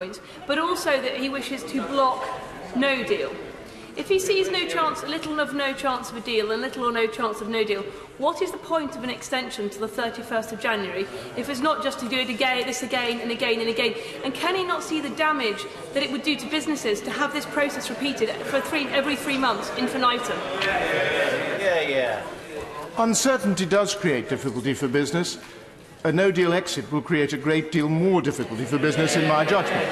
points, but also that he wishes to block no deal. If he sees no chance, little of no chance of a deal and little or no chance of no deal, what is the point of an extension to the 31st of January if it's not just to do it again, this again and again and again? And can he not see the damage that it would do to businesses to have this process repeated for every 3 months, infinitum? Yeah. Uncertainty does create difficulty for business. A no-deal exit will create a great deal more difficulty for business, in my judgment.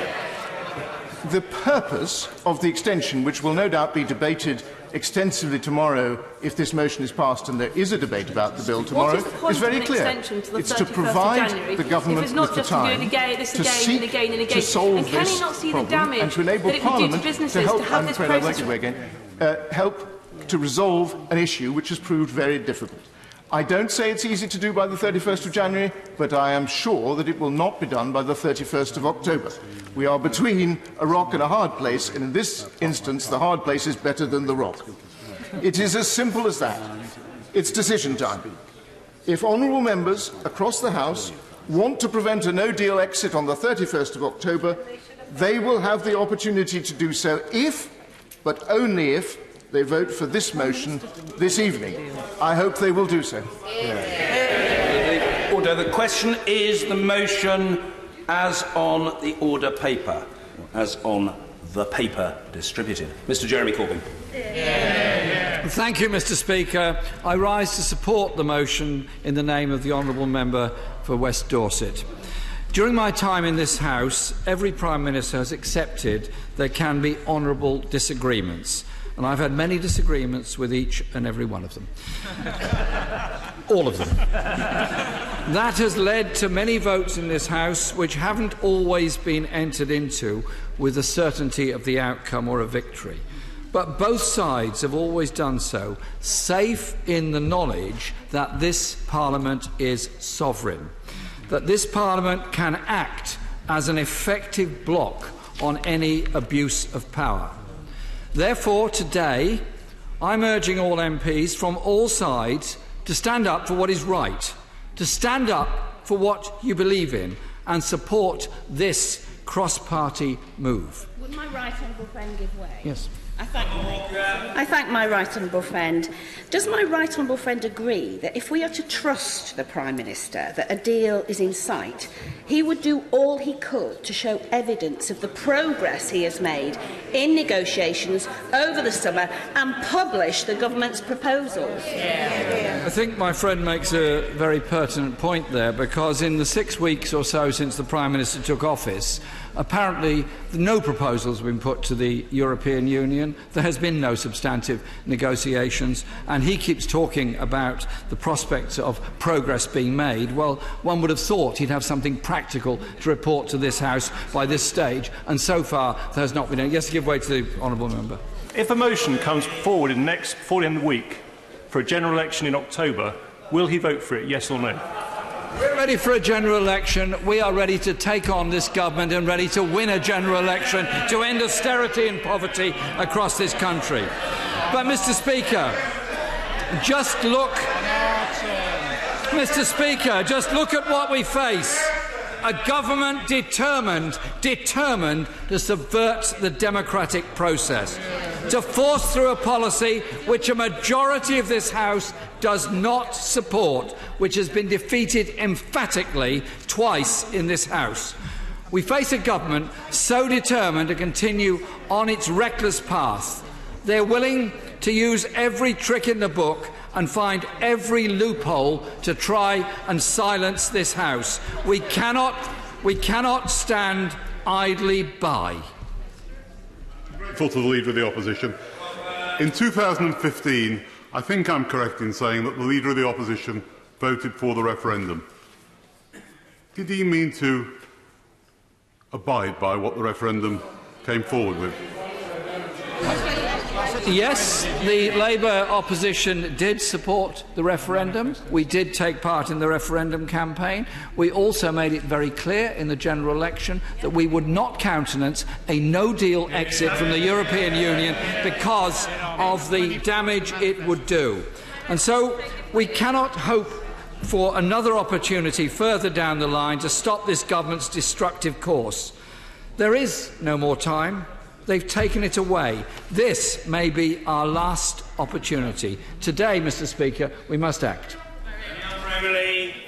The purpose of the extension, which will no doubt be debated extensively tomorrow if this motion is passed and there is a debate about the bill tomorrow, is very clear. It's to provide the government with the time to seek to solve this problem and to enable Parliament to help to resolve an issue which has proved very difficult. I don't say it's easy to do by the 31st of January, but I am sure that it will not be done by the 31st of October. We are between a rock and a hard place, and in this instance, the hard place is better than the rock. It is as simple as that. It's decision time. If honourable members across the House want to prevent a no-deal exit on the 31st of October, they will have the opportunity to do so if, but only if, they vote for this motion this evening. I hope they will do so. Order. The question is the motion as on the order paper, as on the paper distributed. Mr. Jeremy Corbyn. Thank you, Mr. Speaker. I rise to support the motion in the name of the honourable member for West Dorset. During my time in this House, every Prime Minister has accepted there can be honourable disagreements. And I've had many disagreements with each and every one of them. All of them. That has led to many votes in this House which haven't always been entered into with the certainty of the outcome or a victory. But both sides have always done so, safe in the knowledge that this Parliament is sovereign, that this Parliament can act as an effective block on any abuse of power. Therefore, today, I'm urging all MPs from all sides to stand up for what is right, to stand up for what you believe in, and support this cross-party move. Would my right honourable friend give way? Yes. I thank my right honourable friend. Does my right honourable friend agree that if we are to trust the Prime Minister that a deal is in sight, he would do all he could to show evidence of the progress he has made in negotiations over the summer and publish the government's proposals? I think my friend makes a very pertinent point there, because in the 6 weeks or so since the Prime Minister took office, apparently no proposals have been put to the European Union. There has been no substantive negotiations, and he keeps talking about the prospects of progress being made. Well, one would have thought he'd have something practical to report to this House by this stage, and so far there has not been any. Yes, give way to the honourable member. If a motion comes forward in the next 40th week for a general election in October, will he vote for it, yes or no? We're ready for a general election. We are ready to take on this government and ready to win a general election to end austerity and poverty across this country. But, Mr. Speaker, just look at what we face. A government determined to subvert the democratic process, to force through a policy which a majority of this House does not support, which has been defeated emphatically twice in this House. We face a government so determined to continue on its reckless path. They're willing to use every trick in the book and find every loophole to try and silence this House. We cannot stand idly by. Grateful to the Leader of the Opposition. In 2015, I think I'm correct in saying that the Leader of the Opposition voted for the referendum. Did he mean to abide by what the referendum came forward with? Yes, the Labour opposition did support the referendum. We did take part in the referendum campaign. We also made it very clear in the general election that we would not countenance a no-deal exit from the European Union because of the damage it would do. And so we cannot hope for another opportunity further down the line to stop this government's destructive course. There is no more time. They've taken it away. This may be our last opportunity. Today, Mr. Speaker, we must act.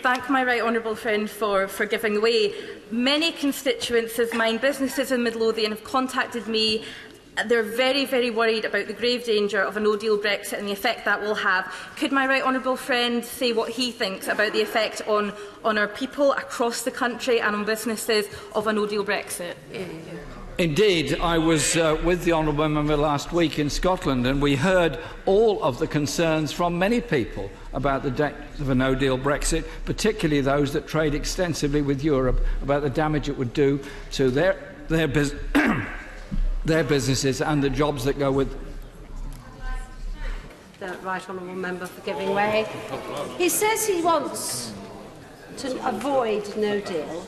Thank my right honourable friend for giving way. Many constituents of mine, businesses in Midlothian, have contacted me. They're very, very worried about the grave danger of a no-deal Brexit and the effect that will have. Could my right honourable friend say what he thinks about the effect on our people across the country and on businesses of a no-deal Brexit? Indeed, I was with the honourable member last week in Scotland, and we heard all of the concerns from many people about the depth of a no-deal Brexit, particularly those that trade extensively with Europe, about the damage it would do to their businesses and the jobs that go with. The right honourable member for giving way. He says he wants to avoid no deal,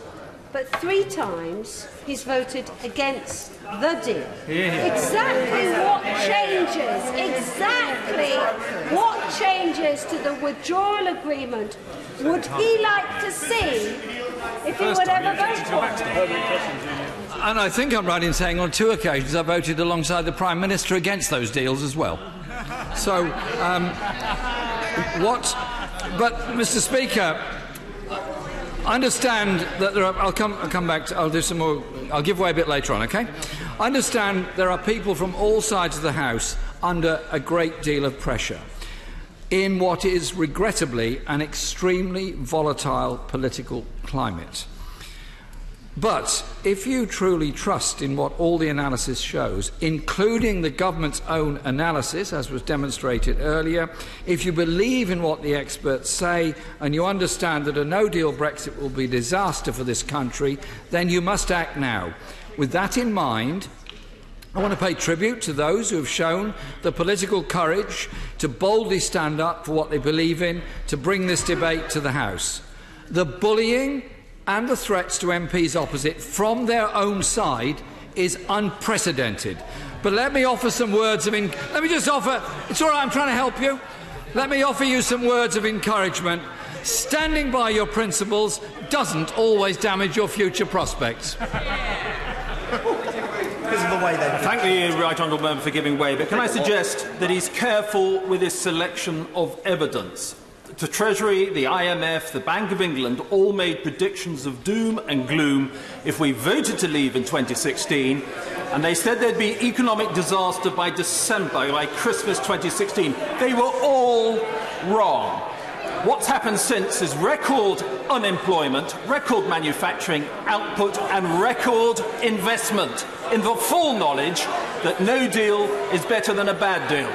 but 3 times he's voted against the deal. Exactly what changes to the withdrawal agreement would he like to see if he would ever vote for it? And I think I'm right in saying on 2 occasions I voted alongside the Prime Minister against those deals as well. So, But, Mr. Speaker, I understand that there are. I'll come back. I'll do some more. I'll give way a bit later on. Okay. I understand there are people from all sides of the House under a great deal of pressure in what is regrettably an extremely volatile political climate. But if you truly trust in what all the analysis shows, including the government's own analysis, as was demonstrated earlier, if you believe in what the experts say and you understand that a no-deal Brexit will be a disaster for this country, then you must act now. With that in mind, I want to pay tribute to those who have shown the political courage to boldly stand up for what they believe in, to bring this debate to the House. The bullying and the threats to MPs opposite from their own side is unprecedented. But let me offer some words of let me just offer. It's all right, I'm trying to help you. Let me offer you some words of encouragement. Standing by your principles doesn't always damage your future prospects. I thank the right honourable member for giving way, but can I suggest that he's careful with his selection of evidence? The Treasury, the IMF, the Bank of England all made predictions of doom and gloom if we voted to leave in 2016, and they said there'd be economic disaster by December, by Christmas 2016. They were all wrong. What's happened since is record unemployment, record manufacturing output and record investment, in the full knowledge that no deal is better than a bad deal.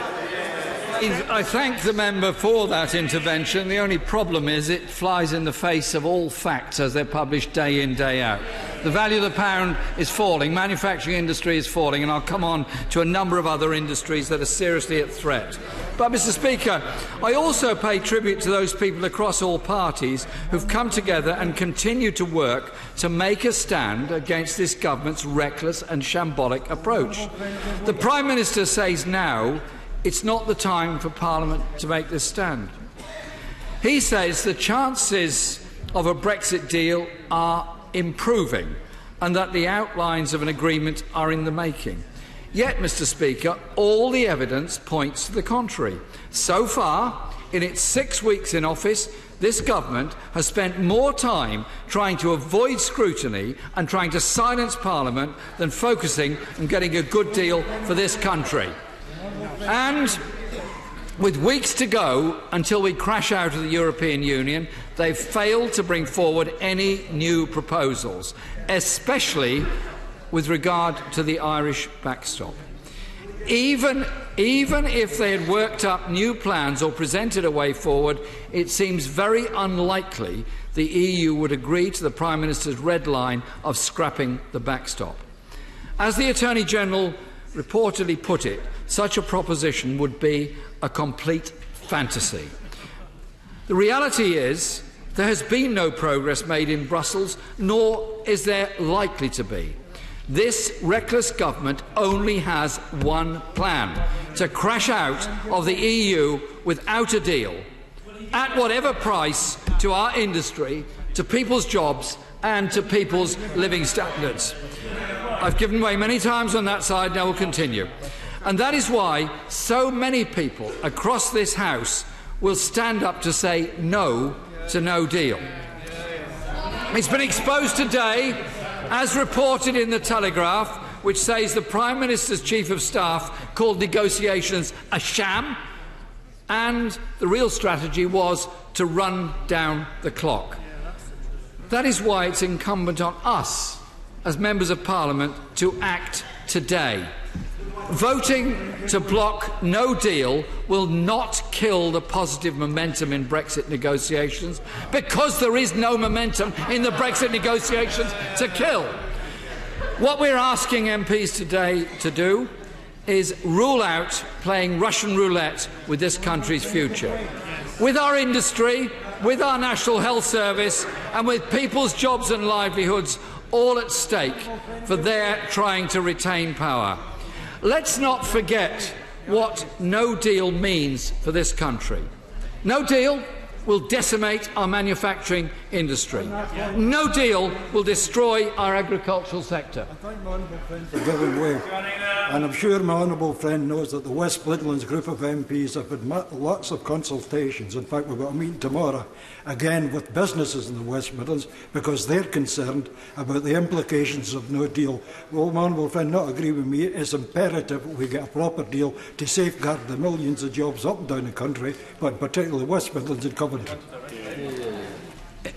I thank the member for that intervention. The only problem is it flies in the face of all facts as they're published day in, day out. The value of the pound is falling, manufacturing industry is falling, and I'll come on to a number of other industries that are seriously at threat. But, Mr. Speaker, I also pay tribute to those people across all parties who've come together and continue to work to make a stand against this government's reckless and shambolic approach. The Prime Minister says now it's not the time for Parliament to make this stand. He says the chances of a Brexit deal are improving and that the outlines of an agreement are in the making. Yet, Mr. Speaker, all the evidence points to the contrary. So far, in its 6 weeks in office, this government has spent more time trying to avoid scrutiny and trying to silence Parliament than focusing on getting a good deal for this country. And with weeks to go until we crash out of the European Union, they've failed to bring forward any new proposals, especially with regard to the Irish backstop. Even if they had worked up new plans or presented a way forward, it seems very unlikely the EU would agree to the Prime Minister's red line of scrapping the backstop. As the Attorney-General reportedly put it, such a proposition would be a complete fantasy. The reality is there has been no progress made in Brussels, nor is there likely to be. This reckless government only has one plan: to crash out of the EU without a deal, at whatever price to our industry, to people's jobs and to people's living standards. I've given way many times on that side, and I will continue. And that is why so many people across this House will stand up to say no to no deal. It's been exposed today, as reported in the Telegraph, which says the Prime Minister's Chief of Staff called negotiations a sham, and the real strategy was to run down the clock. That is why it's incumbent on us, as Members of Parliament, to act today. Voting to block no deal will not kill the positive momentum in Brexit negotiations, because there is no momentum in the Brexit negotiations to kill. What we're asking MPs today to do is rule out playing Russian roulette with this country's future. With our industry, with our National Health Service, and with people's jobs and livelihoods all at stake for their trying to retain power. Let's not forget what no deal means for this country. No deal will decimate our manufacturing industry. No deal will destroy our agricultural sector. I thank my honourable friend for giving way. And I'm sure my honourable friend knows that the West Midlands group of MPs have had lots of consultations. In fact, we've got a meeting tomorrow, again with businesses in the West Midlands, because they're concerned about the implications of no deal. Will my honourable friend not agree with me? It's imperative that we get a proper deal to safeguard the millions of jobs up and down the country, but particularly West Midlands and Coventry.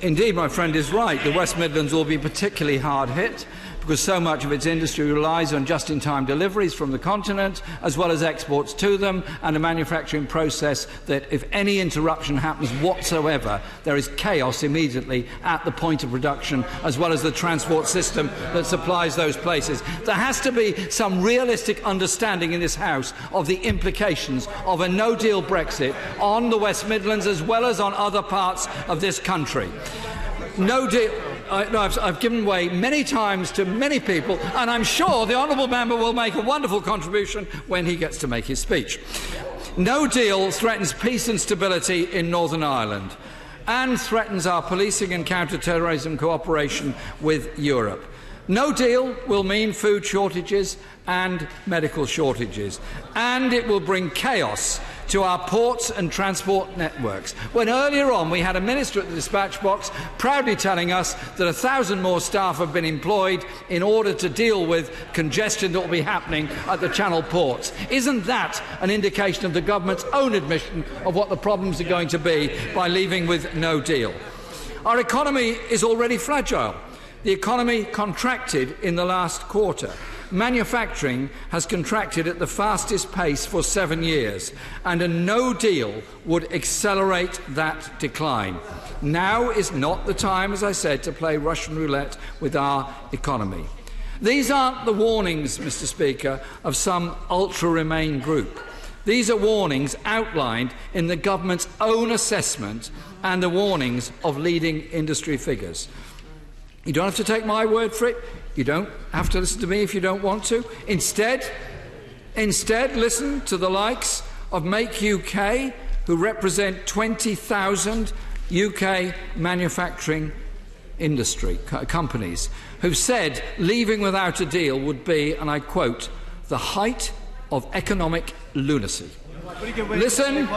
Indeed, my friend is right. The West Midlands will be particularly hard hit, because so much of its industry relies on just-in-time deliveries from the continent, as well as exports to them, and a manufacturing process that, if any interruption happens whatsoever, there is chaos immediately at the point of production, as well as the transport system that supplies those places. There has to be some realistic understanding in this House of the implications of a no-deal Brexit on the West Midlands, as well as on other parts of this country. No deal. I've given way many times to many people, and I'm sure the honourable member will make a wonderful contribution when he gets to make his speech. No deal threatens peace and stability in Northern Ireland, and threatens our policing and counter-terrorism cooperation with Europe. No deal will mean food shortages and medical shortages, and it will bring chaos to our ports and transport networks. When earlier on we had a minister at the dispatch box proudly telling us that 1,000 more staff have been employed in order to deal with congestion that will be happening at the Channel ports. Isn't that an indication of the government's own admission of what the problems are going to be by leaving with no deal? Our economy is already fragile. The economy contracted in the last quarter. Manufacturing has contracted at the fastest pace for 7 years, and a no deal would accelerate that decline. Now is not the time, as I said, to play Russian roulette with our economy. These aren't the warnings, Mr. Speaker, of some ultra-Remain group. These are warnings outlined in the government's own assessment and the warnings of leading industry figures. You don't have to take my word for it. You don't have to listen to me if you don't want to. Instead, listen to the likes of Make UK, who represent 20,000 UK manufacturing industry companies, who've said leaving without a deal would be, and I quote, the height of economic lunacy. Listen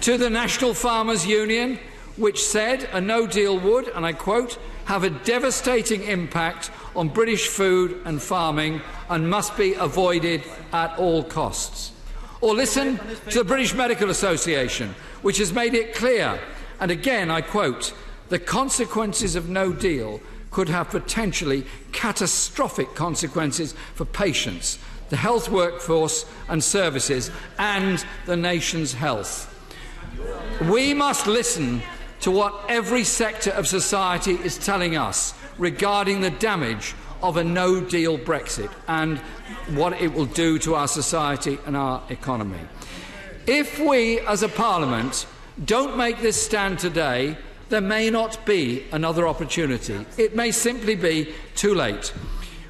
to the National Farmers Union, which said a no deal would, and I quote, have a devastating impact on British food and farming and must be avoided at all costs. Or listen to the British Medical Association, which has made it clear, and again I quote, the consequences of no deal could have potentially catastrophic consequences for patients, the health workforce and services, and the nation's health. We must listen to what every sector of society is telling us regarding the damage of a no-deal Brexit and what it will do to our society and our economy. If we, as a Parliament, don't make this stand today, there may not be another opportunity. It may simply be too late.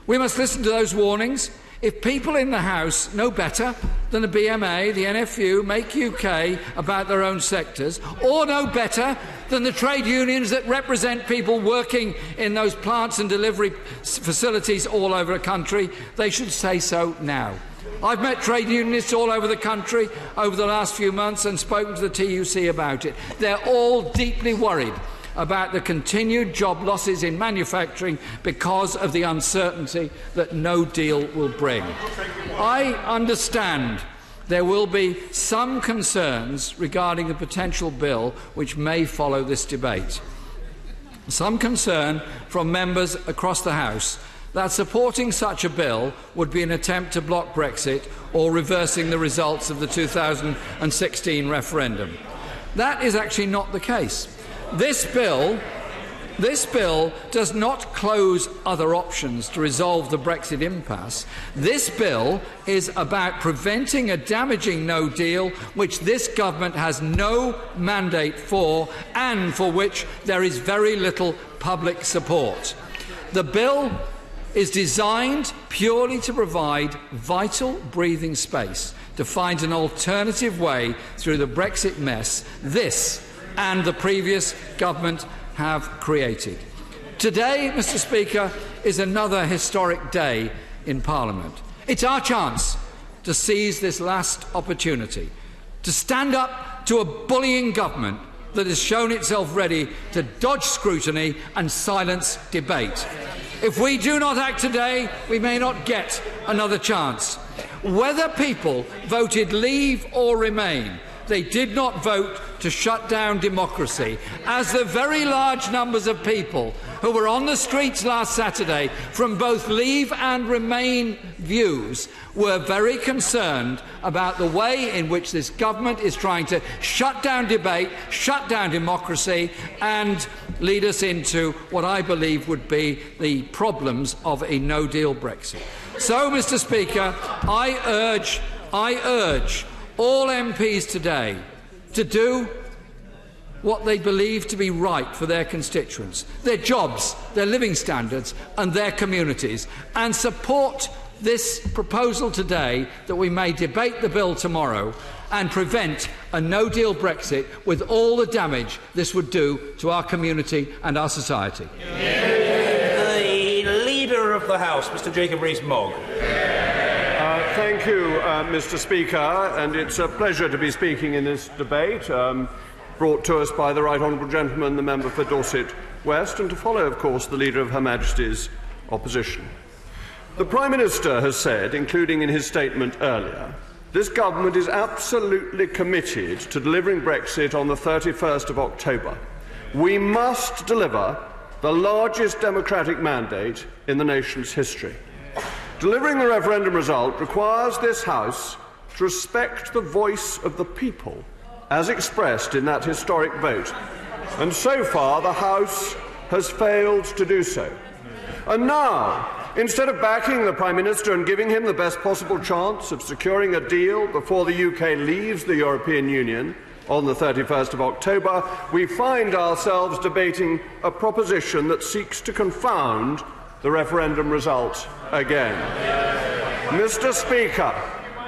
We must listen to those warnings. If people in the House know better than the BMA, the NFU, Make UK about their own sectors, or know better than the trade unions that represent people working in those plants and delivery facilities all over the country, they should say so now. I've met trade unionists all over the country over the last few months and spoken to the TUC about it. They're all deeply worried about the continued job losses in manufacturing because of the uncertainty that no deal will bring. I understand there will be some concerns regarding a potential bill which may follow this debate. Some concern from members across the House that supporting such a bill would be an attempt to block Brexit or reversing the results of the 2016 referendum. That is actually not the case. This bill does not close other options to resolve the Brexit impasse. This bill is about preventing a damaging no deal which this government has no mandate for and for which there is very little public support. The bill is designed purely to provide vital breathing space to find an alternative way through the Brexit mess this and the previous government have created. Today, Mr. Speaker, is another historic day in Parliament. It's our chance to seize this last opportunity, to stand up to a bullying government that has shown itself ready to dodge scrutiny and silence debate. If we do not act today, we may not get another chance. Whether people voted Leave or Remain, they did not vote to shut down democracy, as the very large numbers of people who were on the streets last Saturday from both Leave and Remain views were very concerned about the way in which this government is trying to shut down debate, shut down democracy and lead us into what I believe would be the problems of a no-deal Brexit. So, Mr. Speaker, I urge all MPs today to do what they believe to be right for their constituents, their jobs, their living standards and their communities, and support this proposal today that we may debate the bill tomorrow and prevent a no-deal Brexit with all the damage this would do to our community and our society. The Leader of the House, Mr. Jacob Rees-Mogg. Thank you, Mr. Speaker, and it's a pleasure to be speaking in this debate, brought to us by the Right Honourable Gentleman, the member for Dorset West, and to follow, of course, the Leader of Her Majesty's opposition. The Prime Minister has said, including in his statement earlier, this government is absolutely committed to delivering Brexit on the 31st of October. We must deliver the largest democratic mandate in the nation's history. Delivering the referendum result requires this House to respect the voice of the people as expressed in that historic vote. And so far, the House has failed to do so. And now, instead of backing the Prime Minister and giving him the best possible chance of securing a deal before the UK leaves the European Union on the 31st of October, we find ourselves debating a proposition that seeks to confound the referendum result again. Mr. Speaker,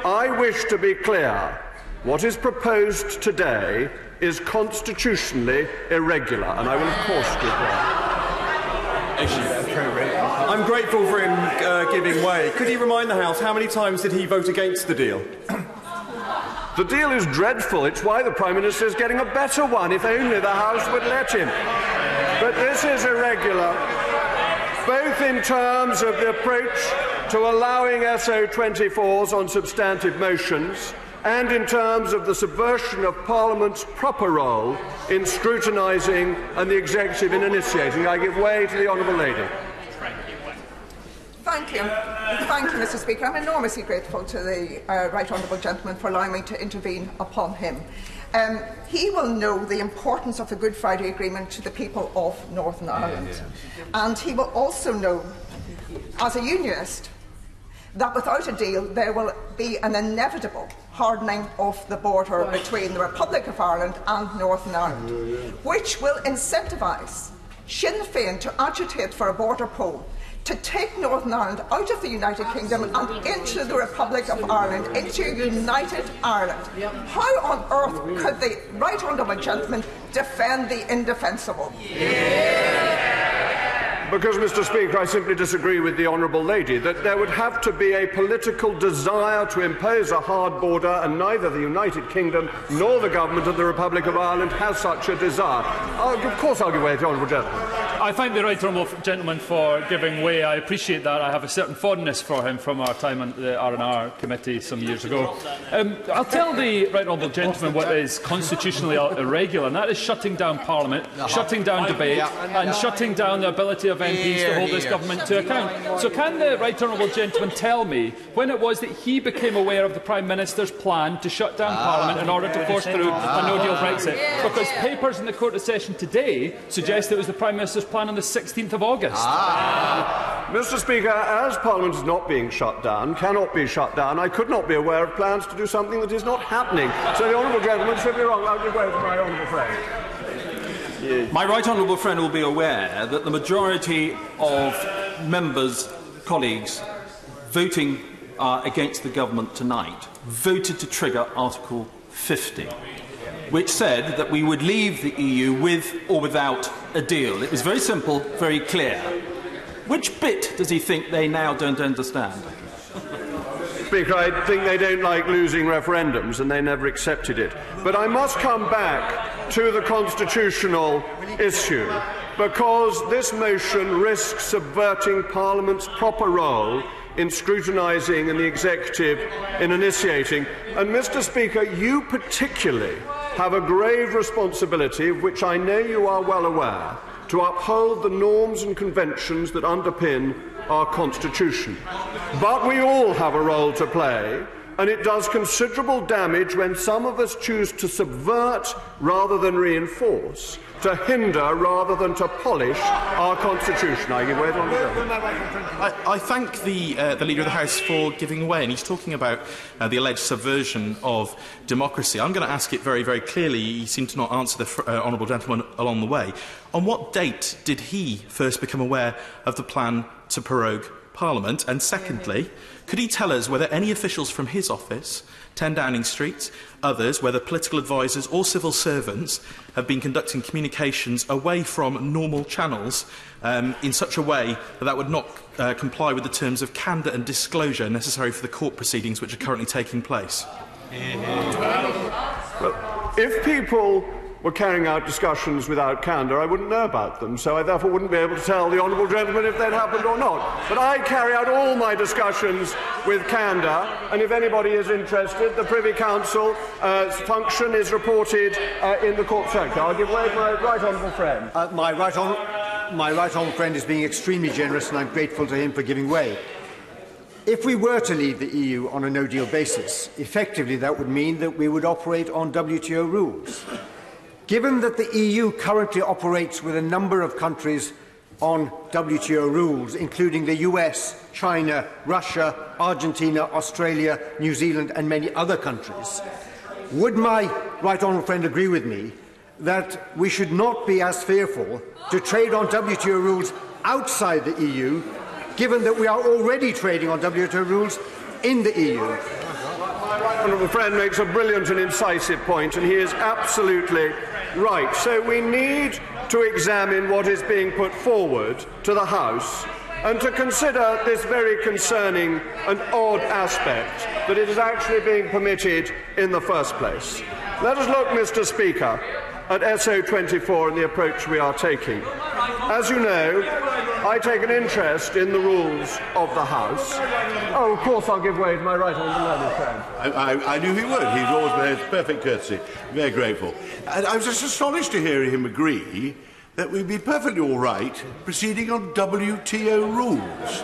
I wish to be clear. What is proposed today is constitutionally irregular, and I will, of course, give way. I'm grateful for him giving way. Could he remind the House how many times did he vote against the deal? The deal is dreadful. It's why the Prime Minister is getting a better one, if only the House would let him. But this is irregular, both in terms of the approach to allowing SO24s on substantive motions and in terms of the subversion of Parliament's proper role in scrutinising and the executive in initiating. I give way to the Honourable Lady. Thank you. Thank you, Mr. Speaker. I'm enormously grateful to the Right Honourable Gentleman for allowing me to intervene upon him. He will know the importance of the Good Friday Agreement to the people of Northern Ireland. And he will also know, as a unionist, that without a deal there will be an inevitable hardening of the border between the Republic of Ireland and Northern Ireland, which will incentivise Sinn Féin to agitate for a border poll, to take Northern Ireland out of the United Kingdom and into the Republic of Ireland, into United Ireland. How on earth could the right honourable gentleman defend the indefensible? Because, Mr. Speaker, I simply disagree with the Honourable Lady that there would have to be a political desire to impose a hard border, and neither the United Kingdom nor the Government of the Republic of Ireland has such a desire. Of course I'll give way to the Honourable Gentleman. I thank the right honourable gentleman for giving way. I appreciate that. I have a certain fondness for him from our time on the R&R committee some years ago. I'll tell the right honourable gentleman what is constitutionally irregular, and that is shutting down Parliament, shutting down debate, and shutting down the ability of MPs to hold this government to account. So can the right honourable gentleman tell me when it was that he became aware of the Prime Minister's plan to shut down Parliament in order to force through a no-deal Brexit? Because papers in the Court of Session today suggest it was the Prime Minister's plan on the 16th of August. Mr. Speaker, as Parliament is not being shut down, cannot be shut down, I could not be aware of plans to do something that is not happening. So the honourable gentleman is simply wrong. I'll give way to my honourable friend. My right honourable friend will be aware that the majority of members, colleagues, voting against the government tonight voted to trigger Article 50, which said that we would leave the EU with or without a deal. It was very simple, very clear. Which bit does he think they now don't understand? Speaker, I think they don't like losing referendums, and they never accepted it. But I must come back to the constitutional issue, because this motion risks subverting Parliament's proper role in scrutinising and the executive in initiating. And, Mr. Speaker, you particularly have a grave responsibility, of which I know you are well aware, to uphold the norms and conventions that underpin our Constitution. But we all have a role to play, and it does considerable damage when some of us choose to subvert rather than reinforce, to hinder rather than to polish our Constitution. I give way to I thank the Leader of the House for giving way, and he's talking about the alleged subversion of democracy. I'm going to ask it very, very clearly. He seemed to not answer the honourable gentleman along the way. On what date did he first become aware of the plan to prorogue Parliament? And secondly, could he tell us whether any officials from his office, 10 Downing Street, others, whether political advisers or civil servants, have been conducting communications away from normal channels in such a way that that would not comply with the terms of candour and disclosure necessary for the court proceedings which are currently taking place? Well, if people were carrying out discussions without candour, I wouldn't know about them, so I therefore wouldn't be able to tell the honourable gentleman if they'd happened or not. But I carry out all my discussions with candour, and if anybody is interested, the Privy Council's function is reported in the Court Secretary. I'll give way to my right honourable friend. My right honourable friend is being extremely generous, and I'm grateful to him for giving way. If we were to leave the EU on a no-deal basis, effectively that would mean that we would operate on WTO rules. Given that the EU currently operates with a number of countries on WTO rules, including the US, China, Russia, Argentina, Australia, New Zealand and many other countries, would my right honourable friend agree with me that we should not be as fearful to trade on WTO rules outside the EU, given that we are already trading on WTO rules in the EU? My right honourable friend makes a brilliant and incisive point, and he is absolutely right. So we need to examine what is being put forward to the House and to consider this very concerning and odd aspect that it is actually being permitted in the first place. Let us look, Mr. Speaker, at SO24 and the approach we are taking. As you know, I take an interest in the rules of the House. Oh, of course I'll give way to my right honourable friend. I knew he would. He's always behaved perfect courtesy. Very grateful. And I was just astonished to hear him agree that we'd be perfectly all right proceeding on WTO rules.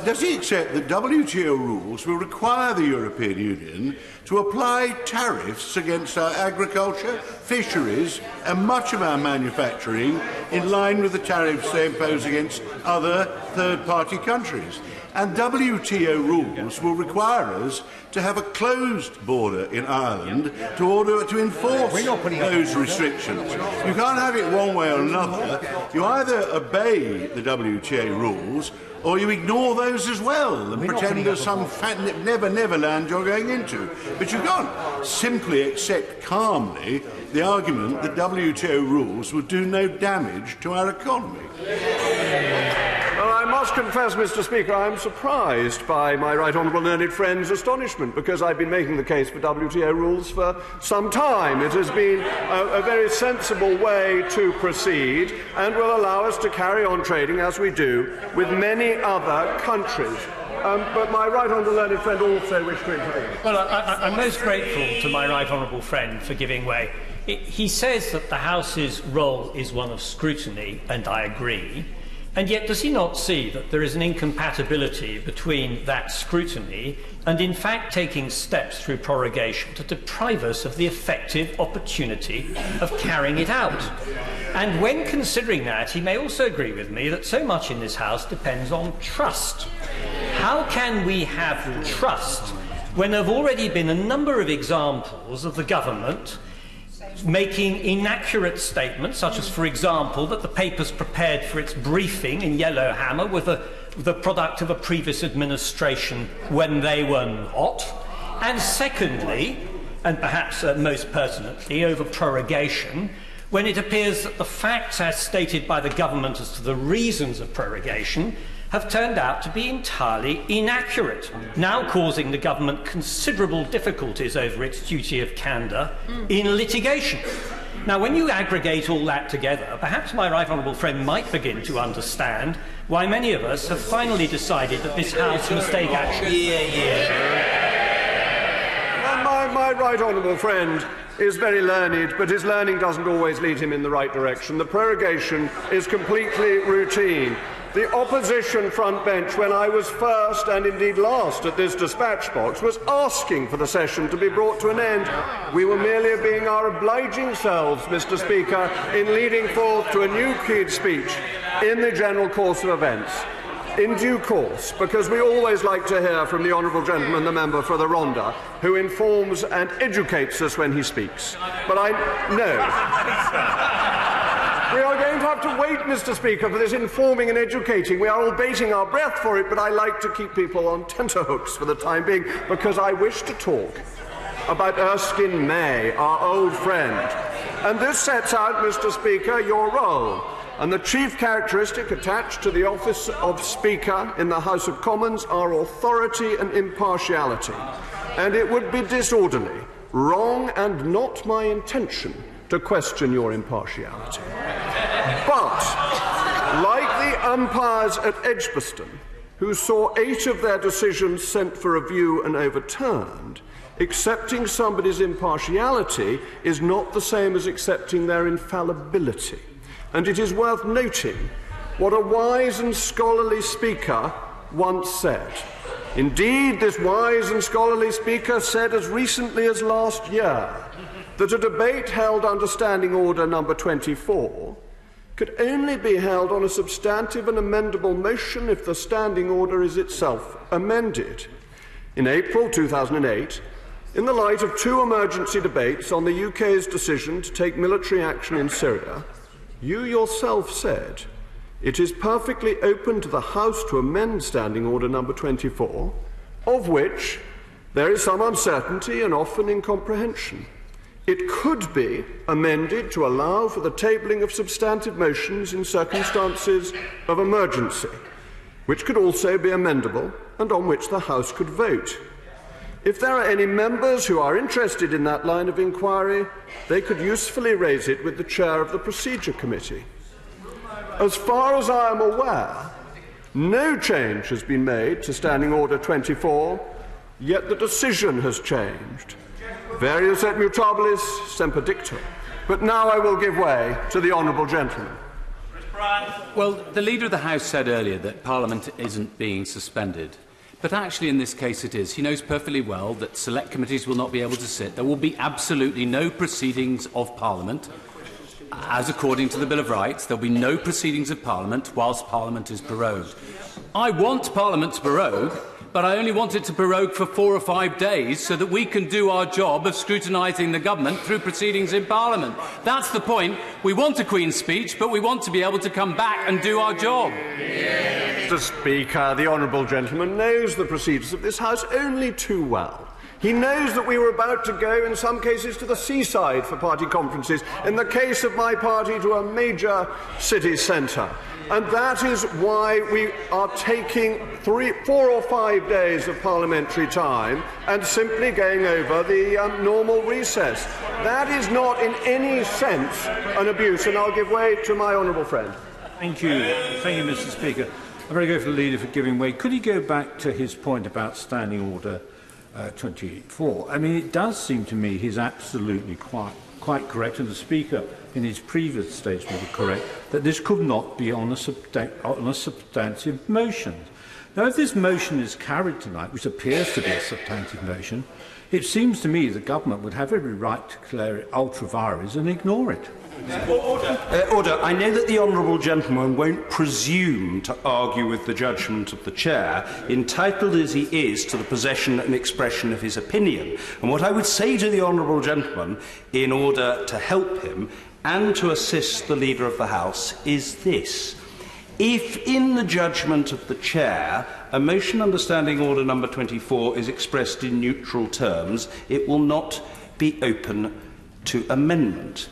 Does he accept that WTO rules will require the European Union to apply tariffs against our agriculture, fisheries and much of our manufacturing in line with the tariffs they impose against other third-party countries? And WTO rules will require us to have a closed border in Ireland to enforce those restrictions. You can't have it one way or another. You either obey the WTO rules or you ignore those as well and pretend there's some fat never land you're going into. But you can't simply accept calmly the argument that WTO rules would do no damage to our economy. Well, I must confess, Mr. Speaker, I am surprised by my right honourable learned friend's astonishment, because I've been making the case for WTO rules for some time. It has been a very sensible way to proceed and will allow us to carry on trading as we do with many other countries. But my right honourable learned friend also wished to intervene. Well, I'm most grateful to my right honourable friend for giving way. He says that the House's role is one of scrutiny, and I agree. And yet, does he not see that there is an incompatibility between that scrutiny and, in fact, taking steps through prorogation to deprive us of the effective opportunity of carrying it out? And when considering that, he may also agree with me that so much in this House depends on trust. How can we have trust when there have already been a number of examples of the government making inaccurate statements, such as, for example, that the papers prepared for its briefing in Yellowhammer were the product of a previous administration when they were not? And secondly, and perhaps most pertinently, over prorogation, when it appears that the facts as stated by the government as to the reasons of prorogation have turned out to be entirely inaccurate, now causing the government considerable difficulties over its duty of candour in litigation. Now, when you aggregate all that together, perhaps my right honourable friend might begin to understand why many of us have finally decided that this House must take action. Well, my right honourable friend is very learned, but his learning doesn't always lead him in the right direction. The prorogation is completely routine. The opposition front bench, when I was first and indeed last at this dispatch box, was asking for the session to be brought to an end. We were merely being our obliging selves, Mr. Speaker, in leading forth to a new keyed speech in the general course of events. In due course, because we always like to hear from the honourable gentleman, the member for the Rhondda, who informs and educates us when he speaks. But I know. We are going to have to wait, Mr. Speaker, for this informing and educating. We are all baiting our breath for it, but I like to keep people on tenterhooks for the time being, because I wish to talk about Erskine May, our old friend. And this sets out, Mr. Speaker, your role. And the chief characteristic attached to the office of Speaker in the House of Commons are authority and impartiality. And it would be disorderly, wrong, and not my intention to question your impartiality. But, like the umpires at Edgbaston, who saw 8 of their decisions sent for review and overturned, accepting somebody's impartiality is not the same as accepting their infallibility. And it is worth noting what a wise and scholarly speaker once said. Indeed, this wise and scholarly speaker said as recently as last year that a debate held under Standing Order number 24 could only be held on a substantive and amendable motion if the Standing Order is itself amended. In April 2008, in the light of 2 emergency debates on the UK's decision to take military action in Syria, you yourself said, "It is perfectly open to the House to amend Standing Order number 24, of which there is some uncertainty and often incomprehension. It could be amended to allow for the tabling of substantive motions in circumstances of emergency, which could also be amendable and on which the House could vote. If there are any members who are interested in that line of inquiry, they could usefully raise it with the chair of the Procedure Committee. As far as I am aware, no change has been made to Standing Order 24, yet the decision has changed. Various et mutabilis semper dictum. But now I will give way to the honourable gentleman. Well, the Leader of the House said earlier that Parliament isn't being suspended. But actually in this case it is. He knows perfectly well that select committees will not be able to sit. There will be absolutely no proceedings of Parliament. as according to the Bill of Rights, there will be no proceedings of Parliament whilst Parliament is prorogued. I want Parliament to prorogue, but I only want it to prorogue for 4 or 5 days so that we can do our job of scrutinising the government through proceedings in Parliament. That's the point. We want a Queen's speech, but we want to be able to come back and do our job. Mr. Speaker, the honourable gentleman knows the procedures of this House only too well. He knows that we were about to go, in some cases, to the seaside for party conferences, in the case of my party, to a major city centre. And that is why we are taking 4 or 5 days of parliamentary time and simply going over the normal recess. That is not in any sense an abuse, and I'll give way to my honourable friend. Thank you. Thank you, Mr. Speaker. I'm very grateful to the leader for giving way. Could he go back to his point about Standing Order 24? I mean, it does seem to me he's absolutely quite correct, and the Speaker in his previous statement was correct, that this could not be on a substantive motion. Now, if this motion is carried tonight, which appears to be a substantive motion, it seems to me the government would have every right to declare it ultra vires and ignore it. Order. I know that the honourable gentleman won't presume to argue with the judgment of the Chair, entitled as he is to the possession and expression of his opinion. And what I would say to the honourable gentleman, in order to help him and to assist the Leader of the House, is this. If, in the judgment of the Chair, a motion under Standing Order number 24 is expressed in neutral terms, it will not be open to amendment.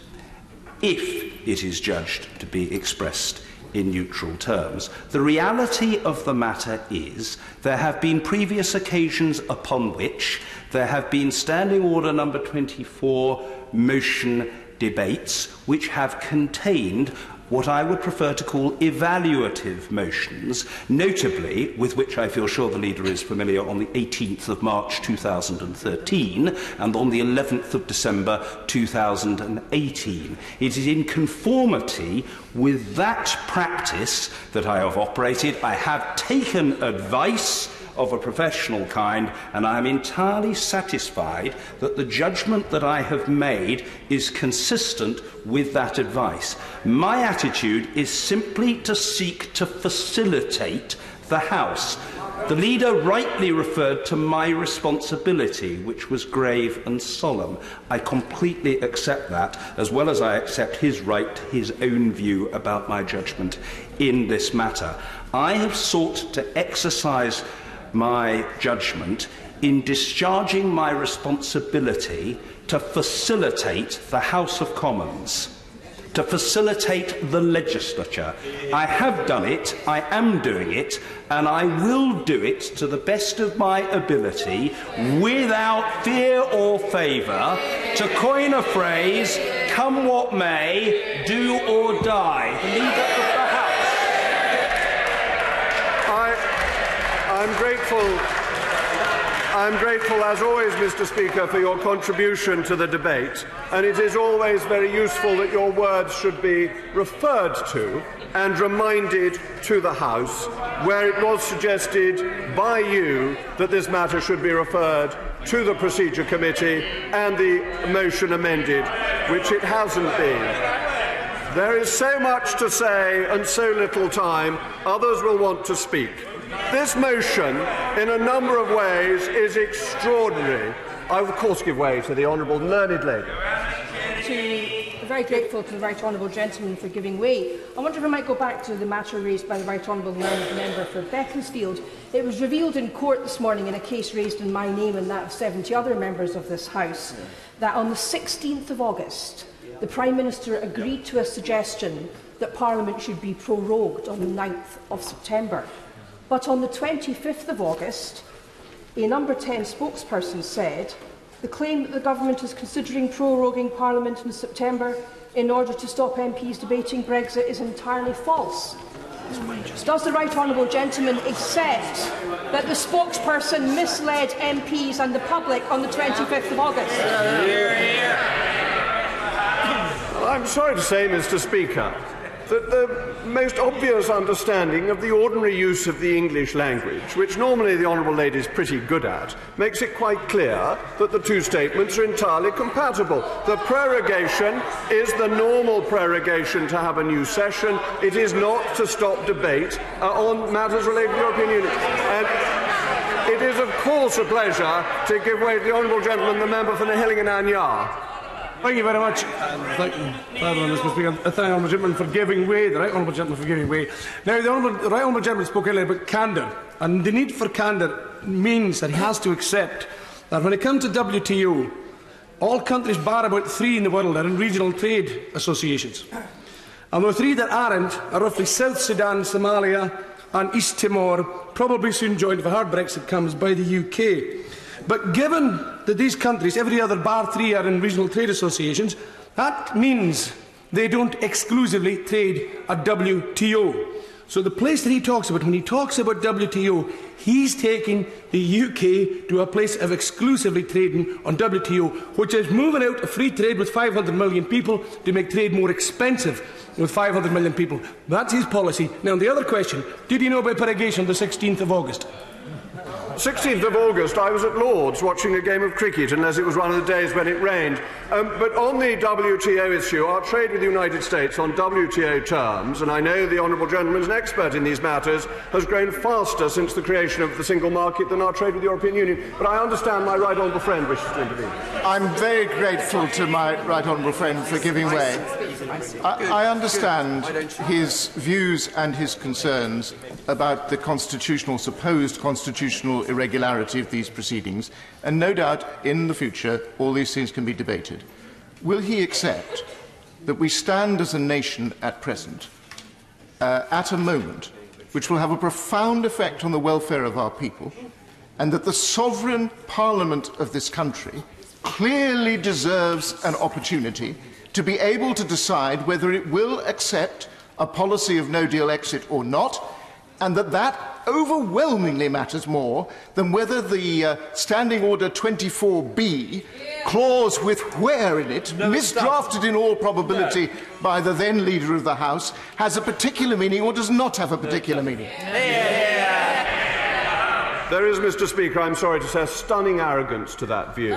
If it is judged to be expressed in neutral terms. The reality of the matter is there have been previous occasions upon which there have been Standing Order number 24 motion debates which have contained what I would prefer to call evaluative motions, notably, with which I feel sure the Leader is familiar, on the 18th of March 2013 and on the 11th of December 2018. It is in conformity with that practice that I have operated. I have taken advice of a professional kind, and I am entirely satisfied that the judgment that I have made is consistent with that advice. My attitude is simply to seek to facilitate the House. The Leader rightly referred to my responsibility, which was grave and solemn. I completely accept that, as well as I accept his right to his own view about my judgment in this matter. I have sought to exercise my judgment in discharging my responsibility to facilitate the House of Commons, to facilitate the legislature. I have done it, I am doing it, and I will do it to the best of my ability, without fear or favour. To coin a phrase, come what may, do or die. The Leader of the House. I'm grateful, as always, Mr. Speaker, for your contribution to the debate, and it is always very useful that your words should be referred to and reminded to the House, where it was suggested by you that this matter should be referred to the Procedure Committee and the motion amended, which it hasn't been. There is so much to say and so little time, others will want to speak. This motion, in a number of ways, is extraordinary. I will, of course, give way to the honourable learned lady. Very grateful to the Right Honourable Gentleman for giving way. I wonder if I might go back to the matter raised by the Right Honourable Member for Beaconsfield. It was revealed in court this morning in a case raised in my name and that of 70 other members of this House that on the 16th of August, the Prime Minister agreed to a suggestion that Parliament should be prorogued on the 9th of September. But on the 25th of August, a Number 10 spokesperson said the claim that the government is considering proroguing Parliament in September in order to stop MPs debating Brexit is entirely false. Does the Right Honourable Gentleman accept that the spokesperson misled MPs and the public on the 25th of August? I'm sorry to say, Mr. Speaker, that the most obvious understanding of the ordinary use of the English language, which normally the Honourable Lady is pretty good at, makes it quite clear that the two statements are entirely compatible. The prorogation is the normal prorogation to have a new session. It is not to stop debate on matters related to the European Union. And it is, of course, a pleasure to give way to the Honourable Gentleman, the member for Nahilling and Anyar. Thank you very much. Thank you, Mr. Speaker. Thank the Honourable Gentleman for giving way, the Right Honourable Gentleman for giving way. Now, the Right Honourable Gentleman spoke earlier about candour, and the need for candour means that he has to accept that when it comes to WTO, all countries bar about 3 in the world are in regional trade associations. And the 3 that aren't are roughly South Sudan, Somalia and East Timor, probably soon joined, if a hard Brexit comes, by the UK. But given that these countries, every other bar 3, are in regional trade associations, that means they don't exclusively trade at WTO. So the place that he talks about, when he talks about WTO, he's taking the UK to a place of exclusively trading on WTO, which is moving out of free trade with 500 million people to make trade more expensive with 500 million people. That's his policy. Now, the other question, did you know about prorogation on the 16th of August? 16th of August, I was at Lord's watching a game of cricket, unless it was one of the days when it rained. But on the WTO issue, our trade with the United States on WTO terms, and I know the Honourable Gentleman is an expert in these matters, has grown faster since the creation of the single market than our trade with the European Union. But I understand my right honourable friend wishes to intervene. I'm very grateful to my right honourable friend for giving way. I understand his views and his concerns about the supposed constitutional irregularity of these proceedings, and no doubt in the future all these things can be debated. Will he accept that we stand as a nation at present at a moment which will have a profound effect on the welfare of our people, and that the sovereign parliament of this country clearly deserves an opportunity to be able to decide whether it will accept a policy of no-deal exit or not, and that overwhelmingly matters more than whether the Standing Order 24B clause with where in it, misdrafted in all probability by the then Leader of the House, has a particular meaning or does not have a particular meaning. There is, Mr. Speaker, I'm sorry to say, a stunning arrogance to that view.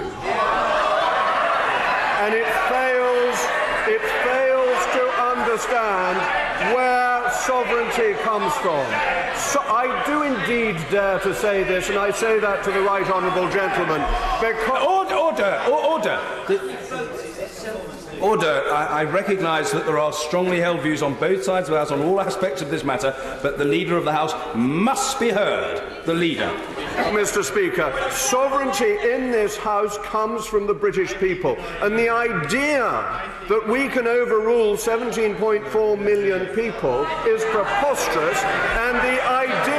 And it fails to understand where sovereignty comes from. So I do indeed dare to say this, and I say that to the right honourable gentleman. Order. I recognise that there are strongly held views on both sides of the House on all aspects of this matter, but the Leader of the House must be heard. The Leader. Mr. Speaker, sovereignty in this House comes from the British people, and the idea that we can overrule 17.4 million people is preposterous, and the idea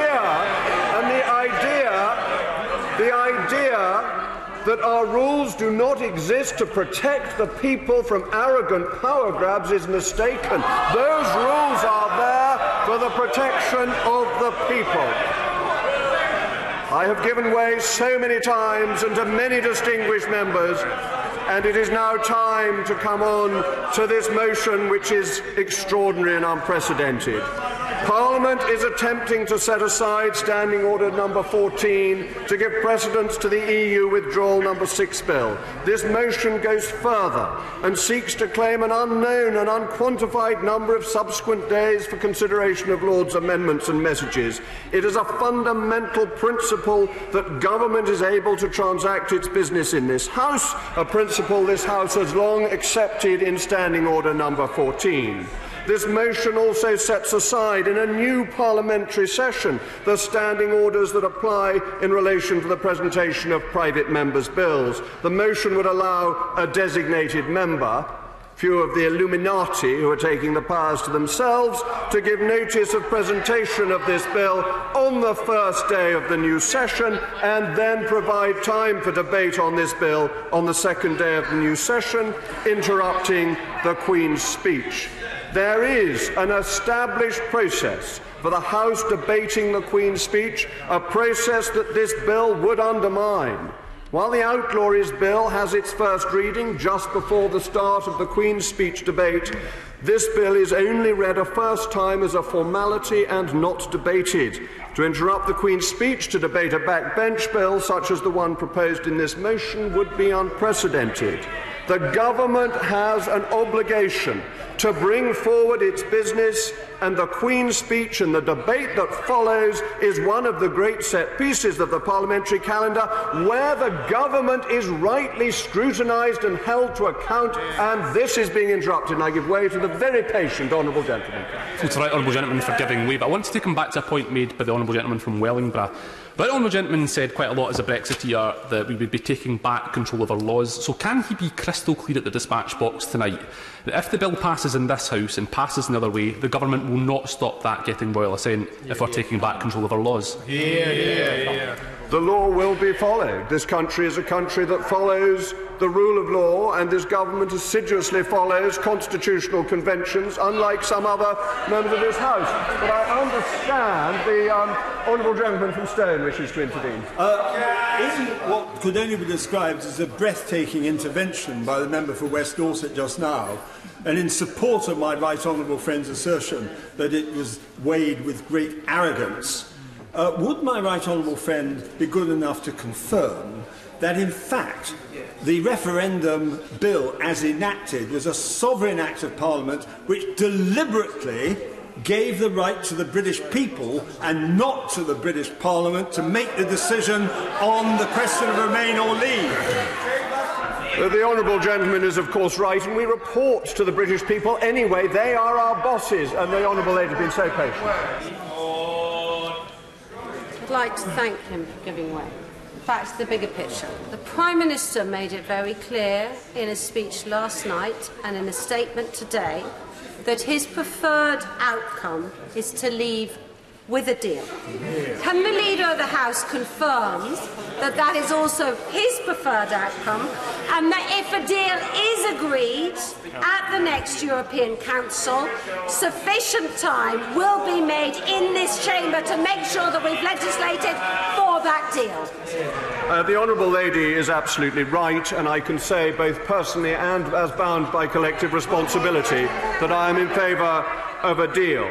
that our rules do not exist to protect the people from arrogant power grabs is mistaken. Those rules are there for the protection of the people. I have given way so many times and to many distinguished members, and it is now time to come on to this motion which is extraordinary and unprecedented. Parliament is attempting to set aside Standing Order number 14 to give precedence to the EU Withdrawal number 6 bill. This motion goes further and seeks to claim an unknown and unquantified number of subsequent days for consideration of Lord's amendments and messages. It is a fundamental principle that government is able to transact its business in this House, a principle this House has long accepted in Standing Order number 14. This motion also sets aside in a new parliamentary session the standing orders that apply in relation to the presentation of private members' bills. The motion would allow a designated member, few of the Illuminati who are taking the powers to themselves, to give notice of presentation of this bill on the first day of the new session and then provide time for debate on this bill on the second day of the new session, interrupting the Queen's speech. There is an established process for the House debating the Queen's speech, a process that this bill would undermine. While the Outlaws Bill has its first reading just before the start of the Queen's speech debate, This bill is only read a first time as a formality and not debated. To interrupt the Queen's speech to debate a backbench bill such as the one proposed in this motion would be unprecedented. The government has an obligation to bring forward its business, and the Queen's speech and the debate that follows is one of the great set pieces of the parliamentary calendar where the government is rightly scrutinised and held to account, and this is being interrupted. And I give way to the very patient honourable gentleman. Thanks, right, honourable gentleman, for giving way, but I want to take him back to a point made by the honourable gentleman from Wellingborough. The honourable gentleman said quite a lot as a Brexiteer that we would be taking back control of our laws. So can he be crystal clear at the dispatch box tonight that if the bill passes in this House and passes another way, the government will not stop that getting royal assent if we're taking back control of our laws? The law will be followed. This country is a country that follows the rule of law, and this government assiduously follows constitutional conventions, unlike some other members of this House. But I understand the honourable gentleman from Stone wishes to intervene. In what could only be described as a breathtaking intervention by the member for West Dorset just now, and in support of my right honourable friend's assertion that it was weighed with great arrogance, would my right honourable friend be good enough to confirm that, in fact, the referendum bill, as enacted, was a sovereign act of Parliament which deliberately gave the right to the British people and not to the British Parliament to make the decision on the question of remain or leave? The honourable gentleman is, of course, right, and we report to the British people anyway. They are our bosses, and the honourable lady has been so patient. I'd like to thank him for giving way. Back to the bigger picture. The Prime Minister made it very clear in a speech last night and in a statement today that his preferred outcome is to leave with a deal. Can the Leader of the House confirm that that is also his preferred outcome, and that if a deal is agreed at the next European Council, sufficient time will be made in this chamber to make sure that we've legislated for that deal? The honourable lady is absolutely right, and I can say both personally and as bound by collective responsibility that I am in favour of a deal.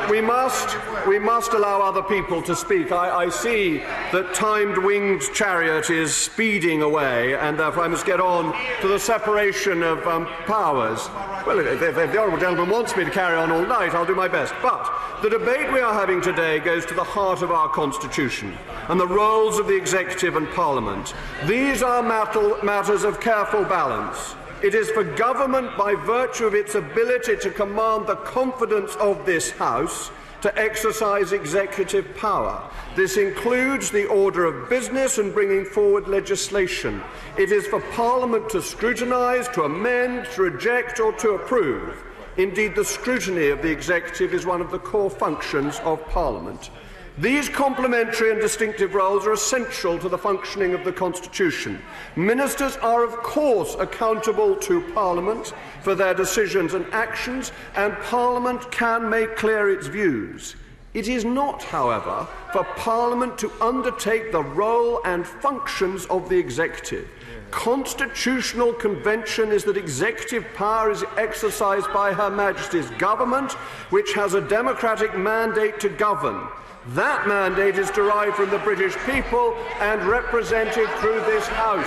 We must allow other people to speak. I see that timed winged chariot is speeding away, and therefore I must get on to the separation of powers. Well, if the honourable gentleman wants me to carry on all night, I'll do my best. But the debate we are having today goes to the heart of our Constitution and the roles of the Executive and Parliament. These are matters of careful balance. It is for government, by virtue of its ability to command the confidence of this House, to exercise executive power. This includes the order of business and bringing forward legislation. It is for Parliament to scrutinise, to amend, to reject or to approve. Indeed, the scrutiny of the executive is one of the core functions of Parliament. These complementary and distinctive roles are essential to the functioning of the Constitution. Ministers are, of course, accountable to Parliament for their decisions and actions, and Parliament can make clear its views. It is not, however, for Parliament to undertake the role and functions of the Executive. Constitutional convention is that executive power is exercised by Her Majesty's Government, which has a democratic mandate to govern. That mandate is derived from the British people and represented through this House.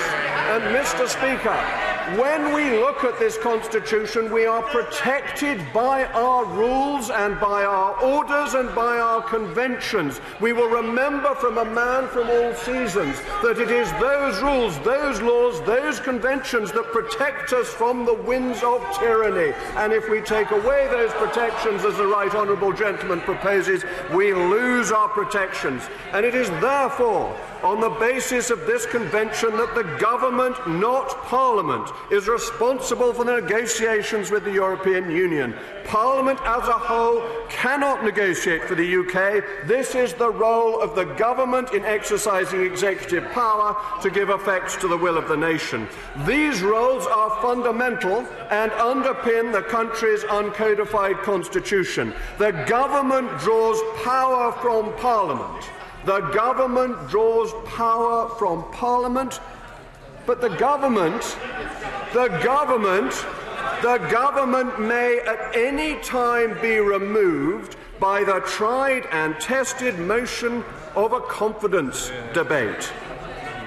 And, Mr. Speaker, when we look at this Constitution, we are protected by our rules and by our orders and by our conventions. We will remember from a man from all seasons that it is those rules, those laws, those conventions that protect us from the winds of tyranny. And if we take away those protections, as the right honourable gentleman proposes, we lose our protections. And it is therefore on the basis of this convention that the government, not Parliament, is responsible for the negotiations with the European Union. Parliament as a whole cannot negotiate for the UK. This is the role of the government in exercising executive power to give effect to the will of the nation. These roles are fundamental and underpin the country's uncodified constitution. The government draws power from Parliament. The government draws power from Parliament, but the government The government may at any time be removed by the tried and tested motion of a confidence debate.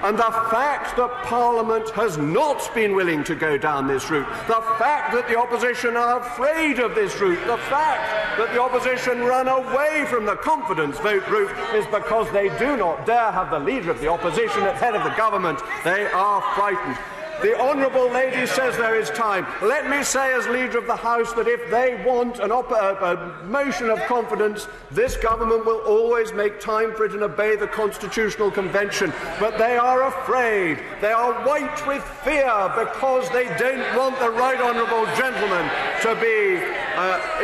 And the fact that Parliament has not been willing to go down this route, the fact that the opposition are afraid of this route, the fact that the opposition run away from the confidence vote route is because they do not dare have the leader of the opposition at head of the government. They are frightened. The honourable lady says there is time. Let me say as Leader of the House that if they want a motion of confidence, this government will always make time for it and obey the Constitutional Convention. But they are afraid. They are white with fear because they don't want the right honourable gentleman to be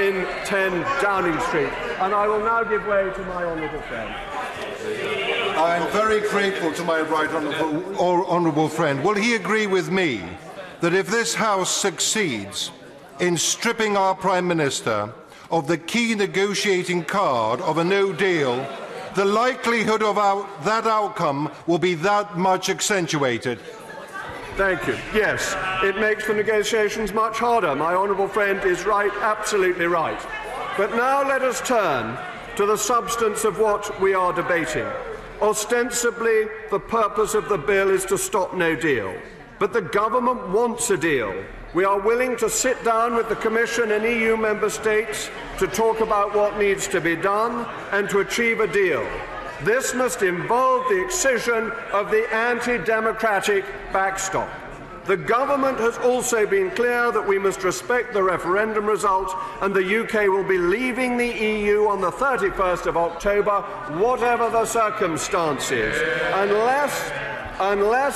in 10 Downing Street. And I will now give way to my honourable friend. I'm very grateful to my right honourable friend. Will he agree with me that if this House succeeds in stripping our Prime Minister of the key negotiating card of a no deal, the likelihood of that outcome will be that much accentuated? Thank you. Yes, it makes the negotiations much harder. My honourable friend is right, absolutely right. But now let us turn to the substance of what we are debating. Ostensibly, the purpose of the bill is to stop no deal. But the government wants a deal. We are willing to sit down with the Commission and EU member states to talk about what needs to be done and to achieve a deal. This must involve the excision of the anti-democratic backstop. The government has also been clear that we must respect the referendum result, and the UK will be leaving the EU on the 31st of October, whatever the circumstances, unless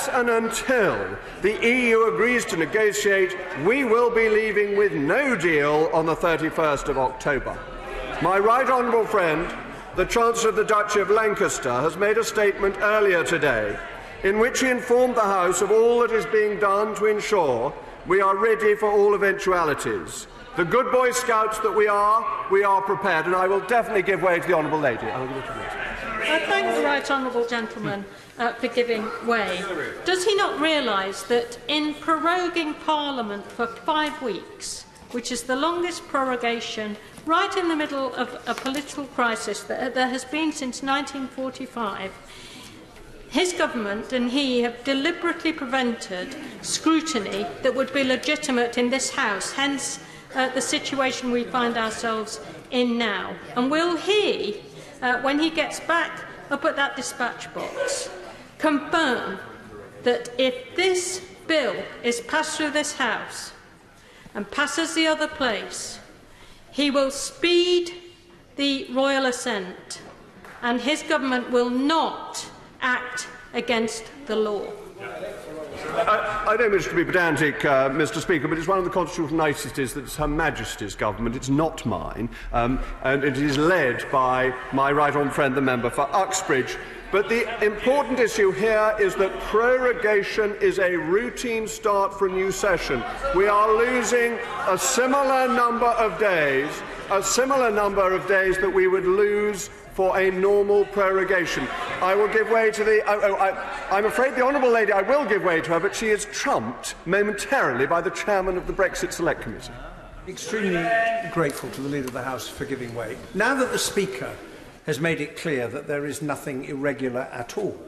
and until the EU agrees to negotiate. We will be leaving with no deal on the 31st of October. My right honourable friend, the Chancellor of the Duchy of Lancaster, has made a statement earlier today in which he informed the House of all that is being done to ensure we are ready for all eventualities. The good Boy Scouts that we are prepared, and I will definitely give way to the honourable lady. I thank the right honourable gentleman for giving way. Does he not realise that in proroguing Parliament for 5 weeks, which is the longest prorogation right in the middle of a political crisis that there has been since 1945, his government and he have deliberately prevented scrutiny that would be legitimate in this House, hence the situation we find ourselves in now? And will he, when he gets back up at that dispatch box, confirm that if this bill is passed through this House and passes the other place, he will speed the royal assent and his government will not act against the law? I don't wish to be pedantic, Mr. Speaker, but it's one of the constitutional niceties that it's Her Majesty's government, it's not mine, and it is led by my right honourable friend, the member for Uxbridge. But the important issue here is that prorogation is a routine start for a new session. We are losing a similar number of days that we would lose for a normal prorogation. I will give way to the... I'm afraid the honourable lady, I will give way to her, but she is trumped momentarily by the chairman of the Brexit Select Committee. Extremely grateful to the Leader of the House for giving way. Now that the Speaker has made it clear that there is nothing irregular at all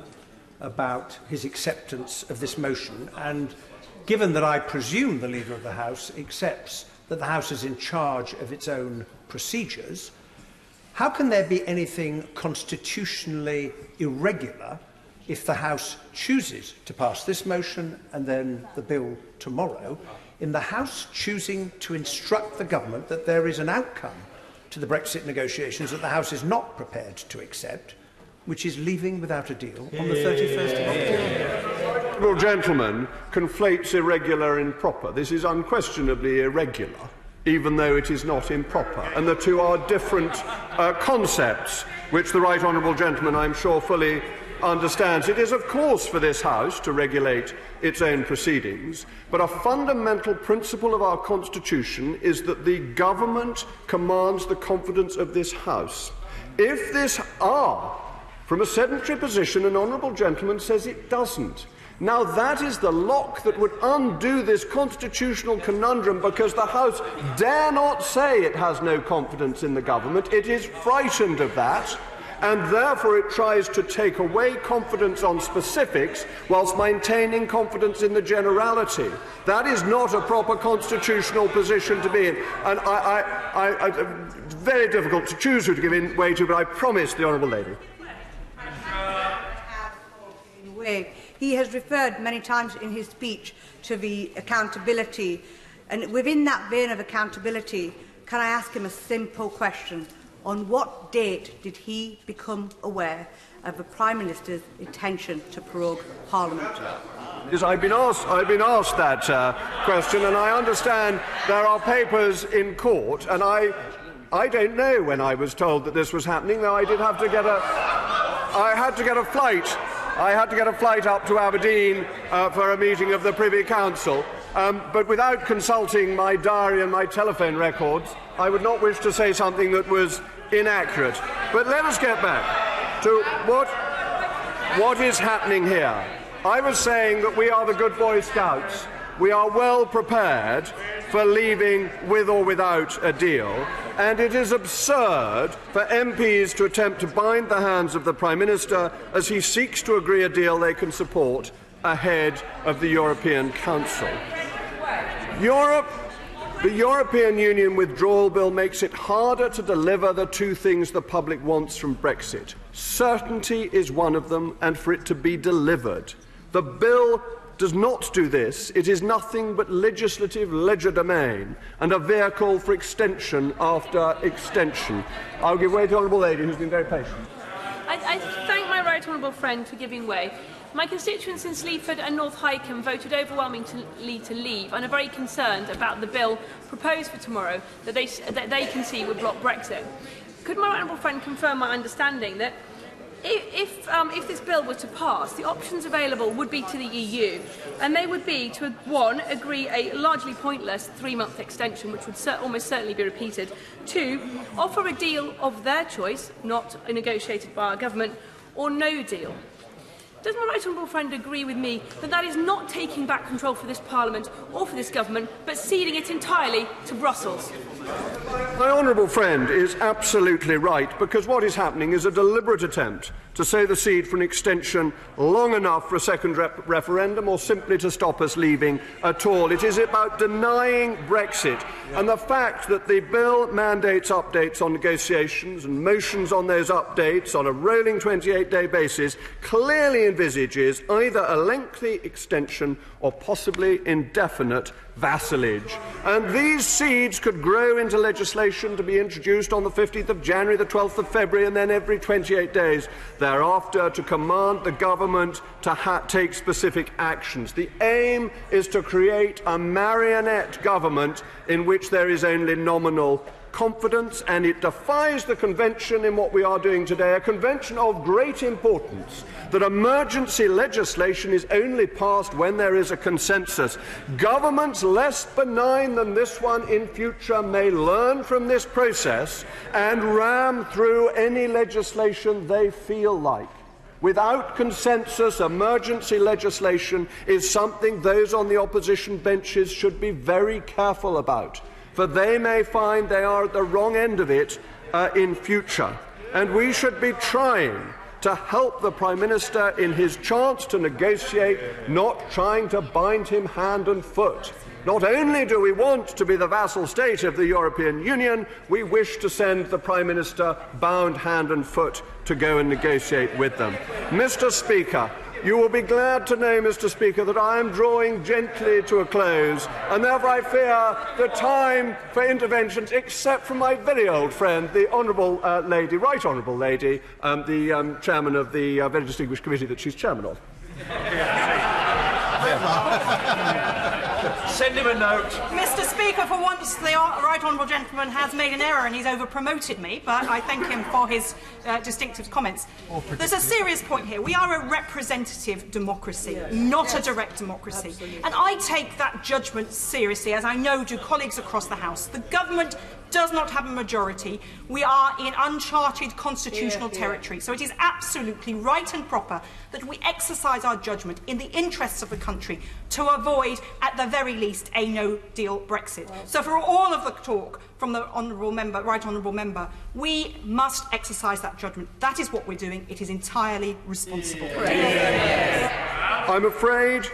about his acceptance of this motion, and given that I presume the Leader of the House accepts that the House is in charge of its own procedures, how can there be anything constitutionally irregular if the House chooses to pass this motion and then the bill tomorrow, in the House choosing to instruct the government that there is an outcome to the Brexit negotiations that the House is not prepared to accept, which is leaving without a deal on the 31st of October? The honourable gentleman conflates irregular and proper. This is unquestionably irregular, even though it is not improper. And the two are different concepts, which the right honourable gentleman, I'm sure, fully understands. It is, of course, for this House to regulate its own proceedings, but a fundamental principle of our Constitution is that the government commands the confidence of this House. If this from a sedentary position, an honourable gentleman says it doesn't. Now, that is the lock that would undo this constitutional conundrum, because the House dare not say it has no confidence in the government. It is frightened of that, and therefore it tries to take away confidence on specifics whilst maintaining confidence in the generality. That is not a proper constitutional position to be in. And it's very difficult to choose who to give in way to, but I promise the Honourable Lady. He has referred many times in his speech to the accountability, and within that vein of accountability, can I ask him a simple question? On what date did he become aware of the Prime Minister's intention to prorogue Parliament? Yes, I've been asked that question, and I understand there are papers in court, and I don't know when I was told that this was happening, though I did have to get I had to get a flight. I had to get a flight up to Aberdeen for a meeting of the Privy Council, but without consulting my diary and my telephone records, I would not wish to say something that was inaccurate. But let us get back to what is happening here. I was saying that we are the good Boy Scouts. We are well prepared for leaving with or without a deal, and it is absurd for MPs to attempt to bind the hands of the Prime Minister as he seeks to agree a deal they can support ahead of the European Council. The European Union withdrawal bill makes it harder to deliver the two things the public wants from Brexit. Certainty is one of them, and for it to be delivered. The bill does not do this. It is nothing but legislative legerdemain and a vehicle for extension after extension. I'll give way to the Honourable Lady, who's been very patient. I thank my right honourable friend for giving way. My constituents in Sleaford and North Hykeham voted overwhelmingly to leave and are very concerned about the bill proposed for tomorrow that they can see would block Brexit. Could my right honourable friend confirm my understanding that if this bill were to pass, the options available would be to the EU, and they would be to, one, agree a largely pointless 3-month extension, which would almost certainly be repeated, 2, offer a deal of their choice, not negotiated by our government, or no deal. Does my right honourable friend agree with me that that is not taking back control for this Parliament or for this government, but ceding it entirely to Brussels? My honourable friend is absolutely right, because what is happening is a deliberate attempt to sow the seed for an extension long enough for a second referendum, or simply to stop us leaving at all. It is about denying Brexit, and the fact that the bill mandates updates on negotiations and motions on those updates on a rolling 28-day basis clearly envisages either a lengthy extension or possibly indefinite vassalage. And these seeds could grow into legislation to be introduced on the 15th of January, the 12th of February, and then every 28 days thereafter, to command the government to take specific actions. The aim is to create a marionette government in which there is only nominal confidence, and it defies the convention in what we are doing today, a convention of great importance, that emergency legislation is only passed when there is a consensus. Governments less benign than this one in future may learn from this process and ram through any legislation they feel like. Without consensus, emergency legislation is something those on the opposition benches should be very careful about, for they may find they are at the wrong end of it in future. And we should be trying to help the Prime Minister in his chance to negotiate, not trying to bind him hand and foot. Not only do we want to be the vassal state of the European Union, we wish to send the Prime Minister bound hand and foot to go and negotiate with them. Mr. Speaker, you will be glad to know, Mr. Speaker, that I am drawing gently to a close, and therefore I fear the time for interventions, except from my very old friend, the Honourable Lady, Right Honourable Lady, the Chairman of the very distinguished committee that she's Chairman of. Send him a note. Mr. Speaker, for once the right honourable gentleman has made an error and he's over-promoted me, but I thank him for his distinctive comments. There's a serious point here. We are a representative democracy, not a direct democracy. Absolutely. And I take that judgment seriously, as I know do colleagues across the House. The government does not have a majority, we are in uncharted constitutional territory. So it is absolutely right and proper that we exercise our judgment in the interests of the country to avoid, at the very least, a no-deal Brexit. So for all of the talk from the Right Honourable Member, we must exercise that judgment. That is what we're doing. It is entirely responsible. I'm afraid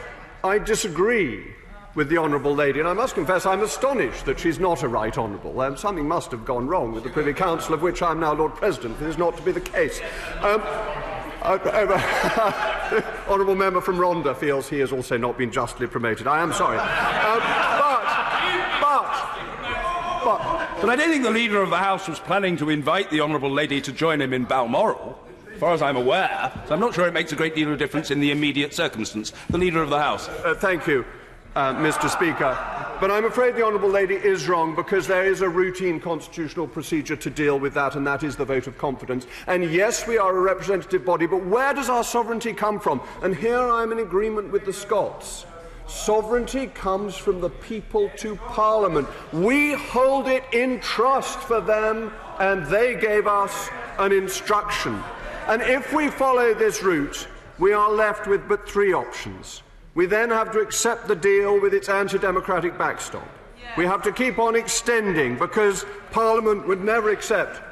I disagree with the Honourable Lady, and I must confess I'm astonished that she's not a Right Honourable. Something must have gone wrong with the Privy Council, of which I'm now Lord President, for this not to be the case. Honourable Member from Rhondda feels he has also not been justly promoted. I am sorry. But I don't think the Leader of the House was planning to invite the Honourable Lady to join him in Balmoral, as far as I'm aware, so I'm not sure it makes a great deal of difference in the immediate circumstance. The Leader of the House. Thank you, Mr. Speaker. But I'm afraid the Honourable Lady is wrong, because there is a routine constitutional procedure to deal with that, and that is the vote of confidence. And yes, we are a representative body, but where does our sovereignty come from? And here I'm in agreement with the Scots. Sovereignty comes from the people to Parliament. We hold it in trust for them, and they gave us an instruction. And if we follow this route, we are left with but three options. We then have to accept the deal with its anti-democratic backstop. We have to keep on extending, because Parliament would never accept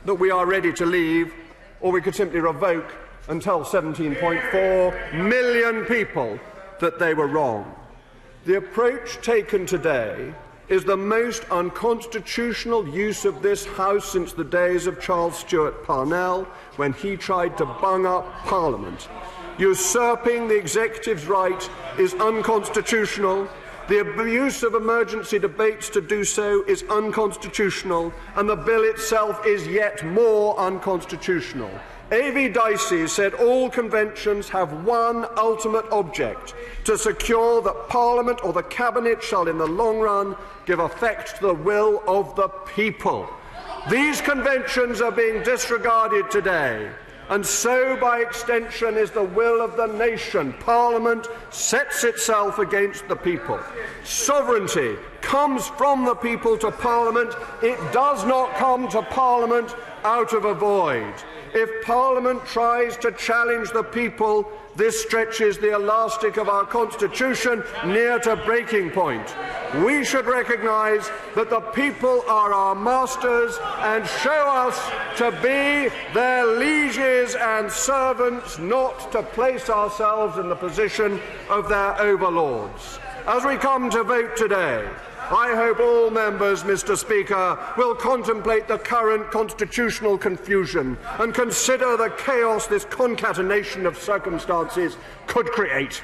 that we are ready to leave, or we could simply revoke and tell 17.4 million people that they were wrong. The approach taken today is the most unconstitutional use of this House since the days of Charles Stuart Parnell, when he tried to bung up Parliament. Usurping the executive's right is unconstitutional. The abuse of emergency debates to do so is unconstitutional, and the bill itself is yet more unconstitutional. A.V. Dicey said all conventions have one ultimate object: to secure that Parliament or the Cabinet shall in the long run give effect to the will of the people. These conventions are being disregarded today, and so by extension is the will of the nation. Parliament sets itself against the people. Sovereignty comes from the people to Parliament. It does not come to Parliament out of a void. If Parliament tries to challenge the people, this stretches the elastic of our Constitution near to breaking point. We should recognise that the people are our masters and show us to be their lieges and servants, not to place ourselves in the position of their overlords. As we come to vote today, I hope all members, Mr. Speaker, will contemplate the current constitutional confusion and consider the chaos this concatenation of circumstances could create.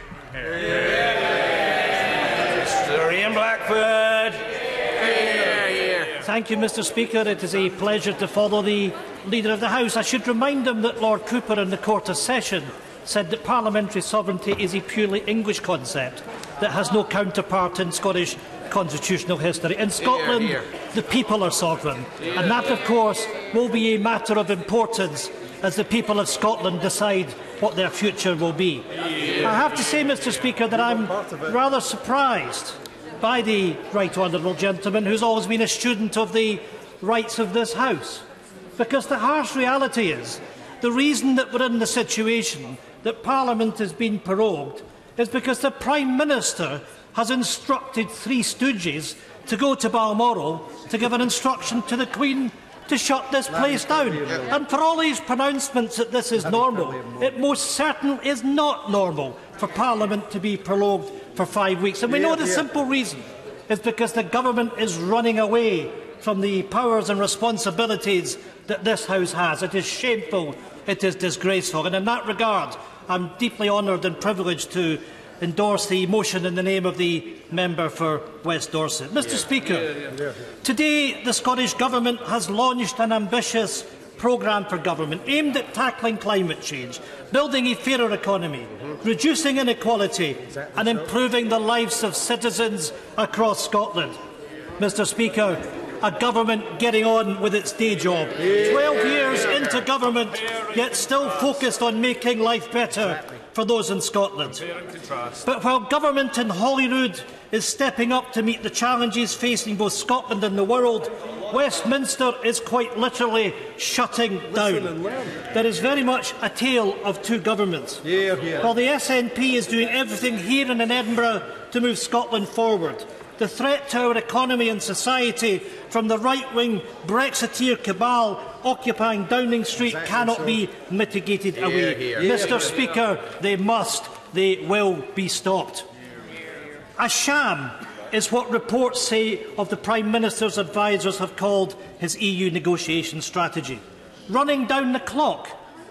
Mr. Ian Blackford. Thank you, Mr. Speaker. It is a pleasure to follow the Leader of the House. I should remind him that Lord Cooper in the Court of Session said that parliamentary sovereignty is a purely English concept that has no counterpart in Scottish constitutional history. In Scotland, the people are sovereign, and that, of course, will be a matter of importance as the people of Scotland decide what their future will be. I have to say, Mr. Speaker, that I'm rather surprised by the Right Honourable Gentleman, who's always been a student of the rights of this House, because the harsh reality is the reason that we're in the situation that Parliament has been prorogued is because the Prime Minister has instructed three stooges to go to Balmoral to give an instruction to the Queen to shut this place down. And for all these pronouncements that this is normal, it most certainly is not normal for Parliament to be prorogued for 5 weeks. And we know the simple reason is because the government is running away from the powers and responsibilities that this House has. It is shameful, it is disgraceful. And in that regard, I'm deeply honoured and privileged to endorse the motion in the name of the member for West Dorset. Mr. Speaker, today the Scottish Government has launched an ambitious programme for government aimed at tackling climate change, building a fairer economy, reducing inequality and improving the lives of citizens across Scotland. Mr. Speaker, a government getting on with its day job. 12 years into government, yet still focused on making life better for those in Scotland. But while government in Holyrood is stepping up to meet the challenges facing both Scotland and the world, Westminster is quite literally shutting down. There is very much a tale of two governments. While the SNP is doing everything here and in Edinburgh to move Scotland forward, the threat to our economy and society from the right-wing Brexiteer cabal occupying Downing Street cannot be mitigated away. Mr. Speaker, they will be stopped. A sham is what reports say of the Prime Minister's advisers have called his EU negotiation strategy. Running down the clock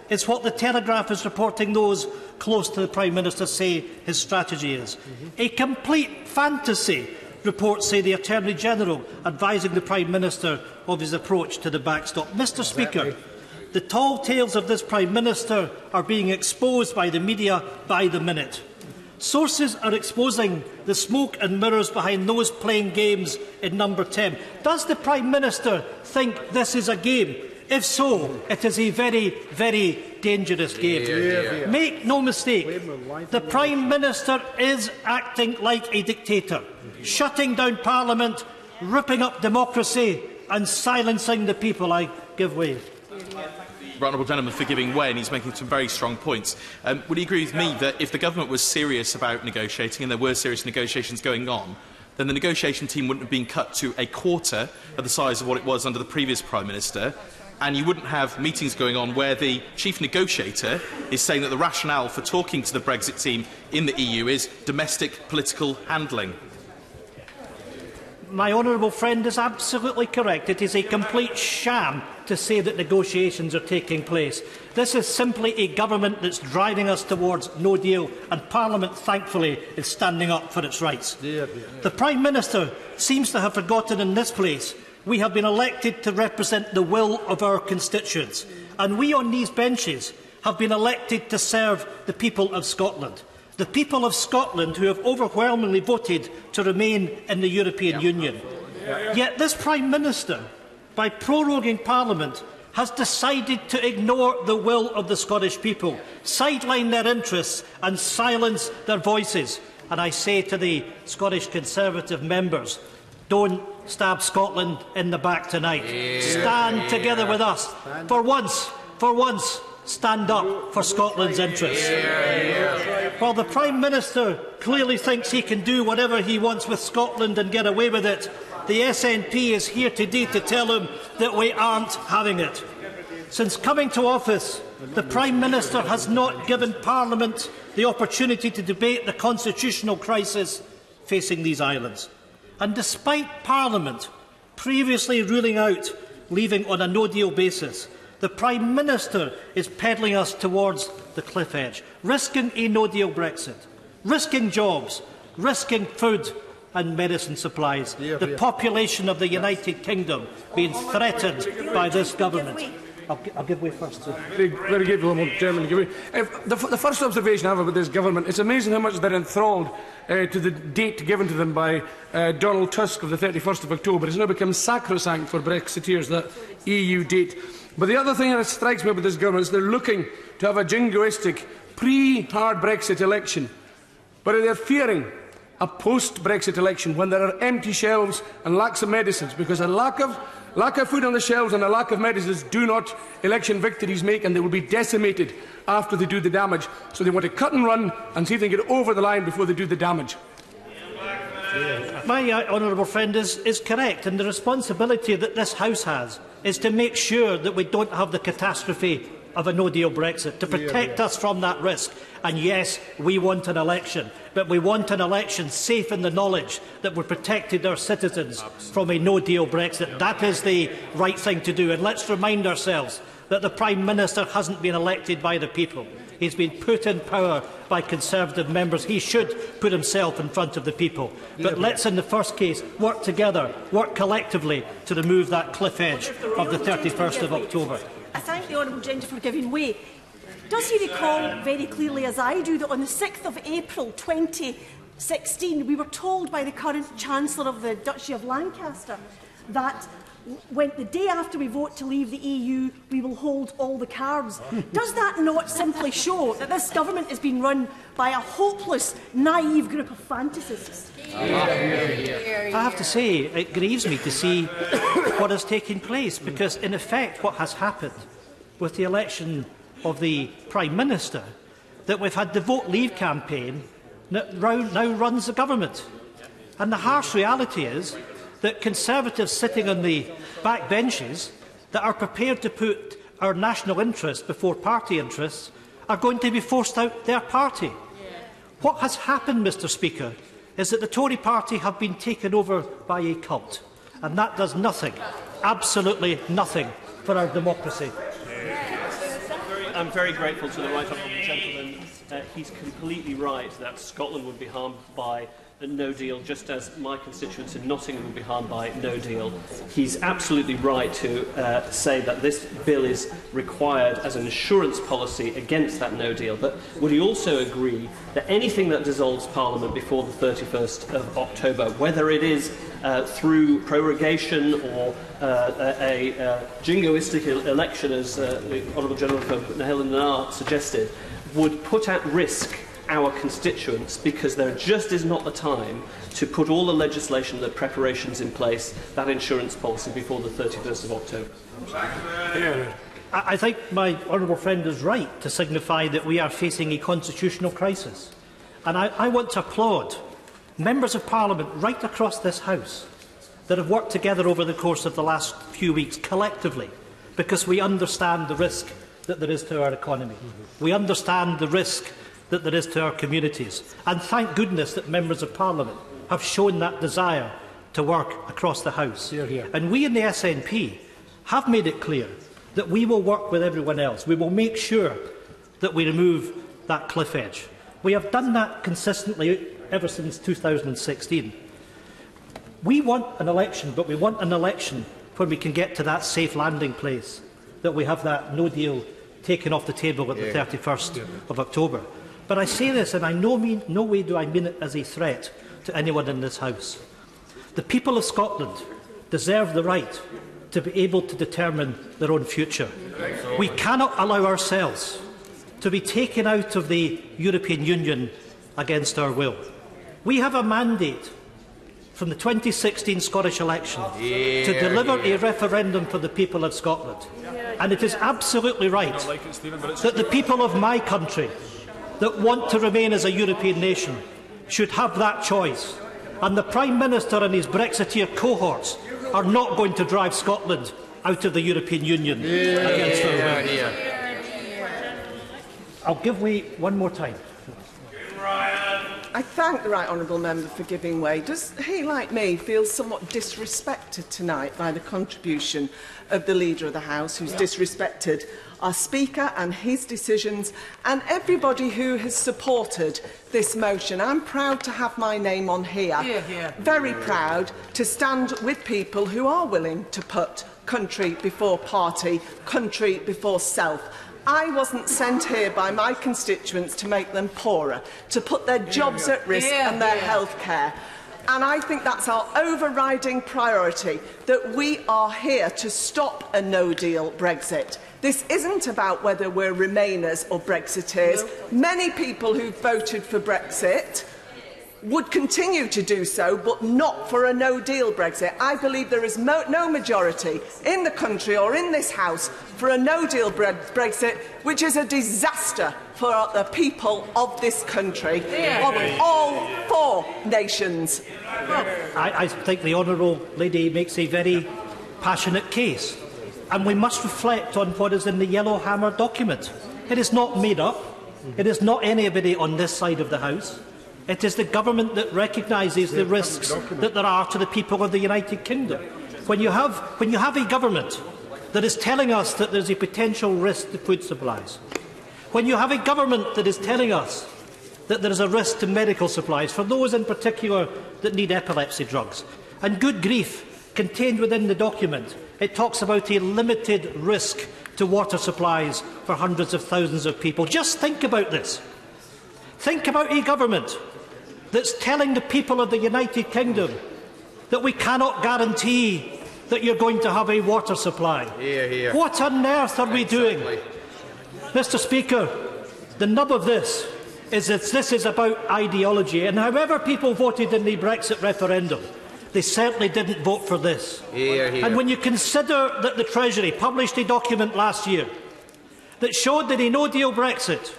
is what the Telegraph is reporting those close to the Prime Minister say his strategy is. A complete fantasy, reports say the Attorney-General advising the Prime Minister of his approach to the backstop. Mr. Speaker, the tall tales of this Prime Minister are being exposed by the media by the minute. Sources are exposing the smoke and mirrors behind those playing games in Number 10. Does the Prime Minister think this is a game? If so, it is a very, very dangerous game. Make no mistake, the Prime Minister is acting like a dictator, shutting down Parliament, ripping up democracy and silencing the people. I give way. Right Honourable Gentleman for giving way, and he's making some very strong points. Would he agree with me that if the government was serious about negotiating, and there were serious negotiations going on, then the negotiation team wouldn't have been cut to a quarter of the size of what it was under the previous Prime Minister, and you wouldn't have meetings going on where the chief negotiator is saying that the rationale for talking to the Brexit team in the EU is domestic political handling? My honourable friend is absolutely correct. It is a complete sham to say that negotiations are taking place. This is simply a government that is driving us towards no deal, and Parliament, thankfully, is standing up for its rights. The Prime Minister seems to have forgotten in this place we have been elected to represent the will of our constituents, and we on these benches have been elected to serve the people of Scotland. The people of Scotland who have overwhelmingly voted to remain in the European Union. Yet this Prime Minister, by proroguing Parliament, has decided to ignore the will of the Scottish people, sideline their interests and silence their voices. And I say to the Scottish Conservative members, don't stab Scotland in the back tonight. Stand together with us. For once, stand up for Scotland's interests. While the Prime Minister clearly thinks he can do whatever he wants with Scotland and get away with it, the SNP is here today to tell him that we aren't having it. Since coming to office, the Prime Minister has not given Parliament the opportunity to debate the constitutional crisis facing these islands. And despite Parliament previously ruling out leaving on a no-deal basis, the Prime Minister is pedalling us towards the cliff edge, risking a no-deal Brexit, risking jobs, risking food and medicine supplies, the population of the United Kingdom being threatened by this government. I'll give way first. Very good, Honourable Chairman. The first observation I have about this government, it's amazing how much they're enthralled to the date given to them by Donald Tusk of the 31st of October. It's now become sacrosanct for Brexiteers, that EU date. But the other thing that strikes me about this government is they're looking to have a jingoistic pre-hard Brexit election, but they're fearing a post-Brexit election when there are empty shelves and lacks of medicines, because a lack of food on the shelves and a lack of medicines do not election victories make, and they will be decimated after they do the damage. So they want to cut and run and see if they can get over the line before they do the damage. My honourable friend is correct, and the responsibility that this House has is to make sure that we don't have the catastrophe of a no-deal Brexit, to protect us from that risk. And yes, we want an election, but we want an election safe in the knowledge that we've protected our citizens from a no-deal Brexit. That is the right thing to do. And let's remind ourselves that the Prime Minister hasn't been elected by the people. He's been put in power by Conservative members. He should put himself in front of the people. But let's, in the first case, work together, work collectively to remove that cliff edge of the 31st of October. I thank the Honourable Gentleman for giving way. Does he recall very clearly, as I do, that on the 6th of April 2016, we were told by the current Chancellor of the Duchy of Lancaster that when the day after we vote to leave the EU, we will hold all the cards. Does that not simply show that this government has been run by a hopeless, naive group of fantasists? I have to say, it grieves me to see what has taken place, because in effect what has happened with the election of the Prime Minister, that we've had the Vote Leave campaign that now runs the government. And the harsh reality is that Conservatives sitting on the back benches that are prepared to put our national interest before party interests are going to be forced out their party. What has happened, Mr Speaker, is that the Tory party have been taken over by a cult, and that does nothing, absolutely nothing, for our democracy. I'm very grateful to the right honourable gentleman. He's completely right that Scotland would be harmed by a no deal, just as my constituents in Nottingham would be harmed by no deal. He's absolutely right to say that this bill is required as an insurance policy against that no deal. But would he also agree that anything that dissolves Parliament before the 31st of October, whether it is through prorogation or a jingoistic election, as the Honourable Gentleman from Nahill and Nar suggested, would put at risk our constituents, because there just is not the time to put all the legislation, the preparations in place, that insurance policy, before the 31st of October. I think my honourable friend is right to signify that we are facing a constitutional crisis. And I want to applaud members of Parliament right across this House that have worked together over the course of the last few weeks collectively, because we understand the risk that there is to our economy. We understand the risk that there is to our communities. And thank goodness that members of Parliament have shown that desire to work across the House. And we in the SNP have made it clear that we will work with everyone else. We will make sure that we remove that cliff edge. We have done that consistently ever since 2016. We want an election, but we want an election where we can get to that safe landing place, that we have that no deal taken off the table at the 31st of October. But I say this, and I no way do I mean it as a threat to anyone in this House. The people of Scotland deserve the right to be able to determine their own future. We cannot allow ourselves to be taken out of the European Union against our will. We have a mandate from the 2016 Scottish election to deliver a referendum for the people of Scotland. And it is absolutely right that the people of my country that want to remain as a European nation should have that choice. And the Prime Minister and his Brexiteer cohorts are not going to drive Scotland out of the European Union against our will. I'll give way one more time. I thank the right honourable member for giving way. Does he, like me, feel somewhat disrespected tonight by the contribution of the Leader of the House, who's disrespected our Speaker and his decisions, and everybody who has supported this motion? I'm proud to have my name on here. Very proud to stand with people who are willing to put country before party, country before self. I wasn't sent here by my constituents to make them poorer, to put their jobs at risk and their health care. And I think that's our overriding priority, that we are here to stop a no-deal Brexit. This isn't about whether we're Remainers or Brexiteers. Many people who voted for Brexit would continue to do so, but not for a no-deal Brexit. I believe there is no majority in the country or in this House for a no-deal Brexit, which is a disaster for the people of this country, of all four nations. I think the Honourable Lady makes a very passionate case, and we must reflect on what is in the Yellowhammer document. It is not made up. It is not anybody on this side of the House. It is the government that recognises the risks that there are to the people of the United Kingdom. When you have a government that is telling us that there is a potential risk to food supplies, when you have a government that is telling us that there is a risk to medical supplies, for those in particular that need epilepsy drugs, and good grief, contained within the document, it talks about a limited risk to water supplies for hundreds of thousands of people. Just think about this. Think about a government that's telling the people of the United Kingdom that we cannot guarantee that you're going to have a water supply. Hear, hear. What on earth are we doing? Mr. Speaker, the nub of this is that this is about ideology, and however people voted in the Brexit referendum, they certainly didn't vote for this. Hear, hear. And when you consider that the Treasury published a document last year that showed that a no-deal Brexit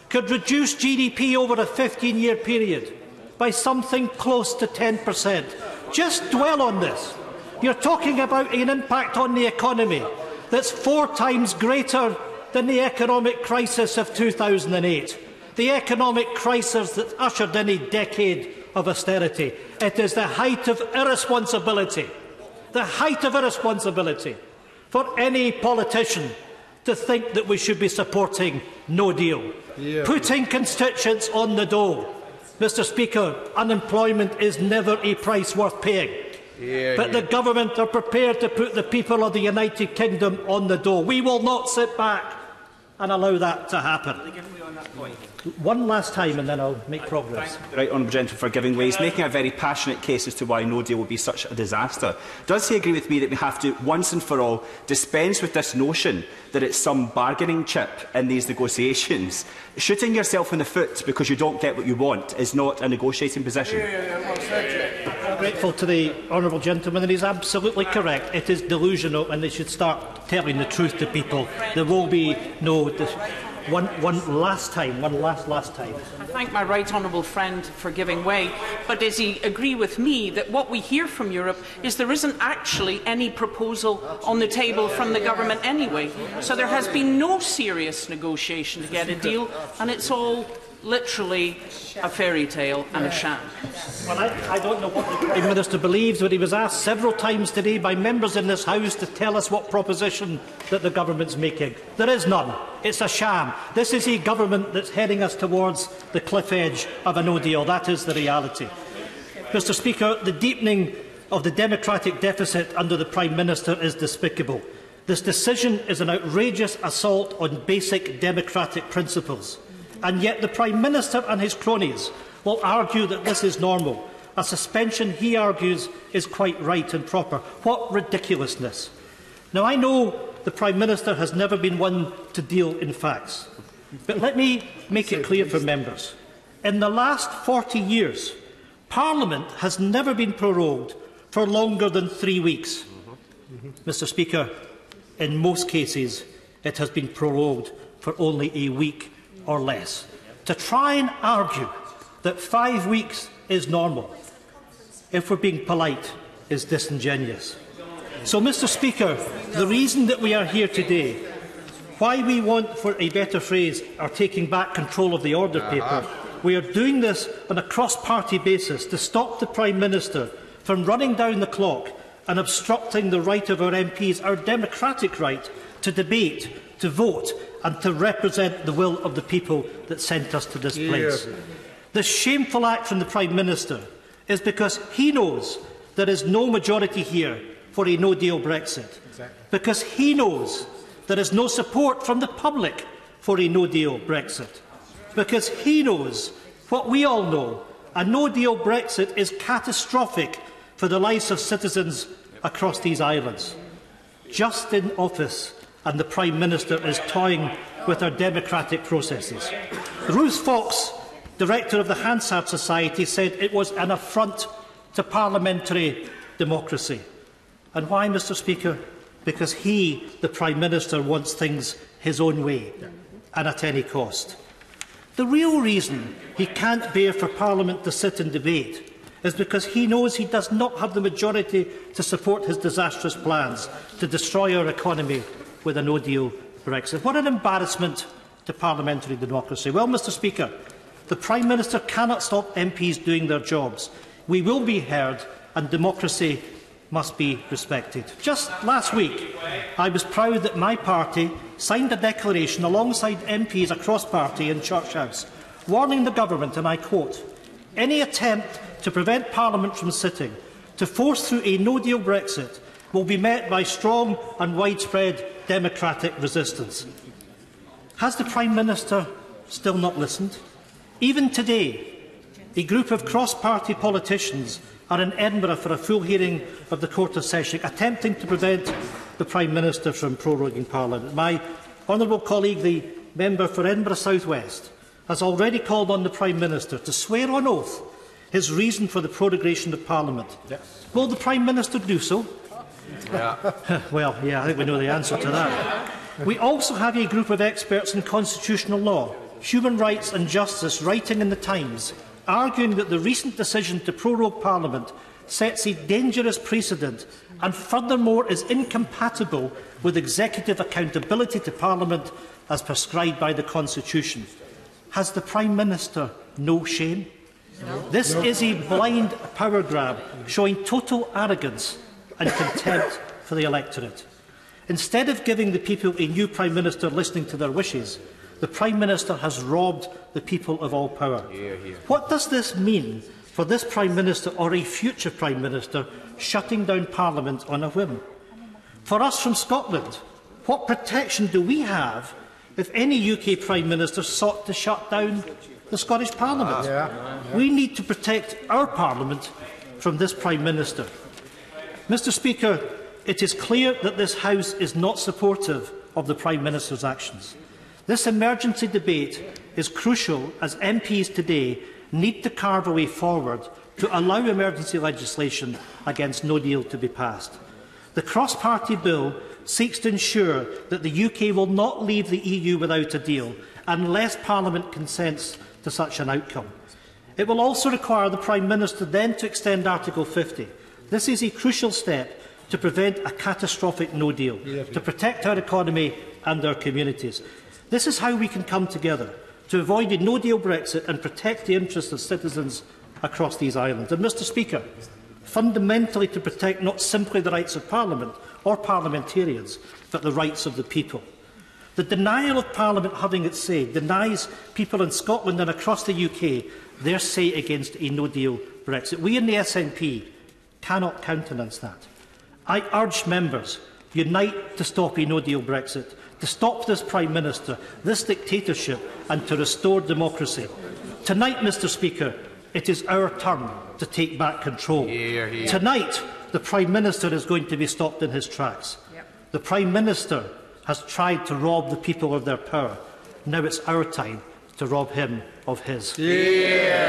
could reduce GDP over a 15-year period by something close to 10%. Just dwell on this. You're talking about an impact on the economy that's 4 times greater than the economic crisis of 2008, the economic crisis that ushered in a decade of austerity. It is the height of irresponsibility, for any politician to think that we should be supporting no deal, putting constituents on the dole. Mr. Speaker, unemployment is never a price worth paying. But the government are prepared to put the people of the United Kingdom on the dole. We will not sit back and allow that to happen. One last time and then I'll make progress. The right honourable gentleman for giving way. He's making a very passionate case as to why no deal will be such a disaster. Does he agree with me that we have to, once and for all, dispense with this notion that it's some bargaining chip in these negotiations? Shooting yourself in the foot because you don't get what you want is not a negotiating position. I'm grateful to the honourable gentleman, and he's absolutely correct. It is delusional, and they should start telling the truth to people. There will be no... One last time. I thank my right honourable friend for giving way, but does he agree with me that what we hear from Europe is there isn't actually any proposal on the table from the government anyway? So there has been no serious negotiation to get a deal, and it's all literally a fairy tale and a sham. Well, I don't know what the Prime Minister believes, but he was asked several times today by members in this House to tell us what proposition that the government's making. There is none. It's a sham. This is a government that's heading us towards the cliff edge of a no deal. That is the reality. Mr. Speaker, the deepening of the democratic deficit under the Prime Minister is despicable. This decision is an outrageous assault on basic democratic principles. And yet the Prime Minister and his cronies will argue that this is normal. A suspension, he argues, is quite right and proper. What ridiculousness. Now, I know the Prime Minister has never been one to deal in facts. But let me make it clear for members. In the last 40 years, Parliament has never been prorogued for longer than 3 weeks. Mr. Speaker, in most cases, it has been prorogued for only a week or less. To try and argue that 5 weeks is normal, if we're being polite, is disingenuous. So, Mr. Speaker, the reason that we are here today, why we want, for a better phrase, are taking back control of the order paper, we are doing this on a cross-party basis to stop the Prime Minister from running down the clock and obstructing the right of our MPs, our democratic right, to debate, to vote and to represent the will of the people that sent us to this place. The shameful act from the Prime Minister is because he knows there is no majority here for a no-deal Brexit, because he knows there is no support from the public for a no-deal Brexit, because he knows what we all know, a no-deal Brexit is catastrophic for the lives of citizens across these islands. Just in office, and the Prime Minister is toying with our democratic processes. Ruth Fox, Director of the Hansard Society, said it was an affront to parliamentary democracy. And why, Mr. Speaker? Because he, the Prime Minister, wants things his own way and at any cost. The real reason he can't bear for Parliament to sit and debate is because he knows he does not have the majority to support his disastrous plans to destroy our economy with a no-deal Brexit. What an embarrassment to parliamentary democracy. Well, Mr. Speaker, the Prime Minister cannot stop MPs doing their jobs. We will be heard and democracy must be respected. Just last week, I was proud that my party signed a declaration alongside MPs across party in Church House, warning the government, and I quote, "Any attempt to prevent Parliament from sitting, to force through a no-deal Brexit, will be met by strong and widespread democratic resistance." Has the Prime Minister still not listened? Even today, A group of cross-party politicians are in Edinburgh for a full hearing of the Court of Session, attempting to prevent the Prime Minister from proroguing Parliament. My honourable colleague, the member for Edinburgh South West, has already called on the Prime Minister to swear on oath his reason for the prorogation of Parliament. Yes. Will the Prime Minister do so? Yeah. Well, yeah, I think we know the answer to that. We also have a group of experts in constitutional law, human rights and justice writing in the Times, arguing that the recent decision to prorogue Parliament sets a dangerous precedent and furthermore is incompatible with executive accountability to Parliament as prescribed by the Constitution. Has the Prime Minister no shame? No. This is a blind power grab, showing total arrogance and contempt for the electorate. Instead of giving the people a new Prime Minister listening to their wishes, the Prime Minister has robbed the people of all power. What does this mean for this Prime Minister or a future Prime Minister shutting down Parliament on a whim? For us from Scotland, what protection do we have if any UK Prime Minister sought to shut down the Scottish Parliament? We need to protect our Parliament from this Prime Minister. Mr Speaker, it is clear that this House is not supportive of the Prime Minister's actions. This emergency debate is crucial as MPs today need to carve a way forward to allow emergency legislation against no deal to be passed. The cross-party bill seeks to ensure that the UK will not leave the EU without a deal unless Parliament consents to such an outcome. It will also require the Prime Minister then to extend Article 50. This is a crucial step to prevent a catastrophic no deal, to protect our economy and our communities. This is how we can come together to avoid a no-deal Brexit and protect the interests of citizens across these islands. And, Mr Speaker, fundamentally to protect not simply the rights of Parliament or parliamentarians, but the rights of the people. The denial of Parliament having its say denies people in Scotland and across the UK their say against a no-deal Brexit. We in the SNP cannot countenance that. I urge members, unite to stop a no-deal Brexit, to stop this Prime Minister, this dictatorship, and to restore democracy. Tonight, Mr Speaker, it is our turn to take back control. Tonight, the Prime Minister is going to be stopped in his tracks. The Prime Minister has tried to rob the people of their power. Now it's our time to rob him of his.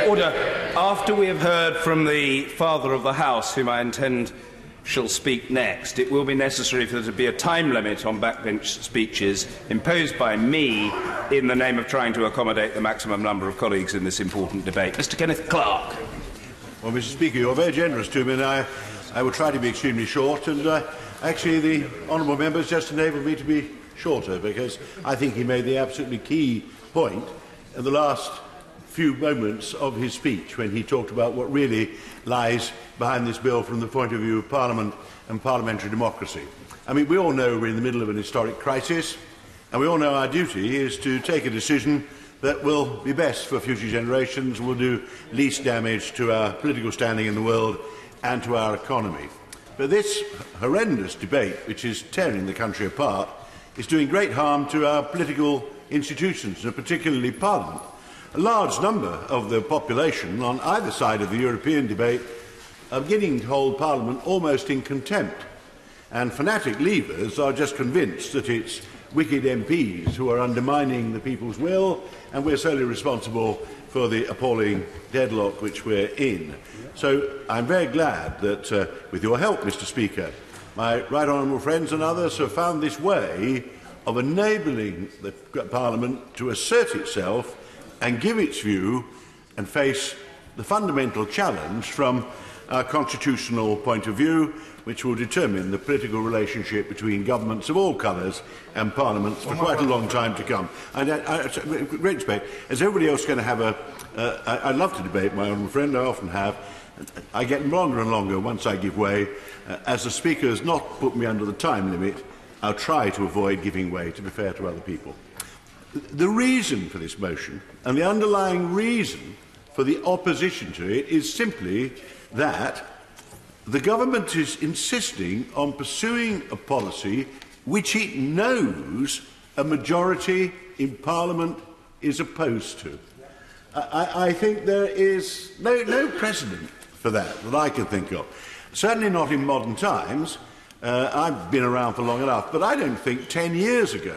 Order. After we have heard from the Father of the House, whom I intend shall speak next, it will be necessary for there to be a time limit on backbench speeches imposed by me in the name of trying to accommodate the maximum number of colleagues in this important debate. Mr Kenneth Clark. Well, Mr Speaker, you're very generous to me, and I will try to be extremely short. And actually, the honourable member has just enabled me to be shorter, because I think he made the absolutely key point in the last few moments of his speech when he talked about what really lies behind this bill from the point of view of Parliament and parliamentary democracy. I mean, we all know we're in the middle of an historic crisis, and we all know our duty is to take a decision that will be best for future generations, will do least damage to our political standing in the world and to our economy. But this horrendous debate, which is tearing the country apart, is doing great harm to our political institutions, and particularly Parliament. A large number of the population on either side of the European debate are beginning to hold Parliament almost in contempt, and fanatic leavers are just convinced that it's wicked MPs who are undermining the people's will, and we're solely responsible for the appalling deadlock which we're in. So I'm very glad that, with your help, Mr Speaker, my right honourable friends and others have found this way of enabling the Parliament to assert itself and give its view and face the fundamental challenge from a constitutional point of view, which will determine the political relationship between governments of all colours and parliaments for quite a long time to come. And with great respect, is everybody else going to have I love to debate, my honourable friend, I often have. I get longer and longer once I give way. As the Speaker has not put me under the time limit, I'll try to avoid giving way, to be fair to other people. The reason for this motion and the underlying reason for the opposition to it is simply that the government is insisting on pursuing a policy which it knows a majority in Parliament is opposed to. I think there is no precedent for that I can think of. Certainly not in modern times. I've been around for long enough, but I don't think 10 years ago,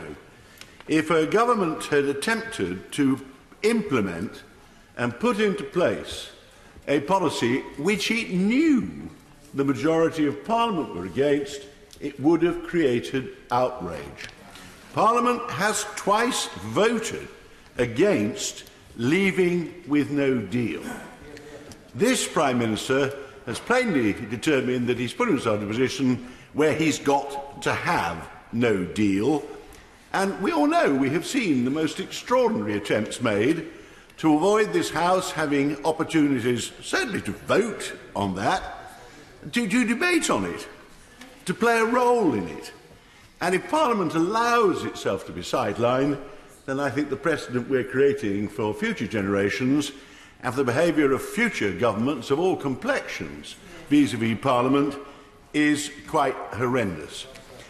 if a government had attempted to implement and put into place a policy which it knew the majority of Parliament were against, it would have created outrage. Parliament has twice voted against leaving with no deal. This Prime Minister has plainly determined that he's put himself in a position where he's got to have no deal. And we all know, we have seen the most extraordinary attempts made to avoid this House having opportunities, certainly to vote on that, to debate on it, to play a role in it. And if Parliament allows itself to be sidelined, then I think the precedent we're creating for future generations and for the behaviour of future governments of all complexions vis-à-vis Parliament is quite horrendous.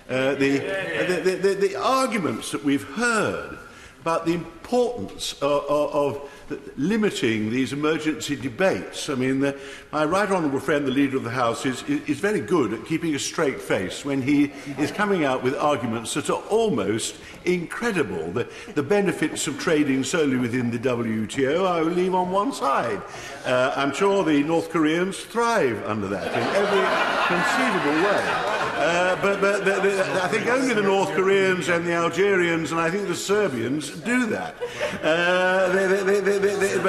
The arguments that we've heard about the importance of limiting these emergency debates. I mean, my right honourable friend, the Leader of the House, is very good at keeping a straight face when he is coming out with arguments that are almost incredible. The benefits of trading solely within the WTO, I will leave on one side. I'm sure the North Koreans thrive under that in every conceivable way. But I think only the North Koreans and the Algerians and I think the Serbians do that.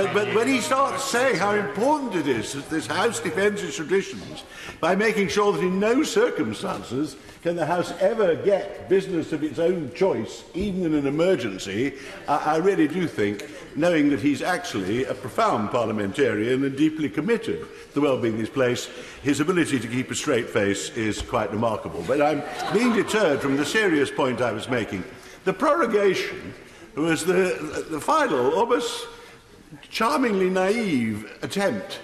But when he starts saying how important it is that this House defends its traditions by making sure that in no circumstances can the House ever get business of its own choice, even in an emergency, I really do think, knowing that he's actually a profound parliamentarian and deeply committed to the well-being of this place, his ability to keep a straight face is quite remarkable. But I'm being deterred from the serious point I was making. The prorogation was the final, almost charmingly naive attempt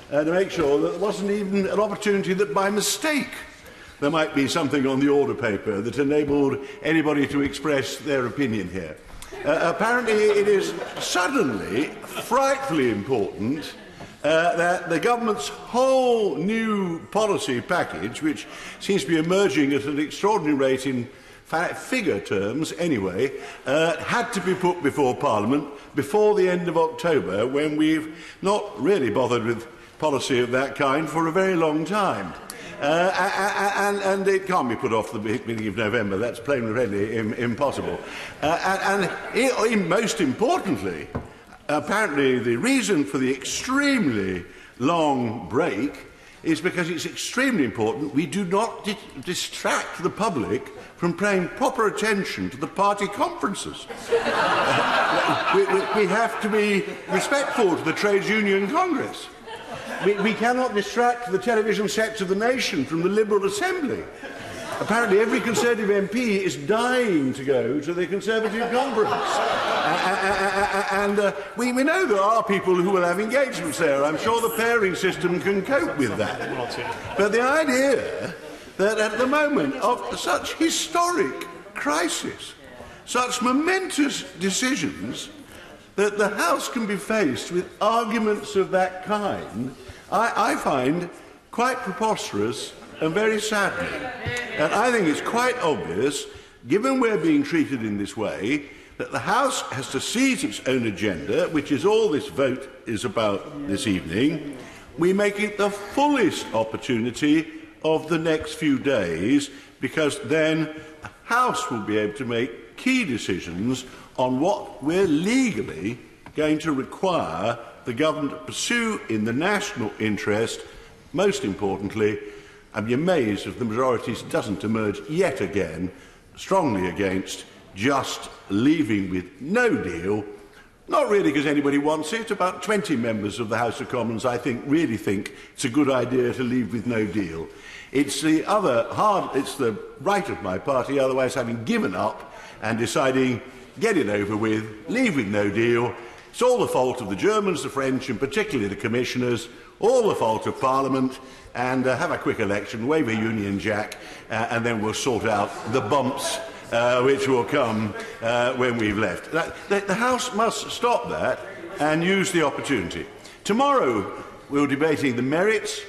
to make sure that there wasn't even an opportunity that by mistake there might be something on the order paper that enabled anybody to express their opinion here. Apparently it is suddenly frightfully important that the government's whole new policy package, which seems to be emerging at an extraordinary rate in figure terms anyway, had to be put before Parliament before the end of October, when we've not really bothered with policy of that kind for a very long time. And it can't be put off the beginning of November. That's plain and really impossible. Most importantly, apparently the reason for the extremely long break is because it's extremely important we do not distract the public from paying proper attention to the party conferences. We have to be respectful to the Trades Union Congress. We cannot distract the television sets of the nation from the Liberal Assembly. Apparently every Conservative MP is dying to go to the Conservative Conference. And we know there are people who will have engagements there. I'm sure the pairing system can cope with that. But the idea that at the moment of such historic crisis, such momentous decisions, that the House can be faced with arguments of that kind, I find quite preposterous and very saddening. And I think it's quite obvious, given we're being treated in this way, that the House has to seize its own agenda, which is all this vote is about this evening. We make it the fullest opportunity of the next few days, because then the House will be able to make key decisions on what we're legally going to require the government to pursue in the national interest. Most importantly, I'd be amazed if the majority doesn't emerge yet again strongly against just leaving with no deal. Not really because anybody wants it. About 20 members of the House of Commons, I think, really think it's a good idea to leave with no deal. It's the right of my party, otherwise having given up and deciding, get it over with, leave with no deal. It's all the fault of the Germans, the French, and particularly the Commissioners, all the fault of Parliament, and have a quick election, wave a Union Jack, and then we'll sort out the bumps which will come when we've left. The House must stop that. and use the opportunity. Tomorrow we're debating the merits.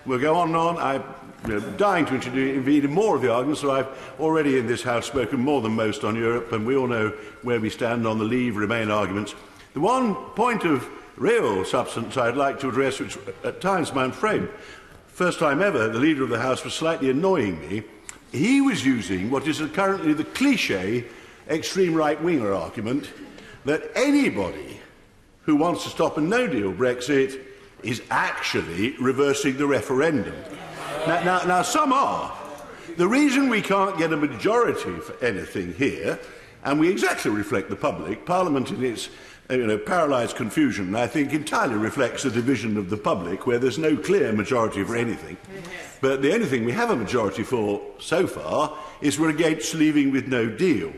We'll go on and on. I'm dying to introduce even more of the arguments, so I've already in this House spoken more than most on Europe, and we all know where we stand on the Leave Remain arguments. The one point of real substance I'd like to address, which at times I'm afraid, first time ever, the Leader of the House was slightly annoying me. He was using what is currently the cliché extreme right-winger argument that anybody who wants to stop a no-deal Brexit is actually reversing the referendum. Now, some are. The reason we can't get a majority for anything here, and we exactly reflect the public, Parliament in its paralysed confusion, I think, entirely reflects the division of the public, where there's no clear majority for anything. But the only thing we have a majority for so far is we're against leaving with no deal.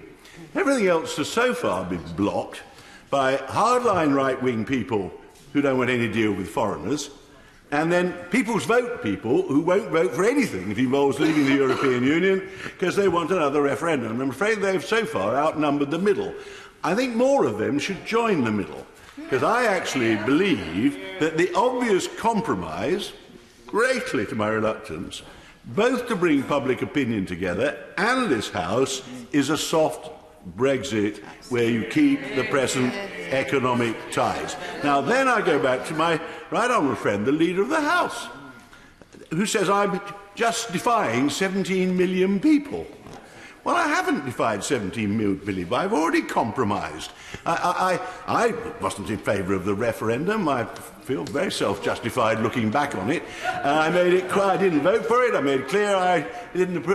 Everything else has so far been blocked by hardline right-wing people who don't want any deal with foreigners, and then people's vote people who won't vote for anything that involves leaving the European Union because they want another referendum. I'm afraid they've so far outnumbered the middle. I think more of them should join the middle, because I actually believe that the obvious compromise, greatly to my reluctance, both to bring public opinion together and this House, is a soft Brexit where you keep the present economic ties. Now then I go back to my right honourable friend, the Leader of the House, who says I'm just defying 17 million people. Well, I haven't defied 17 million. I've already compromised. I wasn't in favour of the referendum. I feel very self-justified looking back on it. I made it clear I didn't vote for it. I made it clear I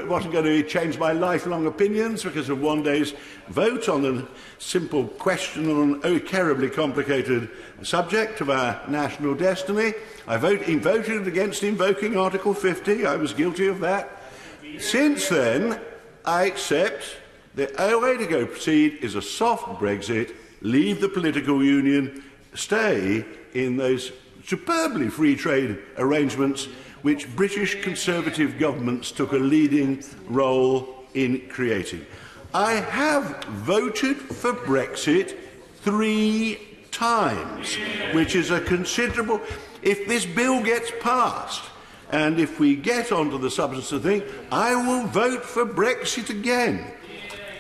wasn't going to change my lifelong opinions because of one day's vote on a simple question on an terribly complicated subject of our national destiny. I voted against invoking Article 50. I was guilty of that. Since then, I accept the way to go proceed is a soft Brexit, leave the political union, stay in those superbly free trade arrangements which British Conservative governments took a leading role in creating. I have voted for Brexit 3 times, which is a considerable... If this bill gets passed, and if we get onto the substance of the thing, I will vote for Brexit again.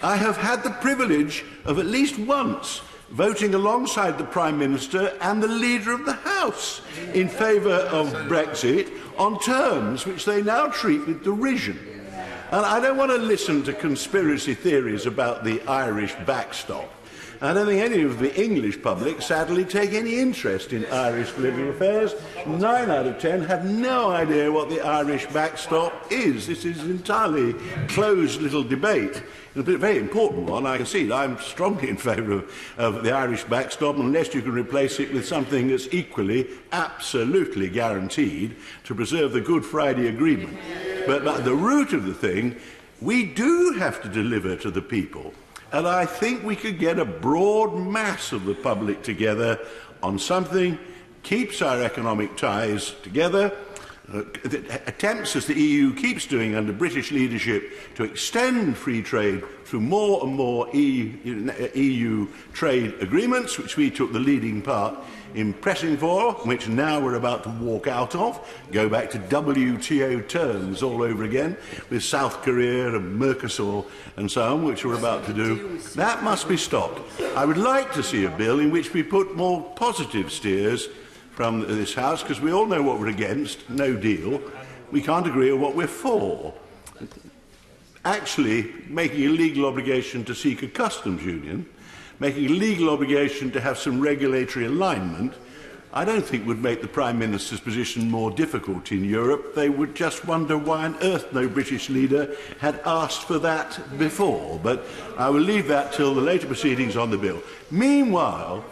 I have had the privilege of at least once voting alongside the Prime Minister and the Leader of the House in favour of Brexit on terms which they now treat with derision. And I don't want to listen to conspiracy theories about the Irish backstop. I don't think any of the English public, sadly, take any interest in Irish political affairs. 9 out of 10 have no idea what the Irish backstop is. This is an entirely closed little debate. A very important one, I concede. I'm strongly in favour of the Irish backstop unless you can replace it with something that's equally, absolutely guaranteed to preserve the Good Friday Agreement. But at the root of the thing, we do have to deliver to the people. And I think we could get a broad mass of the public together on something keeps our economic ties together, attempts, as the EU keeps doing under British leadership, to extend free trade through more and more EU trade agreements, which we took the leading part in pressing for, which now we're about to walk out of, go back to WTO terms all over again, with South Korea and Mercosur and so on, which we're about to do. That must be stopped. I would like to see a bill in which we put more positive steers from this House, because we all know what we're against, no deal. We can't agree on what we're for. Actually, making a legal obligation to seek a customs union, making a legal obligation to have some regulatory alignment, I don't think would make the Prime Minister's position more difficult in Europe. They would just wonder why on earth no British leader had asked for that before. But I will leave that till the later proceedings on the bill. Meanwhile,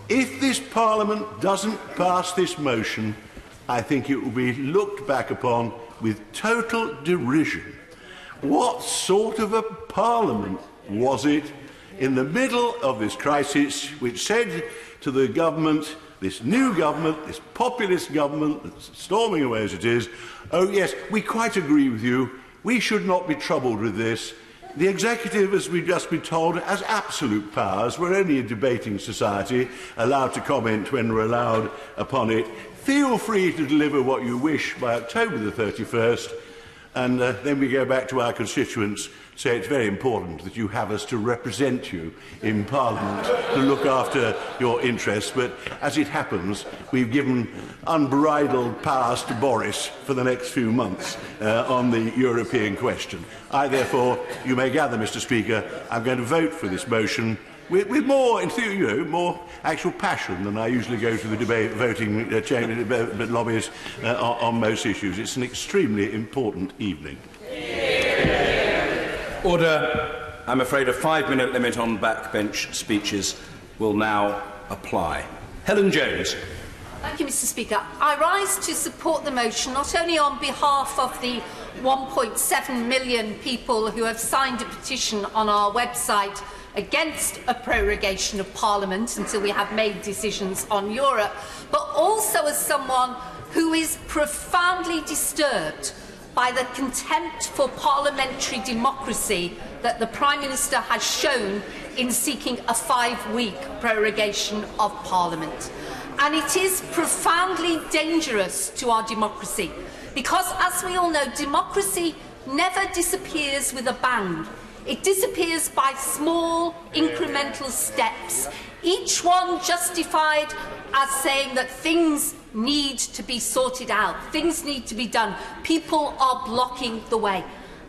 if this Parliament doesn't pass this motion, I think it will be looked back upon with total derision. What sort of a Parliament was it in the middle of this crisis which said to the government, this new government, this populist government that's storming away as it is, oh yes, we quite agree with you, we should not be troubled with this, The executive, as we've just been told, has absolute powers. We're only a debating society, allowed to comment when we're allowed upon it. Feel free to deliver what you wish by October the 31st, and then we go back to our constituents, say it's very important that you have us to represent you in Parliament, to look after your interests. But as it happens, we've given unbridled powers to Boris for the next few months on the European question. I, therefore, you may gather, Mr. Speaker, I'm going to vote for this motion with more, more actual passion than I usually go to the debate voting lobbies on most issues. It's an extremely important evening. Order. I'm afraid a 5-minute limit on backbench speeches will now apply. Helen Jones. Thank you, Mr. Speaker. I rise to support the motion not only on behalf of the 1.7 million people who have signed a petition on our website against a prorogation of Parliament until we have made decisions on Europe, but also as someone who is profoundly disturbed by the contempt for parliamentary democracy that the Prime Minister has shown in seeking a 5-week prorogation of Parliament. And it is profoundly dangerous to our democracy because, as we all know, democracy never disappears with a bang. It disappears by small, incremental steps, each one justified as saying that things need to be sorted out, things need to be done, people are blocking the way.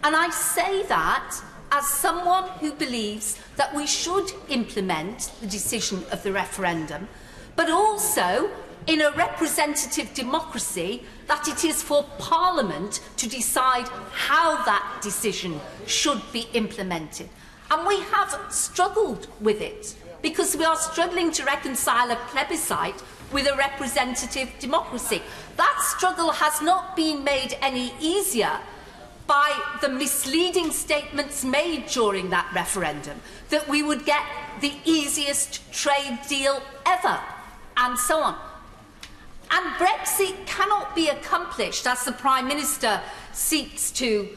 And I say that as someone who believes that we should implement the decision of the referendum, but also in a representative democracy that it is for Parliament to decide how that decision should be implemented. And we have struggled with it because we are struggling to reconcile a plebiscite with a representative democracy. That struggle has not been made any easier by the misleading statements made during that referendum, that we would get the easiest trade deal ever, and so on. And Brexit cannot be accomplished, as the Prime Minister seeks to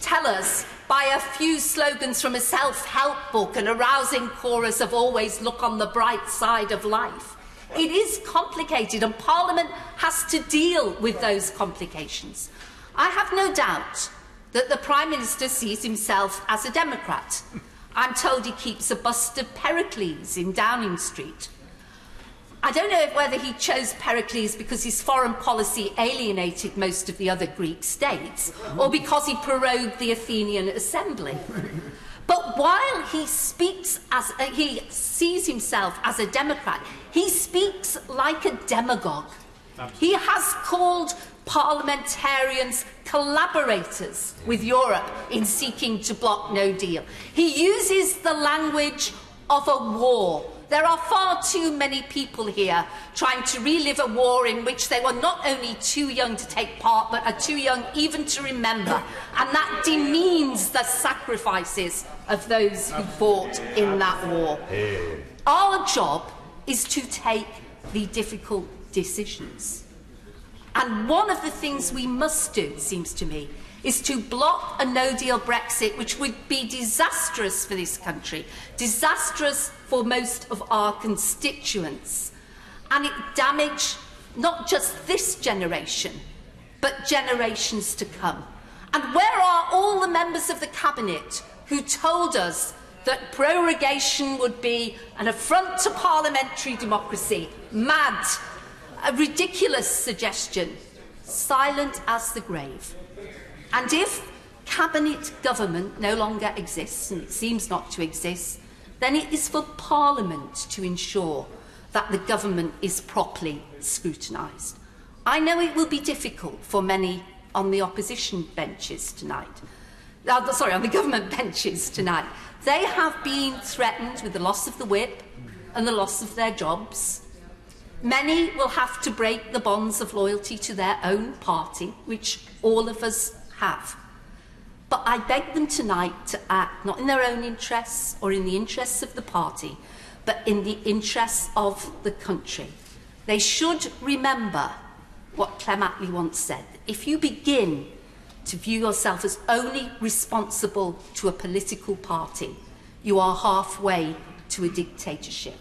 tell us, by a few slogans from a self-help book and a rousing chorus of always look on the bright side of life. It is complicated, and Parliament has to deal with those complications. I have no doubt that the Prime Minister sees himself as a Democrat. I'm told he keeps a bust of Pericles in Downing Street. I don't know whether he chose Pericles because his foreign policy alienated most of the other Greek states, or because he prorogued the Athenian assembly. But while he speaks as he sees himself as a Democrat, he speaks like a demagogue. He has called parliamentarians collaborators with Europe in seeking to block no deal. He uses the language of a war. There are far too many people here trying to relive a war in which they were not only too young to take part, but are too young even to remember. And that demeans the sacrifices of those who fought in that war. Our job is to take the difficult decisions. And one of the things we must do, it seems to me, is to block a no-deal Brexit, which would be disastrous for this country, disastrous for most of our constituents. And it damage not just this generation, but generations to come. And where are all the members of the Cabinet who told us that prorogation would be an affront to parliamentary democracy, mad, a ridiculous suggestion, silent as the grave? And if cabinet government no longer exists, and it seems not to exist, then it is for Parliament to ensure that the government is properly scrutinised. I know it will be difficult for many on the opposition benches tonight. On the government benches tonight. They have been threatened with the loss of the whip and the loss of their jobs. Many will have to break the bonds of loyalty to their own party, which all of us have. But I beg them tonight to act not in their own interests or in the interests of the party, but in the interests of the country. They should remember what Clem Attlee once said. If you begin to view yourself as only responsible to a political party. You are halfway to a dictatorship.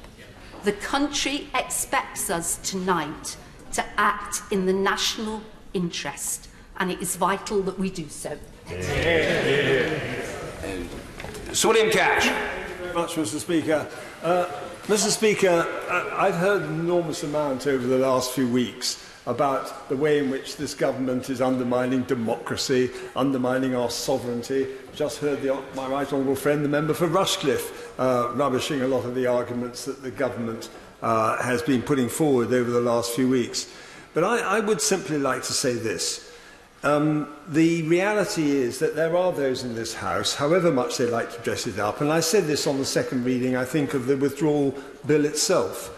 The country expects us tonight to act in the national interest, and it is vital that we do so. Sir William Cash. Thank you very much, Mr. Speaker. Mr. Speaker, I've heard an enormous amount over the last few weeks about the way in which this government is undermining democracy, undermining our sovereignty. Just heard my right honourable friend, the member for Rushcliffe, rubbishing a lot of the arguments that the government has been putting forward over the last few weeks. But I would simply like to say this. The reality is that there are those in this House, however much they like to dress it up, and I said this on the second reading, I think, of the withdrawal bill itself,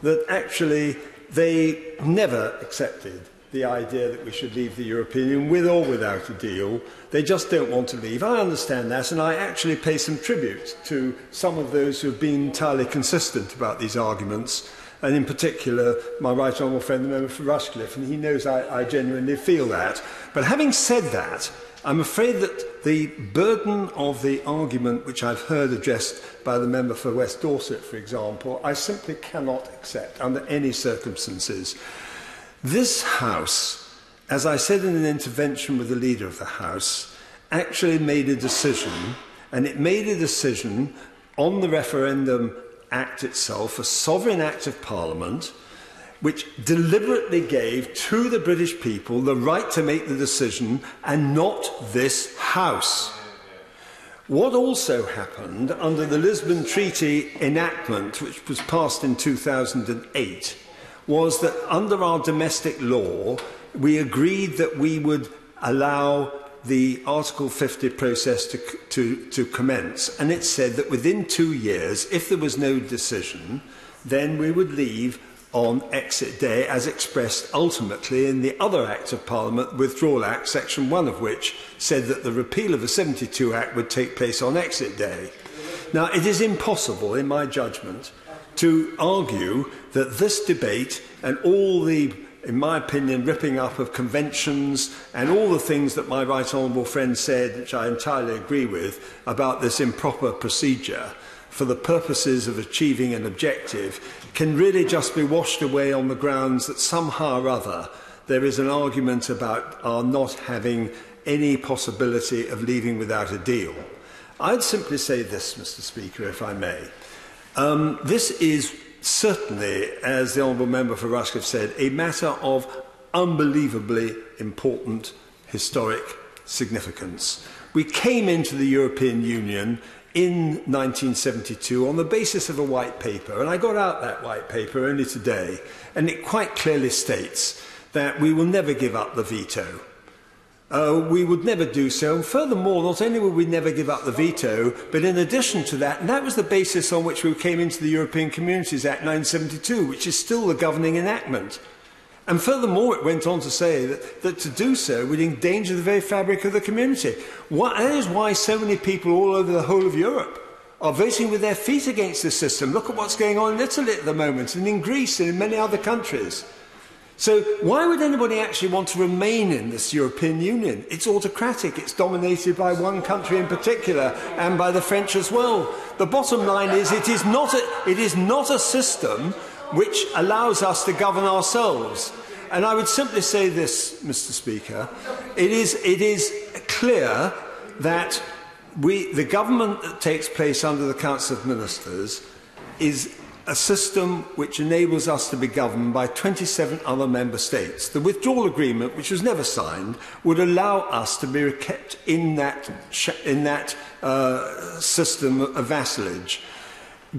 that actually they never accepted the idea that we should leave the European Union with or without a deal. They just don't want to leave. I understand that, and I actually pay some tribute to some of those who have been entirely consistent about these arguments, and in particular, my right honourable friend, the member for Rushcliffe, and he knows I genuinely feel that. But having said that, I'm afraid that the burden of the argument which I've heard addressed by the member for West Dorset, for example, I simply cannot accept under any circumstances. This House, as I said in an intervention with the Leader of the House, actually made a decision, and it made a decision on the Referendum Act itself, a sovereign act of Parliament, which deliberately gave to the British people the right to make the decision and not this House. What also happened under the Lisbon Treaty enactment, which was passed in 2008, was that under our domestic law, we agreed that we would allow the Article 50 process to commence, and it said that within 2 years, if there was no decision, then we would leave on exit day, as expressed ultimately in the other Act of Parliament, Withdrawal Act, section 1 of which said that the repeal of the 72 Act would take place on exit day. Now, it is impossible, in my judgment, to argue that this debate and all the, in my opinion, ripping up of conventions and all the things that my right honourable friend said, which I entirely agree with, about this improper procedure for the purposes of achieving an objective, can really just be washed away on the grounds that somehow or other there is an argument about our not having any possibility of leaving without a deal. I'd simply say this, Mr. Speaker, if I may. This is certainly, as the Honourable Member for Rushcliffe said, a matter of unbelievably important historic significance. We came into the European Union in 1972 on the basis of a white paper, and I got out that white paper only today, and it quite clearly states that we will never give up the veto. We would never do so, and furthermore, not only would we never give up the veto, but in addition to that, and that was the basis on which we came into the European Communities Act 1972, which is still the governing enactment. And furthermore, it went on to say that to do so would endanger the very fabric of the community. That is why so many people all over the whole of Europe are voting with their feet against this system. Look at what's going on in Italy at the moment, and in Greece and in many other countries. So why would anybody actually want to remain in this European Union? It's autocratic, it's dominated by one country in particular, and by the French as well. The bottom line is it is not a system which allows us to govern ourselves. And I would simply say this, Mr. Speaker, it is clear that the government that takes place under the Council of Ministers is a system which enables us to be governed by 27 other member states. The withdrawal agreement, which was never signed, would allow us to be kept in that system of vassalage,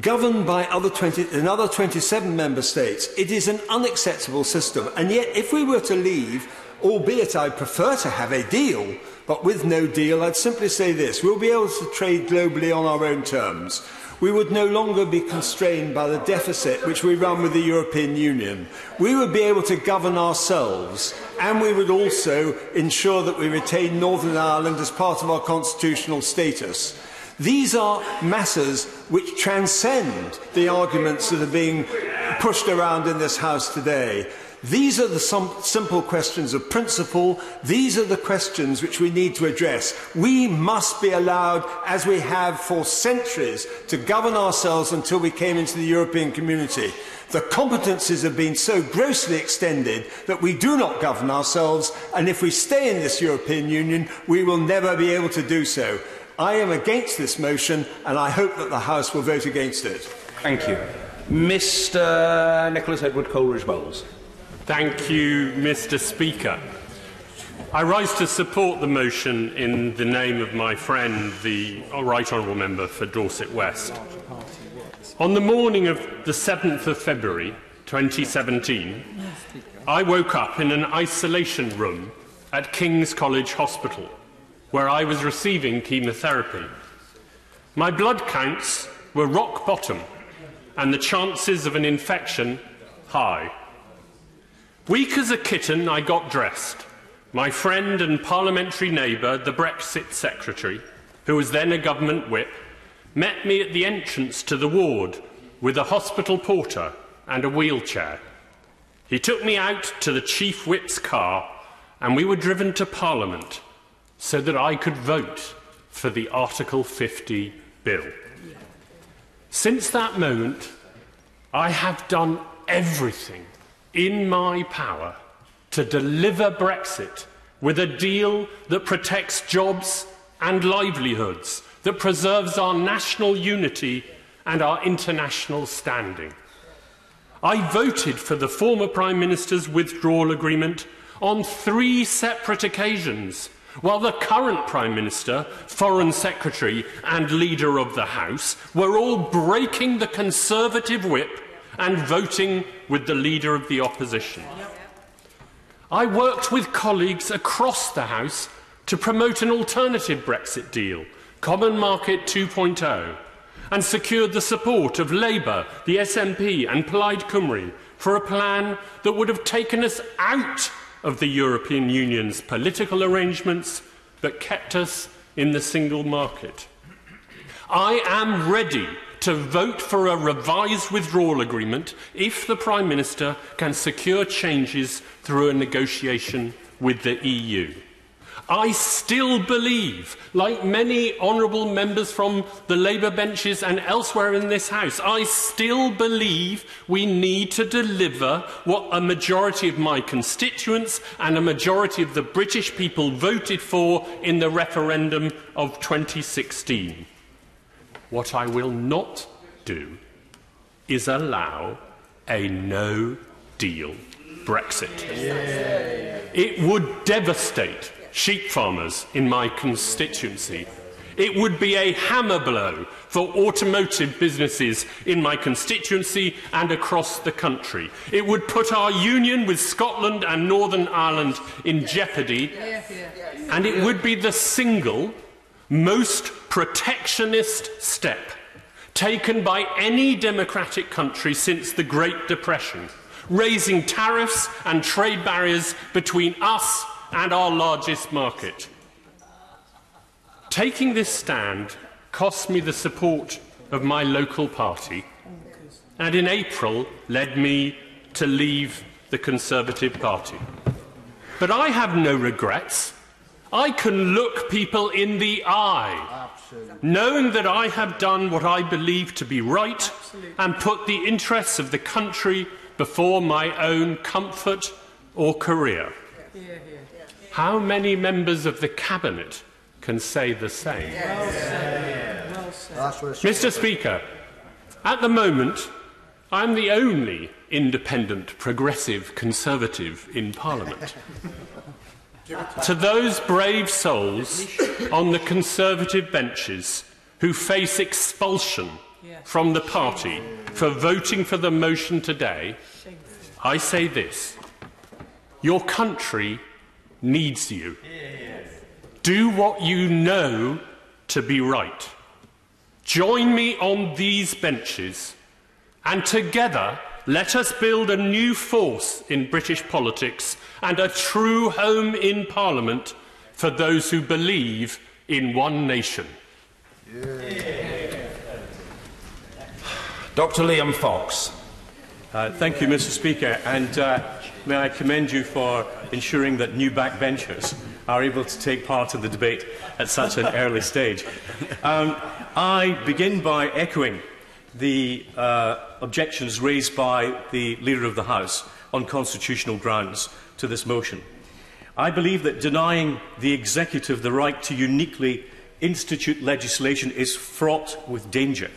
governed by another 27 member states. It is an unacceptable system, and yet if we were to leave, albeit I prefer to have a deal, but with no deal, I'd simply say this: we'll be able to trade globally on our own terms. We would no longer be constrained by the deficit which we run with the European Union. We would be able to govern ourselves, and we would also ensure that we retain Northern Ireland as part of our constitutional status. These are matters which transcend the arguments that are being pushed around in this House today. These are the simple questions of principle. These are the questions which we need to address. We must be allowed, as we have for centuries, to govern ourselves until we came into the European community. The competences have been so grossly extended that we do not govern ourselves, and if we stay in this European Union, we will never be able to do so. I am against this motion, and I hope that the House will vote against it. Thank you. Mr. Nicholas Edward Coleridge-Bowles. Thank you, Mr. Speaker. I rise to support the motion in the name of my friend, the Right Honourable Member for Dorset West. On the morning of the 7th of February 2017, I woke up in an isolation room at King's College Hospital, where I was receiving chemotherapy. My blood counts were rock bottom, and the chances of an infection high. Weak as a kitten, I got dressed. My friend and parliamentary neighbour, the Brexit secretary, who was then a government whip, met me at the entrance to the ward with a hospital porter and a wheelchair. He took me out to the chief whip's car, and we were driven to Parliament so that I could vote for the Article 50 bill. Since that moment, I have done everything in my power to deliver Brexit with a deal that protects jobs and livelihoods, that preserves our national unity and our international standing. I voted for the former Prime Minister's withdrawal agreement on 3 separate occasions, while the current Prime Minister, Foreign Secretary and Leader of the House were all breaking the Conservative whip and voting with the Leader of the Opposition. I worked with colleagues across the House to promote an alternative Brexit deal, Common Market 2.0, and secured the support of Labour, the SNP and Plaid Cymru for a plan that would have taken us out of the European Union's political arrangements but kept us in the single market. I am ready to vote for a revised withdrawal agreement if the Prime Minister can secure changes through a negotiation with the EU. I still believe, like many honourable members from the Labour benches and elsewhere in this House, I still believe we need to deliver what a majority of my constituents and a majority of the British people voted for in the referendum of 2016. What I will not do is allow a no-deal Brexit. It would devastate sheep farmers in my constituency. It would be a hammer blow for automotive businesses in my constituency and across the country. It would put our union with Scotland and Northern Ireland in jeopardy, and it would be the single most protectionist step taken by any democratic country since the Great Depression, raising tariffs and trade barriers between us and our largest market. Taking this stand cost me the support of my local party, and in April led me to leave the Conservative Party. But I have no regrets. I can look people in the eye, knowing that I have done what I believe to be right and put the interests of the country before my own comfort or career. How many members of the Cabinet can say the same? Mr. Speaker, at the moment, I am the only independent, progressive Conservative in Parliament. To those brave souls on the Conservative benches who face expulsion from the party for voting for the motion today, I say this: your country needs you. Do what you know to be right. Join me on these benches, and together let us build a new force in British politics and a true home in Parliament for those who believe in one nation. Dr. Liam Fox. Thank you, Mr. Speaker, and may I commend you for ensuring that new backbenchers are able to take part in the debate at such an early stage. I begin by echoing the objections raised by the Leader of the House on constitutional grounds to this motion. I believe that denying the Executive the right to uniquely institute legislation is fraught with danger.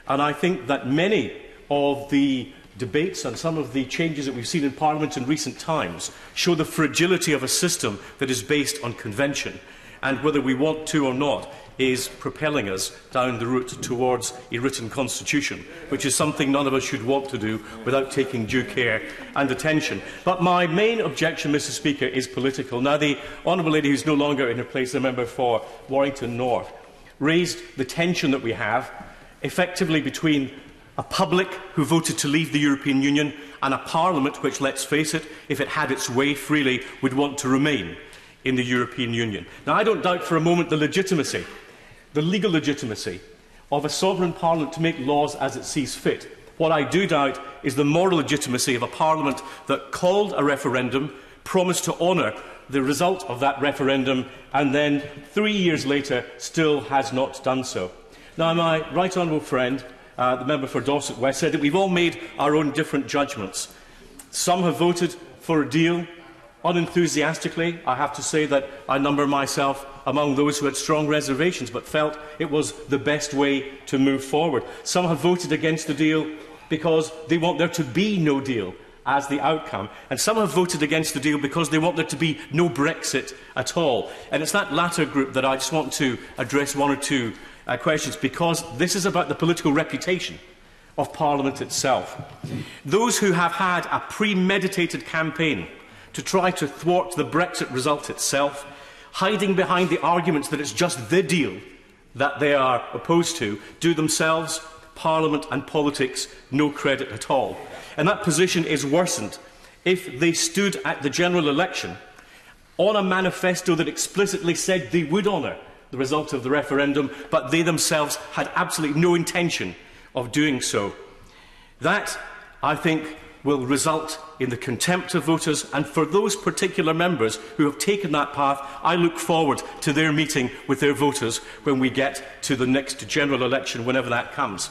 And I think that many of the debates and some of the changes that we've seen in Parliament in recent times show the fragility of a system that is based on convention, and whether we want to or not is propelling us down the route towards a written constitution, which is something none of us should want to do without taking due care and attention. But my main objection, Mr. Speaker, is political. Now, the Honourable Lady, who is no longer in her place, the member for Warrington North, raised the tension that we have effectively between a public who voted to leave the European Union and a Parliament which, let's face it, if it had its way freely, would want to remain in the European Union. Now, I don't doubt for a moment the legitimacy, the legal legitimacy of a sovereign Parliament to make laws as it sees fit. What I do doubt is the moral legitimacy of a Parliament that called a referendum, promised to honour the result of that referendum, and then 3 years later still has not done so. Now, my right honourable friend, the member for Dorset West, said that we've all made our own different judgments. Some have voted for a deal unenthusiastically. I have to say that I number myself among those who had strong reservations but felt it was the best way to move forward. Some have voted against the deal because they want there to be no deal as the outcome, and some have voted against the deal because they want there to be no Brexit at all. And it's that latter group that I just want to address one or two questions, because this is about the political reputation of Parliament itself. Those who have had a premeditated campaign to try to thwart the Brexit result itself, hiding behind the arguments that it's just the deal that they are opposed to, do themselves, Parliament and politics no credit at all. And that position is worsened if they stood at the general election on a manifesto that explicitly said they would honour the result of the referendum, but they themselves had absolutely no intention of doing so. That, I think, will result in the contempt of voters, and for those particular members who have taken that path, I look forward to their meeting with their voters when we get to the next general election, whenever that comes.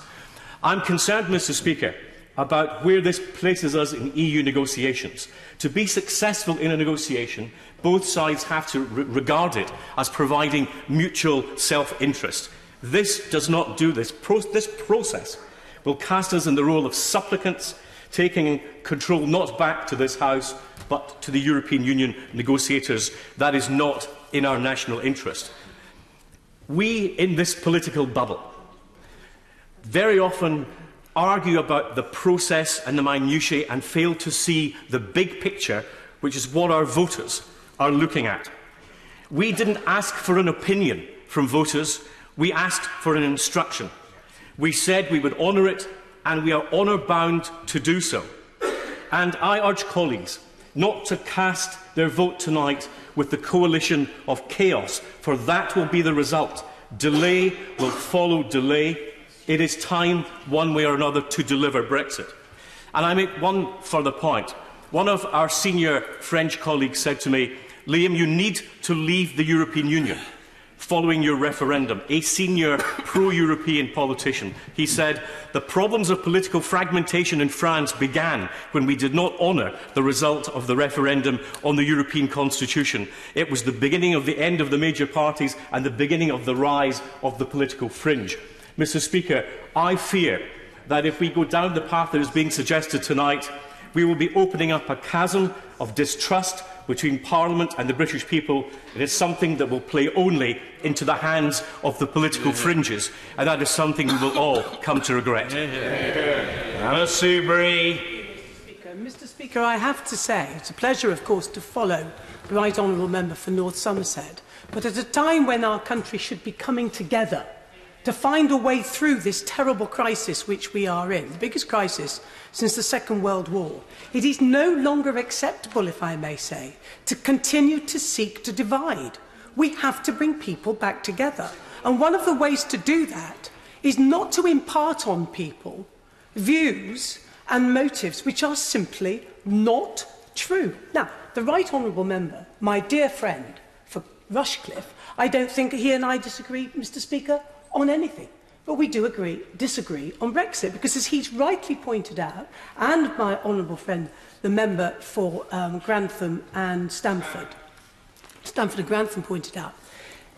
I'm concerned, Mr. Speaker, about where this places us in EU negotiations. To be successful in a negotiation, both sides have to regard it as providing mutual self-interest. This does not do this. This process will cast us in the role of supplicants, taking control not back to this House, but to the European Union negotiators. That is not in our national interest. We, in this political bubble, very often argue about the process and the minutiae and fail to see the big picture, which is what our voters are looking at. We didn't ask for an opinion from voters, we asked for an instruction. We said we would honour it, and we are honour-bound to do so. And I urge colleagues not to cast their vote tonight with the coalition of chaos, for that will be the result. Delay will follow delay. It is time, one way or another, to deliver Brexit. And I make one further point. One of our senior French colleagues said to me, "Liam, you need to leave the European Union following your referendum." A senior pro-European politician. He said, "The problems of political fragmentation in France began when we did not honour the result of the referendum on the European Constitution. It was the beginning of the end of the major parties and the beginning of the rise of the political fringe." Mr. Speaker, I fear that if we go down the path that is being suggested tonight, we will be opening up a chasm of distrust between Parliament and the British people. It is something that will play only into the hands of the political fringes, and that is something we will all come to regret. Mr. Speaker, I have to say, it's a pleasure, of course, to follow the Right Honourable Member for North Somerset, but at a time when our country should be coming together to find a way through this terrible crisis which we are in, the biggest crisis since the Second World War, it is no longer acceptable, if I may say, to continue to seek to divide. We have to bring people back together. And one of the ways to do that is not to impart on people views and motives which are simply not true. Now, the Right Honourable Member, my dear friend for Rushcliffe, I don't think he and I disagree, Mr Speaker, on anything. But we do disagree on Brexit, because as he's rightly pointed out, and my honourable friend, the member for Grantham and Stamford and Grantham pointed out,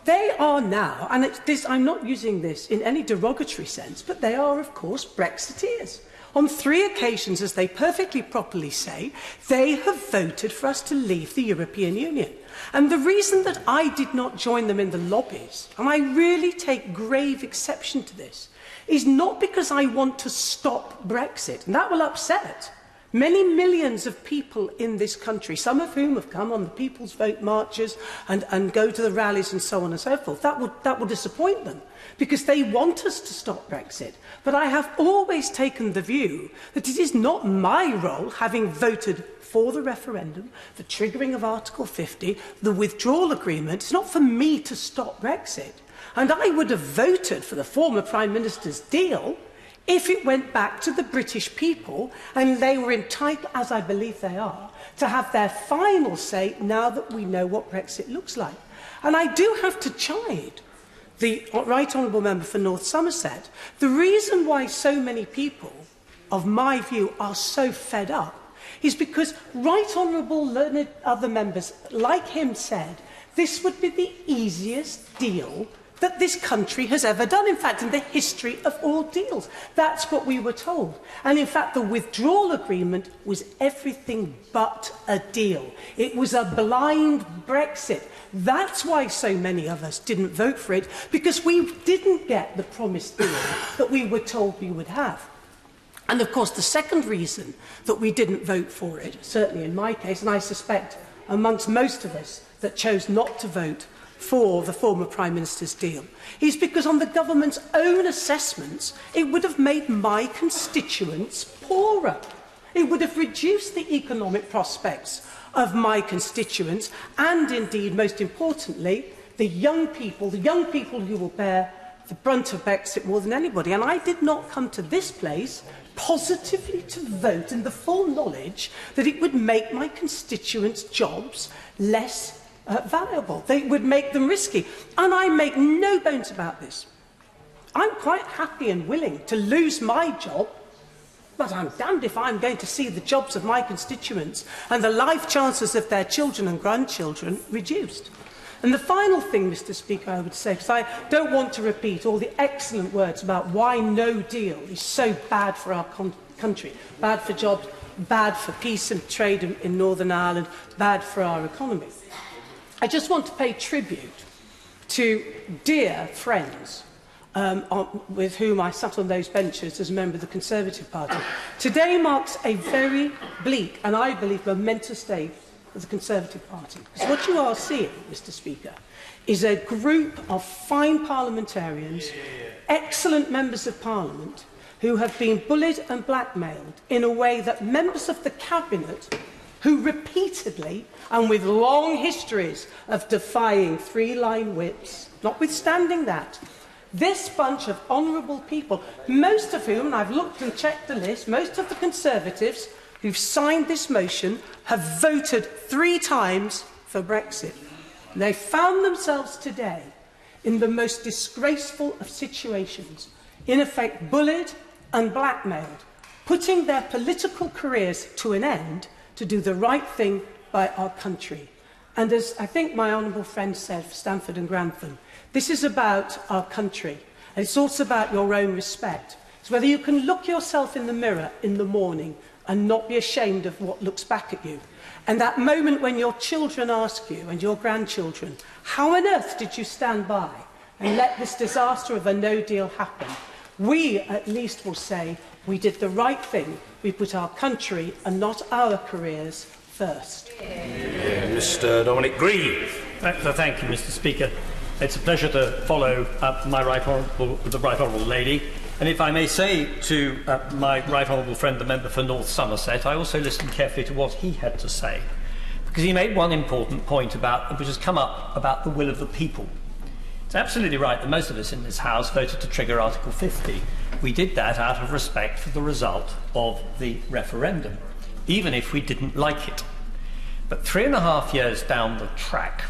they are now, and I'm not using this in any derogatory sense, but they are, of course, Brexiteers. On 3 occasions, as they perfectly properly say, they have voted for us to leave the European Union. And the reason that I did not join them in the lobbies, and I really take grave exception to this, is not because I want to stop Brexit, and that will upset many millions of people in this country, some of whom have come on the People's Vote marches and go to the rallies and so on and so forth. That will disappoint them, because they want us to stop Brexit. But I have always taken the view that it is not my role, having voted for the referendum, the triggering of Article 50, the withdrawal agreement, it's not for me to stop Brexit. And I would have voted for the former Prime Minister's deal if it went back to the British people and they were entitled, as I believe they are, to have their final say now that we know what Brexit looks like. And I do have to chide the Right Honourable Member for North Somerset. The reason why so many people, of my view, are so fed up is because Right Honourable learned other members like him said this would be the easiest deal that this country has ever done, in fact, in the history of all deals. That's what we were told. And in fact, the withdrawal agreement was everything but a deal. It was a blind Brexit. That's why so many of us didn't vote for it, because we didn't get the promised deal that we were told we would have. And of course, the second reason that we didn't vote for it, certainly in my case, and I suspect amongst most of us that chose not to vote for the former Prime Minister's deal, is because on the government's own assessments, it would have made my constituents poorer. It would have reduced the economic prospects of my constituents and, indeed, most importantly, the young people who will bear the brunt of Brexit more than anybody. And I did not come to this place positively to vote in the full knowledge that it would make my constituents' jobs less valuable. They would make them risky. And I make no bones about this. I'm quite happy and willing to lose my job, but I'm damned if I'm going to see the jobs of my constituents and the life chances of their children and grandchildren reduced. And the final thing, Mr Speaker, I would say, because I don't want to repeat all the excellent words about why no deal is so bad for our country, bad for jobs, bad for peace and trade in Northern Ireland, bad for our economy. I just want to pay tribute to dear friends with whom I sat on those benches as a member of the Conservative Party. Today marks a very bleak and, I believe, momentous day of the Conservative Party. Because what you are seeing, Mr Speaker, is a group of fine parliamentarians, excellent members of Parliament, who have been bullied and blackmailed in a way that members of the Cabinet, who repeatedly and with long histories of defying 3-line whips, notwithstanding that, this bunch of honourable people, most of whom, and I've looked and checked the list, most of the Conservatives who've signed this motion have voted 3 times for Brexit. And they found themselves today in the most disgraceful of situations, in effect bullied and blackmailed, putting their political careers to an end to do the right thing by our country. And as I think my honourable friend said for Stamford and Grantham, this is about our country, and it's also about your own respect. It's whether you can look yourself in the mirror in the morning and not be ashamed of what looks back at you. And that moment when your children ask you, and your grandchildren, how on earth did you stand by and let this disaster of a no deal happen? We, at least, will say we did the right thing. We put our country and not our careers first. Mr Dominic Grieve. Thank you, Mr Speaker. It's a pleasure to follow the Right Honourable Lady. And if I may say to my Right Honourable friend, the member for North Somerset, I also listened carefully to what he had to say, because he made one important point which has come up about the will of the people. It's absolutely right that most of us in this House voted to trigger Article 50. We did that out of respect for the result of the referendum, even if we didn't like it. But 3.5 years down the track,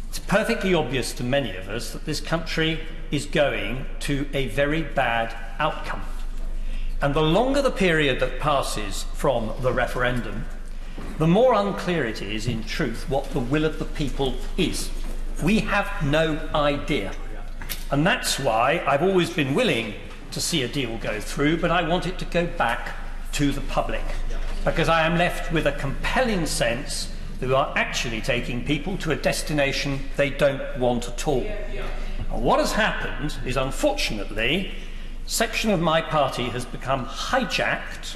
it's perfectly obvious to many of us that this country is going to a very bad outcome. And the longer the period that passes from the referendum, the more unclear it is, in truth, what the will of the people is. We have no idea. And that's why I've always been willing to see a deal go through, but I want it to go back to the public, because I am left with a compelling sense that we are actually taking people to a destination they don't want at all. And what has happened is, unfortunately, a section of my party has become hijacked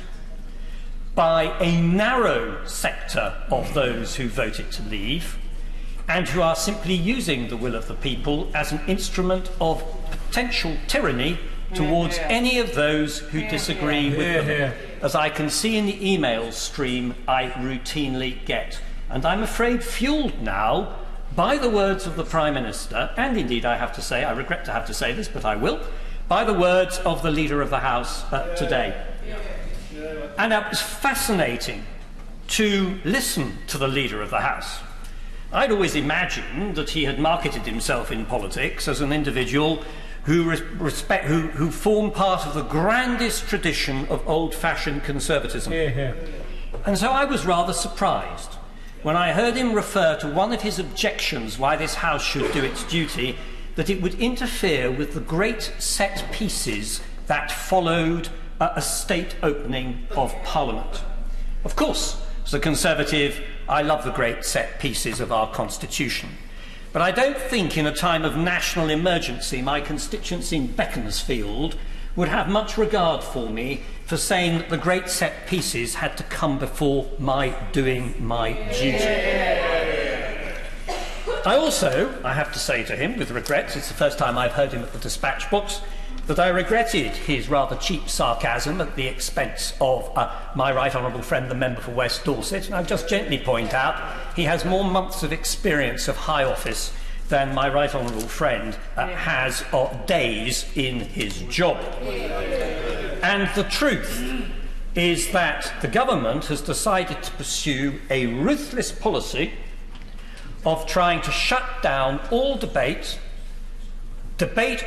by a narrow sector of those who voted to leave, and who are simply using the will of the people as an instrument of potential tyranny towards any of those who disagree with them, as I can see in the email stream I routinely get. And I'm afraid fuelled now by the words of the Prime Minister, and indeed I have to say, I regret to have to say this, but I will, by the words of the Leader of the House today. And it was fascinating to listen to the Leader of the House. I'd always imagined that he had marketed himself in politics as an individual who formed part of the grandest tradition of old-fashioned conservatism. And so I was rather surprised when I heard him refer to one of his objections why this House should do its duty, that it would interfere with the great set pieces that followed a state opening of Parliament. Of course, as a Conservative, I love the great set pieces of our Constitution. But I don't think in a time of national emergency my constituents in Beaconsfield would have much regard for me for saying that the great set pieces had to come before my doing my duty. I also, I have to say to him, with regret, it's the first time I've heard him at the dispatch box, that I regretted his rather cheap sarcasm at the expense of my right honourable friend, the member for West Dorset. And I'll just gently point out he has more months of experience of high office than my right honourable friend has of days in his job. And the truth is that the government has decided to pursue a ruthless policy of trying to shut down all debate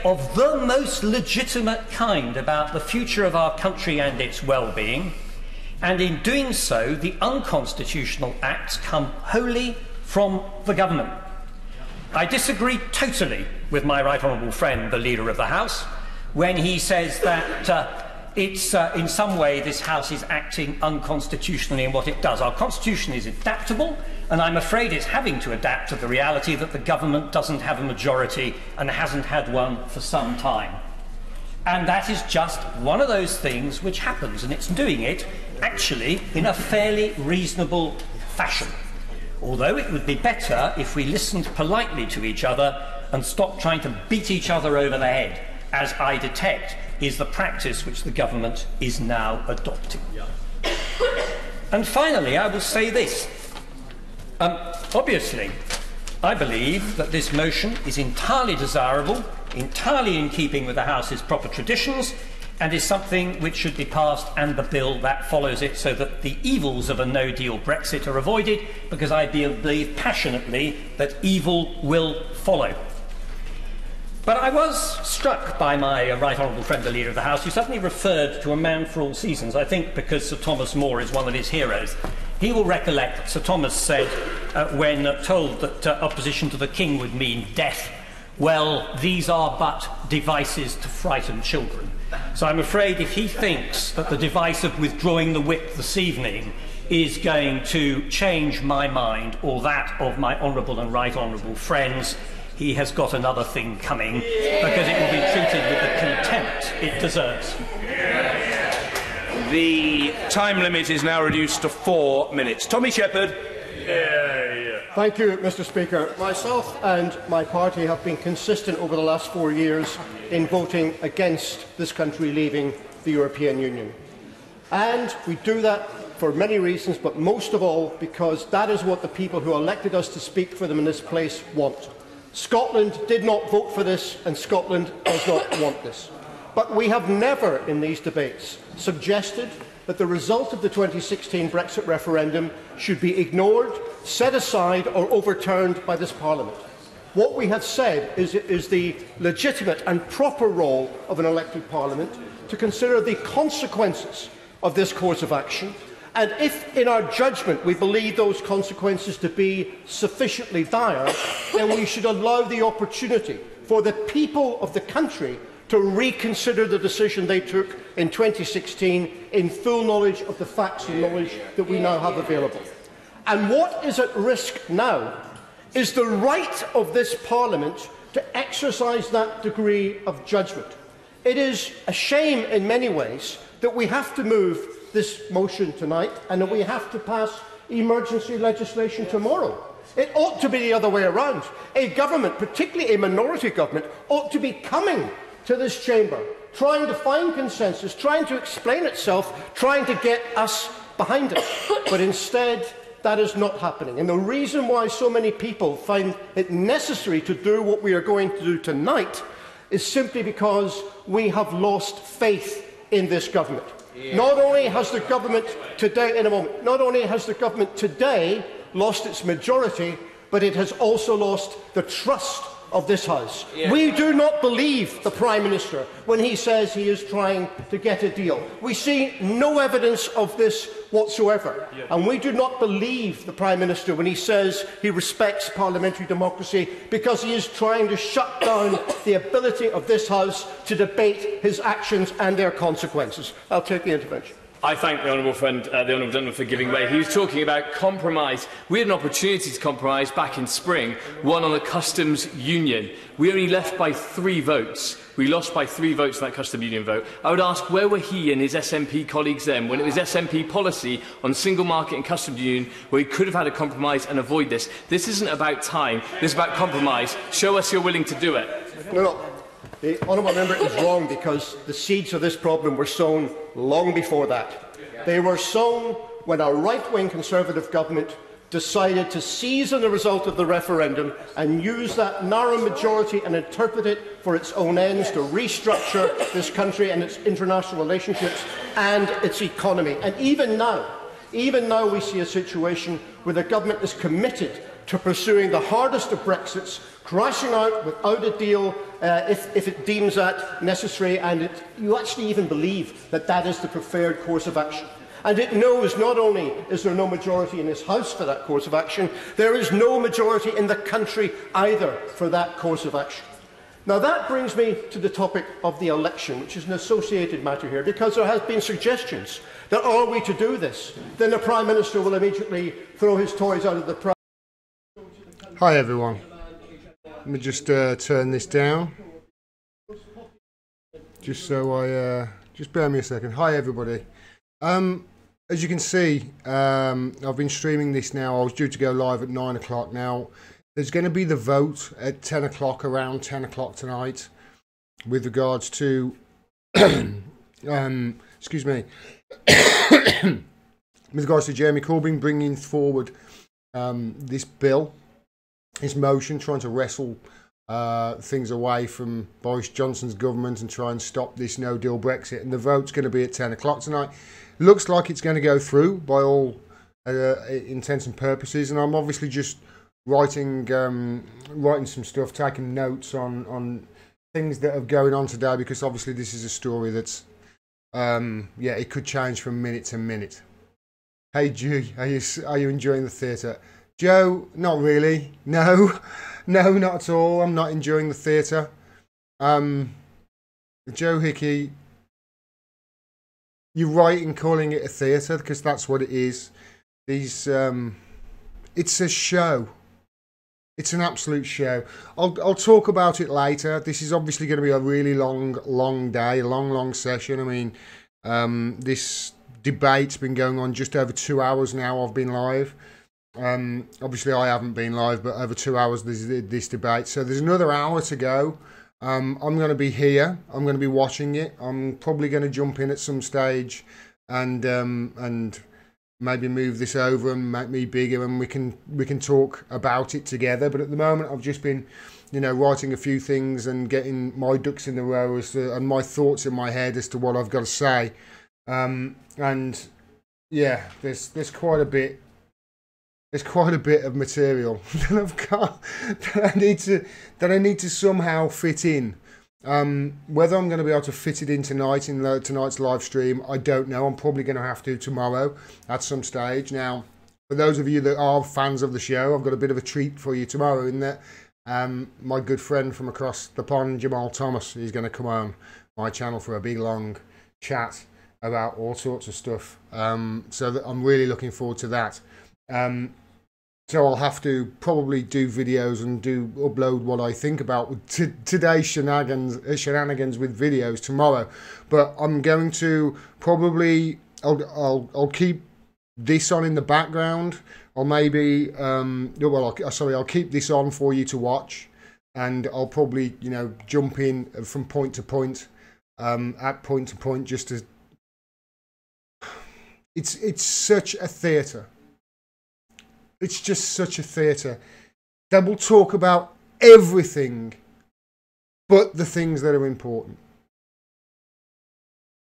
of the most legitimate kind about the future of our country and its well-being, and in doing so, the unconstitutional acts come wholly from the government. I disagree totally with my right honourable friend, the Leader of the House, when he says that in some way this House is acting unconstitutionally in what it does. Our Constitution is adaptable, and I'm afraid it's having to adapt to the reality that the government doesn't have a majority and hasn't had one for some time. And that is just one of those things which happens, and it's doing it actually in a fairly reasonable fashion. Although it would be better if we listened politely to each other and stopped trying to beat each other over the head, as I detect is the practice which the government is now adopting. And finally, I will say this. Obviously, I believe that this motion is entirely desirable, entirely in keeping with the House's proper traditions, and is something which should be passed, and the bill that follows it, so that the evils of a no-deal Brexit are avoided, because I believe passionately that evil will follow. But I was struck by my right honourable friend, the Leader of the House, who suddenly referred to a man for all seasons, I think because Sir Thomas More is one of his heroes. He will recollect Sir Thomas said, when told that opposition to the King would mean death, well, these are but devices to frighten children. So I'm afraid if he thinks that the device of withdrawing the whip this evening is going to change my mind or that of my honourable and right honourable friends, he has got another thing coming, because it will be treated with the contempt it deserves. The time limit is now reduced to 4 minutes. Tommy Shepherd. Thank you, Mr. Speaker. Myself and my party have been consistent over the last 4 years in voting against this country leaving the European Union. And we do that for many reasons, but most of all because that is what the people who elected us to speak for them in this place want. Scotland did not vote for this, and Scotland does not want this. But we have never in these debates suggested that the result of the 2016 Brexit referendum should be ignored, set aside or overturned by this Parliament. What we have said is it is the legitimate and proper role of an elected Parliament to consider the consequences of this course of action, and if in our judgment we believe those consequences to be sufficiently dire, then we should allow the opportunity for the people of the country to reconsider the decision they took in 2016 in full knowledge of the facts and knowledge that we now have available. And what is at risk now is the right of this Parliament to exercise that degree of judgment. It is a shame in many ways that we have to move this motion tonight and that we have to pass emergency legislation tomorrow. It ought to be the other way around. A government, particularly a minority government, ought to be coming to this chamber, trying to find consensus, trying to explain itself, trying to get us behind it. But instead, that is not happening. And the reason why so many people find it necessary to do what we are going to do tonight is simply because we have lost faith in this government. Not only has the government today, lost its majority, but it has also lost the trust of this House. We do not believe the Prime Minister when he says he is trying to get a deal. We see no evidence of this whatsoever. And we do not believe the Prime Minister when he says he respects parliamentary democracy, because he is trying to shut down the ability of this House to debate his actions and their consequences. I'll take the intervention. I thank the honourable friend, the honourable gentleman, for giving way. He was talking about compromise. We had an opportunity to compromise back in spring, one on the customs union. We only left by 3 votes. We lost by 3 votes in that customs union vote. I would ask, where were he and his SNP colleagues then, when it was SNP policy on single market and customs union, where we could have had a compromise and avoid this? This isn't about time. This is about compromise. Show us you're willing to do it. No. The honourable member is wrong, because the seeds of this problem were sown long before that. They were sown when a right-wing Conservative government decided to seize on the result of the referendum and use that narrow majority and interpret it for its own ends to restructure this country and its international relationships and its economy. And even now we see a situation where the government is committed to pursuing the hardest of Brexits, crashing out without a deal if it deems that necessary, and you actually even believe that that is the preferred course of action. And it knows not only is there no majority in this House for that course of action, there is no majority in the country either for that course of action. Now that brings me to the topic of the election, which is an associated matter here, because there have been suggestions that are we to do this, then the Prime Minister will immediately throw his toys out of the pram. Hi everyone. Let me just turn this down, just so I just bear me a second. Hi everybody. As you can see, I've been streaming this now. I was due to go live at 9 o'clock. Now there's going to be the vote at 10 o'clock, around 10 o'clock tonight, with regards to excuse me, with regards to Jeremy Corbyn bringing forward this bill, his motion, trying to wrestle things away from Boris Johnson's government and try and stop this no-deal Brexit. And the vote's going to be at 10 o'clock tonight. Looks like it's going to go through by all intents and purposes. And I'm obviously just writing some stuff, taking notes on things that are going on today, because obviously this is a story that's, it could change from minute to minute. Hey, G, are you enjoying the theatre? Joe, not really. No, not at all. I'm not enjoying the theatre. Joe Hickey, you're right in calling it a theatre, because that's what it is. It's a show. It's an absolute show. I'll talk about it later. This is obviously going to be a really long day, a long session. I mean, this debate's been going on just over 2 hours now. I've been live. Obviously I haven't been live, but over 2 hours this debate, so there's another hour to go. I'm going to be here, I'm going to be watching it. I'm probably going to jump in at some stage and maybe move this over and make me bigger, and we can talk about it together. But at the moment, I've just been, you know, writing a few things and getting my ducks in the row and my thoughts in my head as to what I've got to say. And yeah, there's quite a bit. There's quite a bit of material that I've got that I need to somehow fit in. Whether I'm going to be able to fit it in tonight in tonight's live stream, I don't know. I'm probably going to have to tomorrow at some stage. Now, for those of you that are fans of the show, I've got a bit of a treat for you tomorrow in that my good friend from across the pond, Jamal Thomas, is going to come on my channel for a big long chat about all sorts of stuff. So that I'm really looking forward to that. So I'll have to probably do videos and upload what I think about today's shenanigans with videos tomorrow. But I'm going to probably I'll keep this on in the background, or maybe I'll keep this on for you to watch, and I'll probably, you know, jump in from point to point, at point to point, just to. It's such a theatre. It's just such a theatre that will talk about everything but the things that are important.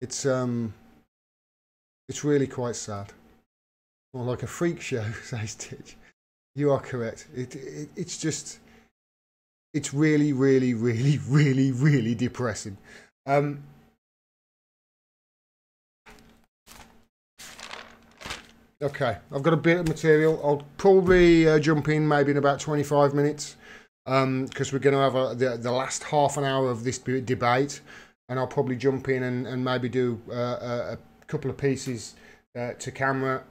It's really quite sad. More like a freak show, says Titch. You are correct. It's just, it's really, really, really, really, really depressing. Okay, I've got a bit of material. I'll probably jump in maybe in about 25 minutes because we're going to have the last half an hour of this debate, and I'll probably jump in and maybe do a couple of pieces to camera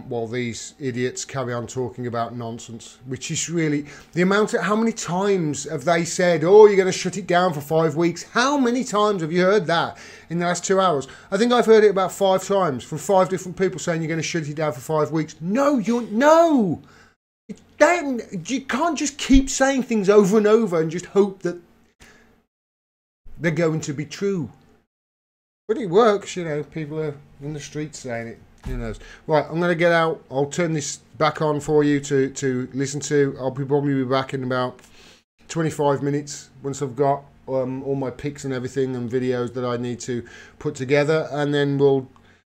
while these idiots carry on talking about nonsense, which is really the amount of, how many times have they said, oh, you're going to shut it down for 5 weeks? How many times have you heard that in the last 2 hours? I think I've heard it about 5 times from 5 different people saying you're going to shut it down for 5 weeks. No, no. You can't just keep saying things over and over and just hope that they're going to be true. But it works, you know, people are in the streets saying it. Who knows? Right, I'm going to get out. I'll turn this back on for you to listen to. I'll probably be back in about 25 minutes once I've got all my pics and everything and videos that I need to put together. And then we'll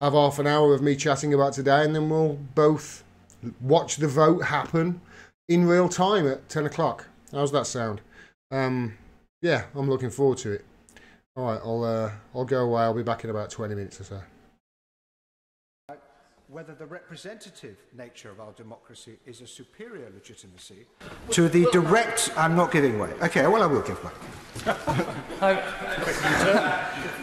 have half an hour of me chatting about today. And then we'll both watch the vote happen in real time at 10 o'clock. How's that sound? Yeah, I'm looking forward to it. All right, I'll go away. I'll be back in about 20 minutes or so. Whether the representative nature of our democracy is a superior legitimacy to the direct... I'm not giving way. OK, well, I will give way.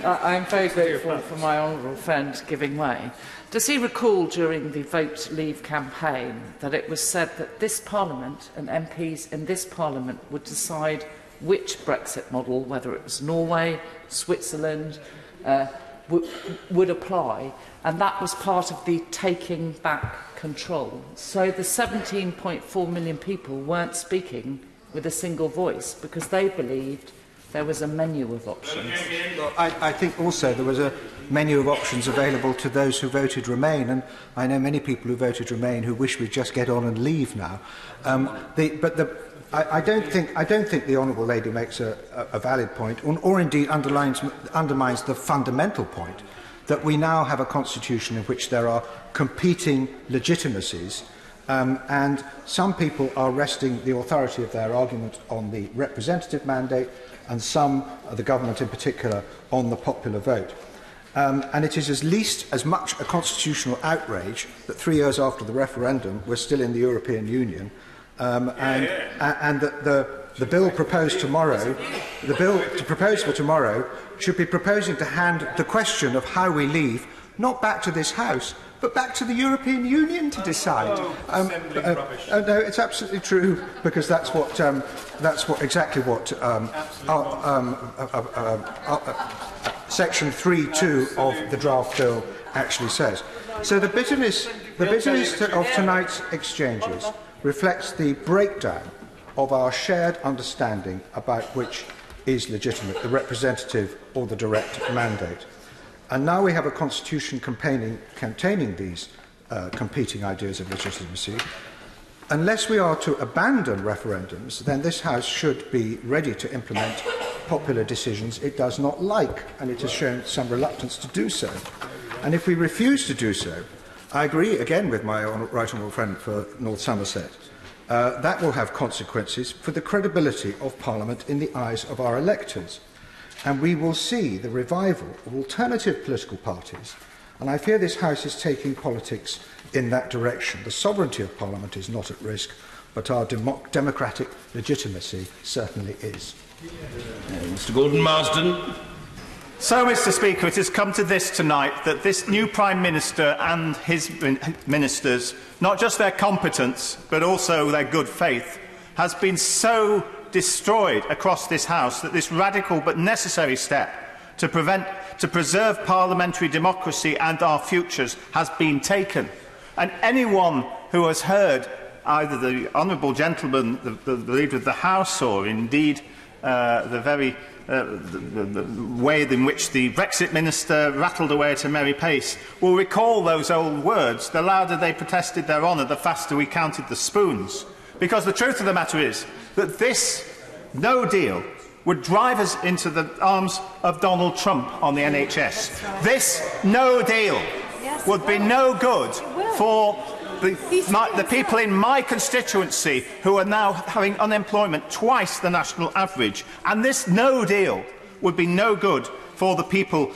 I'm very grateful for my honourable friend giving way. Does he recall during the Vote Leave campaign that it was said that this Parliament and MPs in this Parliament would decide which Brexit model, whether it was Norway, Switzerland, would apply, and that was part of the taking back control. So the 17.4 million people weren't speaking with a single voice because they believed there was a menu of options. Well, I think also there was a menu of options available to those who voted Remain, and I know many people who voted Remain who wish we'd just get on and leave now. I don't think the honourable lady makes a valid point, or indeed undermines the fundamental point that we now have a constitution in which there are competing legitimacies, and some people are resting the authority of their argument on the representative mandate, and some, the government in particular, on the popular vote. And it is at least as much a constitutional outrage that 3 years after the referendum we're still in the European Union. And that the bill proposed tomorrow, the bill to propose for tomorrow, should be proposing to hand the question of how we leave not back to this House, but back to the European Union to decide. No, it's absolutely true, because that's exactly what Section 3(2) of the draft bill actually says. So the bitterness of tonight's exchanges reflects the breakdown of our shared understanding about which is legitimate, the representative or the direct mandate. And now we have a constitution containing these competing ideas of legitimacy. Unless we are to abandon referendums, then this House should be ready to implement popular decisions it does not like, and it has shown some reluctance to do so. And if we refuse to do so, I agree again with my right honourable friend for North Somerset, that will have consequences for the credibility of Parliament in the eyes of our electors. And we will see the revival of alternative political parties. And I fear this House is taking politics in that direction. The sovereignty of Parliament is not at risk, but our democratic legitimacy certainly is. Mr Gordon Marsden. So, Mr Speaker, it has come to this tonight that this new Prime Minister and his ministers, not just their competence, but also their good faith, has been so destroyed across this House that this radical but necessary step to preserve parliamentary democracy and our futures has been taken. And anyone who has heard either the honourable gentleman, the Leader of the House, or indeed the way in which the Brexit minister rattled away at a merry pace, will recall those old words: the louder they protested their honour, the faster we counted the spoons. Because the truth of the matter is that this no deal would drive us into the arms of Donald Trump on the NHS. Right. This no deal would be no good for the people in my constituency who are now having unemployment twice the national average. And this no deal would be no good for the people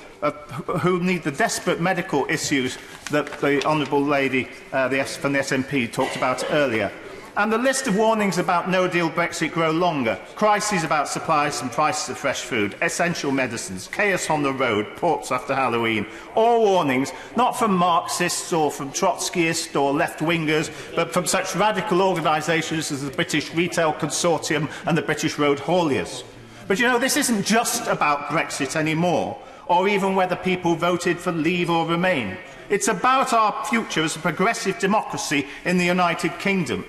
who need the desperate medical issues that the honourable lady from the SNP talked about earlier. And the list of warnings about no-deal Brexit grow longer. Crises about supplies and prices of fresh food, essential medicines, chaos on the road, ports after Halloween. All warnings not from Marxists or from Trotskyists or left-wingers, but from such radical organisations as the British Retail Consortium and the British Road Hauliers. But you know, this isn't just about Brexit anymore, or even whether people voted for Leave or Remain. It's about our future as a progressive democracy in the United Kingdom.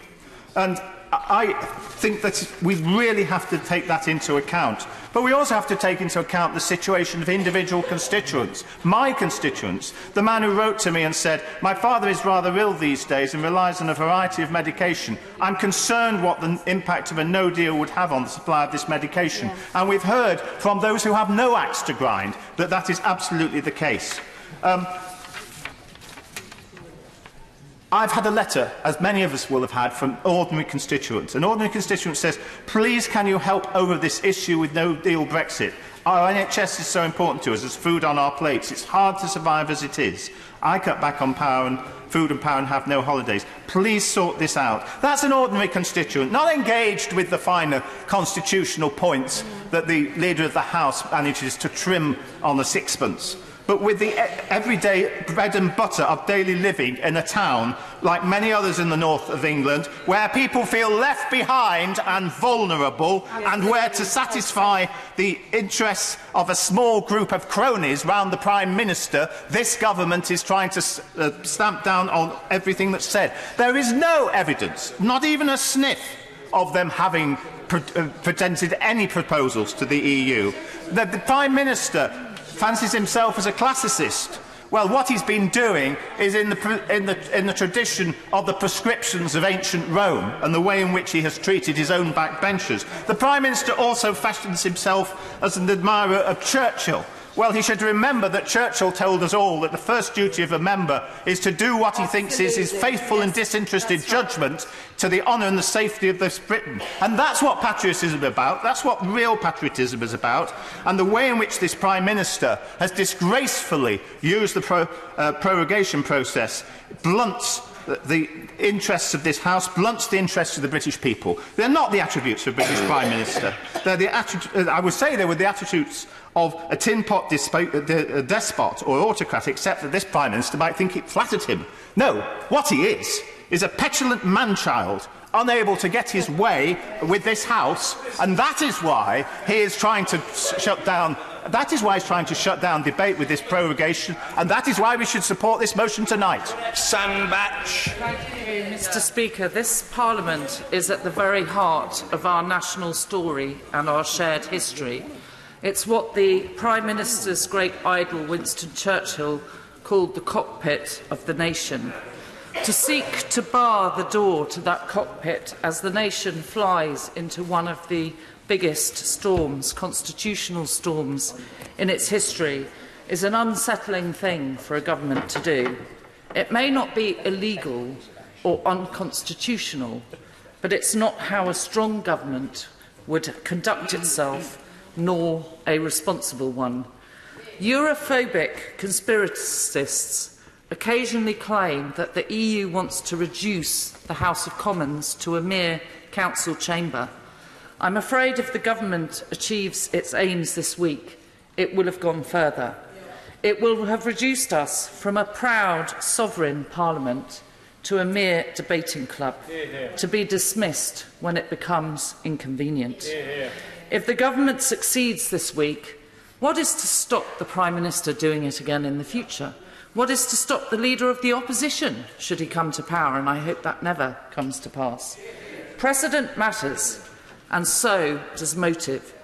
And I think that we really have to take that into account. But we also have to take into account the situation of individual constituents. My constituents, the man who wrote to me and said, "My father is rather ill these days and relies on a variety of medication. I'm concerned what the impact of a no deal would have on the supply of this medication." Yes. And we've heard from those who have no axe to grind that that is absolutely the case. I've had a letter, as many of us will have had, from ordinary constituents. An ordinary constituent says, "Please, can you help over this issue with no-deal Brexit? Our NHS is so important to us as food on our plates. It's hard to survive as it is. I cut back on food and power and have no holidays. Please sort this out." That's an ordinary constituent, not engaged with the finer constitutional points that the Leader of the House manages to trim on the sixpence, but with the everyday bread and butter of daily living in a town, like many others in the north of England, where people feel left behind and vulnerable, and where, to satisfy the interests of a small group of cronies round the Prime Minister, this government is trying to stamp down on everything that's said. There is no evidence, not even a sniff, of them having presented any proposals to the EU. The Prime Minister fancies himself as a classicist. Well, what he's been doing is in the tradition of the prescriptions of ancient Rome and the way in which he has treated his own backbenchers. The Prime Minister also fashions himself as an admirer of Churchill. Well, he should remember that Churchill told us all that the first duty of a member is to do what he thinks is his faithful and disinterested judgment to the honour and the safety of this Britain. And that's what patriotism is about. That's what real patriotism is about. And the way in which this Prime Minister has disgracefully used the prorogation process blunts the interests of this House, blunts the interests of the British people. They're not the attributes of a British Prime Minister. I would say they were the attributes of a tin-pot despot or autocrat, except that this Prime Minister might think it flattered him. No, what he is a petulant man-child, unable to get his way with this House, and that is why he is trying to shut down. That is why he's trying to shut down debate with this prorogation, and that is why we should support this motion tonight. Thank you, Mr. Speaker. This Parliament is at the very heart of our national story and our shared history. It's what the Prime Minister's great idol, Winston Churchill, called the cockpit of the nation. to seek to bar the door to that cockpit as the nation flies into one of the biggest storms, constitutional storms, in its history, is an unsettling thing for a government to do. It may not be illegal or unconstitutional, but it's not how a strong government would conduct itself, nor a responsible one. Europhobic conspiracists occasionally claim that the EU wants to reduce the House of Commons to a mere council chamber. I'm afraid if the government achieves its aims this week, it will have gone further. It will have reduced us from a proud sovereign parliament to a mere debating club, to be dismissed when it becomes inconvenient. If the government succeeds this week, what is to stop the Prime Minister doing it again in the future? What is to stop the Leader of the Opposition, should he come to power? And I hope that never comes to pass. Precedent matters, and so does motive.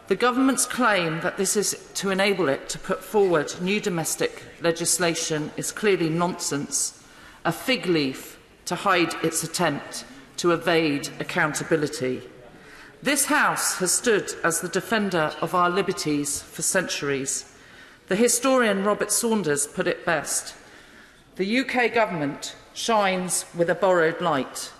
The government's claim that this is to enable it to put forward new domestic legislation is clearly nonsense, a fig leaf to hide its attempt to evade accountability. This House has stood as the defender of our liberties for centuries. The historian Robert Saunders put it best. The UK government shines with a borrowed light,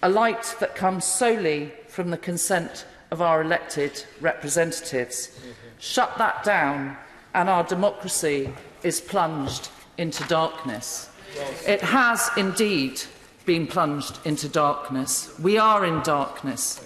a light that comes solely from the consent of our elected representatives. Shut that down and our democracy is plunged into darkness. It has indeed been plunged into darkness. We are in darkness.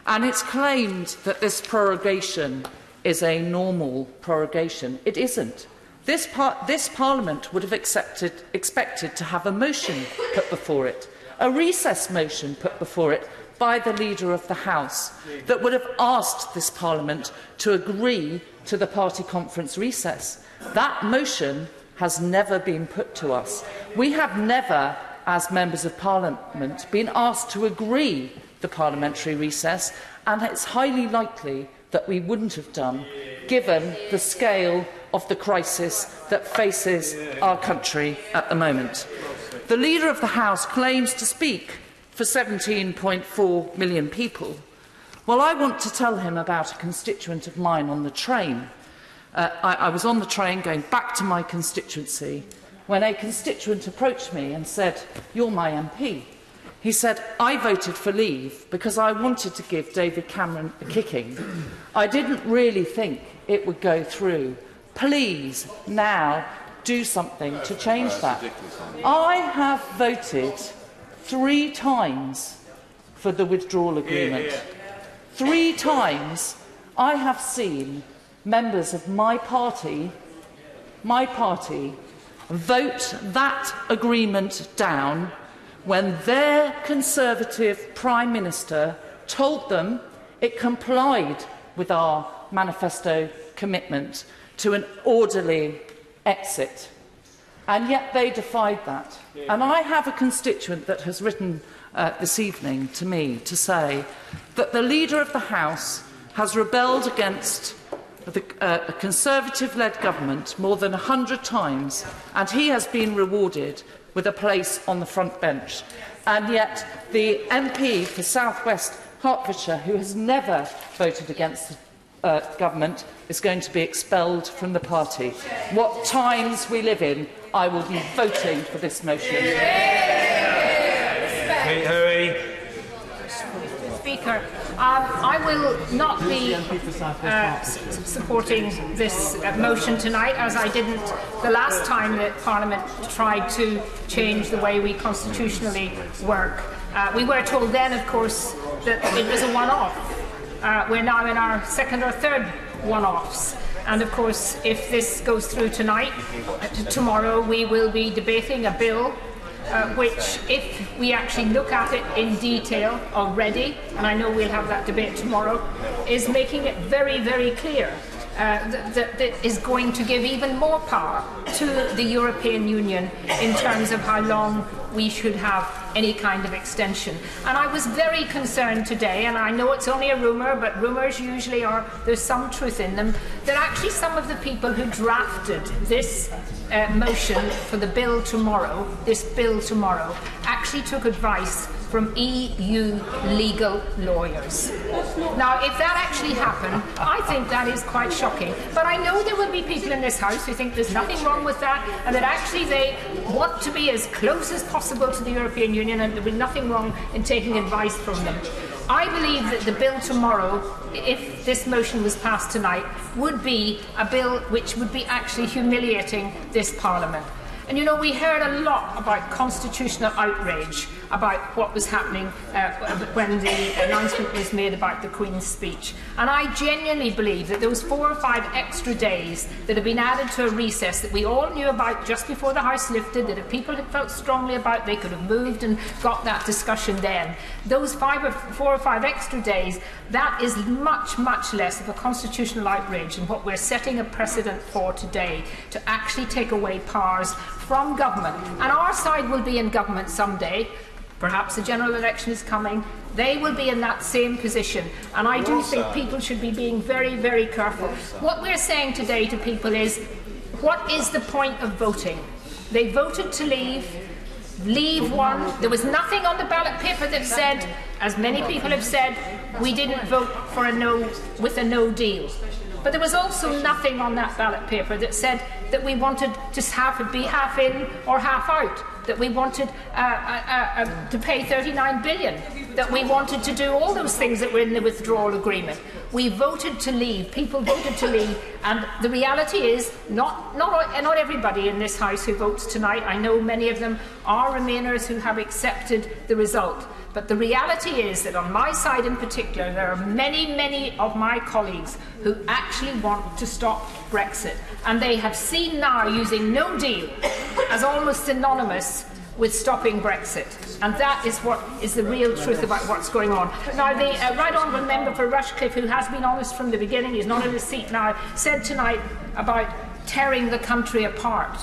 And it's claimed that this prorogation is a normal prorogation. It isn't. This Parliament would have expected to have a motion put before it, a recess motion put before it by the Leader of the House that would have asked this Parliament to agree to the party conference recess. That motion has never been put to us. We have never, as members of Parliament, been asked to agree the parliamentary recess, and it's highly likely that we wouldn't have done, given the scale of the crisis that faces our country at the moment. The Leader of the House claims to speak for 17.4 million people. Well, I want to tell him about a constituent of mine on the train. I was on the train going back to my constituency when a constituent approached me and said, "You're my MP." He said, "I voted for leave because I wanted to give David Cameron a kicking. I didn't really think it would go through. Please, now, do something to change that." I have voted 3 times for the withdrawal agreement. 3 times I have seen members of my party vote that agreement down when their Conservative Prime Minister told them it complied with our manifesto commitment to an orderly exit. And yet they defied that. And I have a constituent that has written this evening to me to say that the Leader of the House has rebelled against a Conservative-led government more than 100 times, and he has been rewarded with a place on the front bench. And yet the MP for South West Hertfordshire, who has never voted against the government, is going to be expelled from the party. What times we live in, I will be voting for this motion. Speaker, I will not be supporting this motion tonight, as I didn't the last time that Parliament tried to change the way we constitutionally work. We were told then, of course, that it was a one-off. We're now in our 2nd or 3rd one-offs. And of course, if this goes through tonight, tomorrow we will be debating a bill which, if we actually look at it in detail already, and I know we'll have that debate tomorrow, is making it very, very clear that is going to give even more power to the European Union in terms of how long we should have any kind of extension. And I was very concerned today, and I know it's only a rumour, but rumours usually are, there's some truth in them, that actually some of the people who drafted this motion for the bill tomorrow, actually took advice from EU legal lawyers. Now, if that actually happened, I think that is quite shocking. But I know there will be people in this House who think there's nothing wrong with that, and that actually they want to be as close as possible to the European Union, and there will be nothing wrong in taking advice from them. I believe that the bill tomorrow, if this motion was passed tonight, would be a bill which would be actually humiliating this Parliament. And you know, we heard a lot about constitutional outrage about what was happening when the announcement was made about the Queen's speech. And I genuinely believe that those 4 or 5 extra days that have been added to a recess that we all knew about just before the House lifted, that if people had felt strongly about, they could have moved and got that discussion then. Those 4 or 5 extra days, that is much, much less of a constitutional outrage than what we're setting a precedent for today, to actually take away powers from government. And our side will be in government someday. Perhaps the general election is coming. They will be in that same position. And I do think people should be being very, very careful. What we're saying today to people is, what is the point of voting? They voted to leave. Leave won. There was nothing on the ballot paper that said, as many people have said, we didn't vote for with a no deal. But there was also nothing on that ballot paper that said that we wanted to be half in or half out, that we wanted to pay $39 billion, that we wanted to do all those things that were in the withdrawal agreement. We voted to leave. People voted to leave. And the reality is, not everybody in this House who votes tonight, I know many of them are Remainers who have accepted the result. But the reality is that on my side in particular, there are many, many of my colleagues who actually want to stop Brexit. And they have seen now using no deal as almost synonymous with stopping Brexit. And that is what is the real truth about what's going on. Now, the Right Honourable Member for Rushcliffe, who has been honest from the beginning, he's not in his seat now, said tonight about tearing the country apart.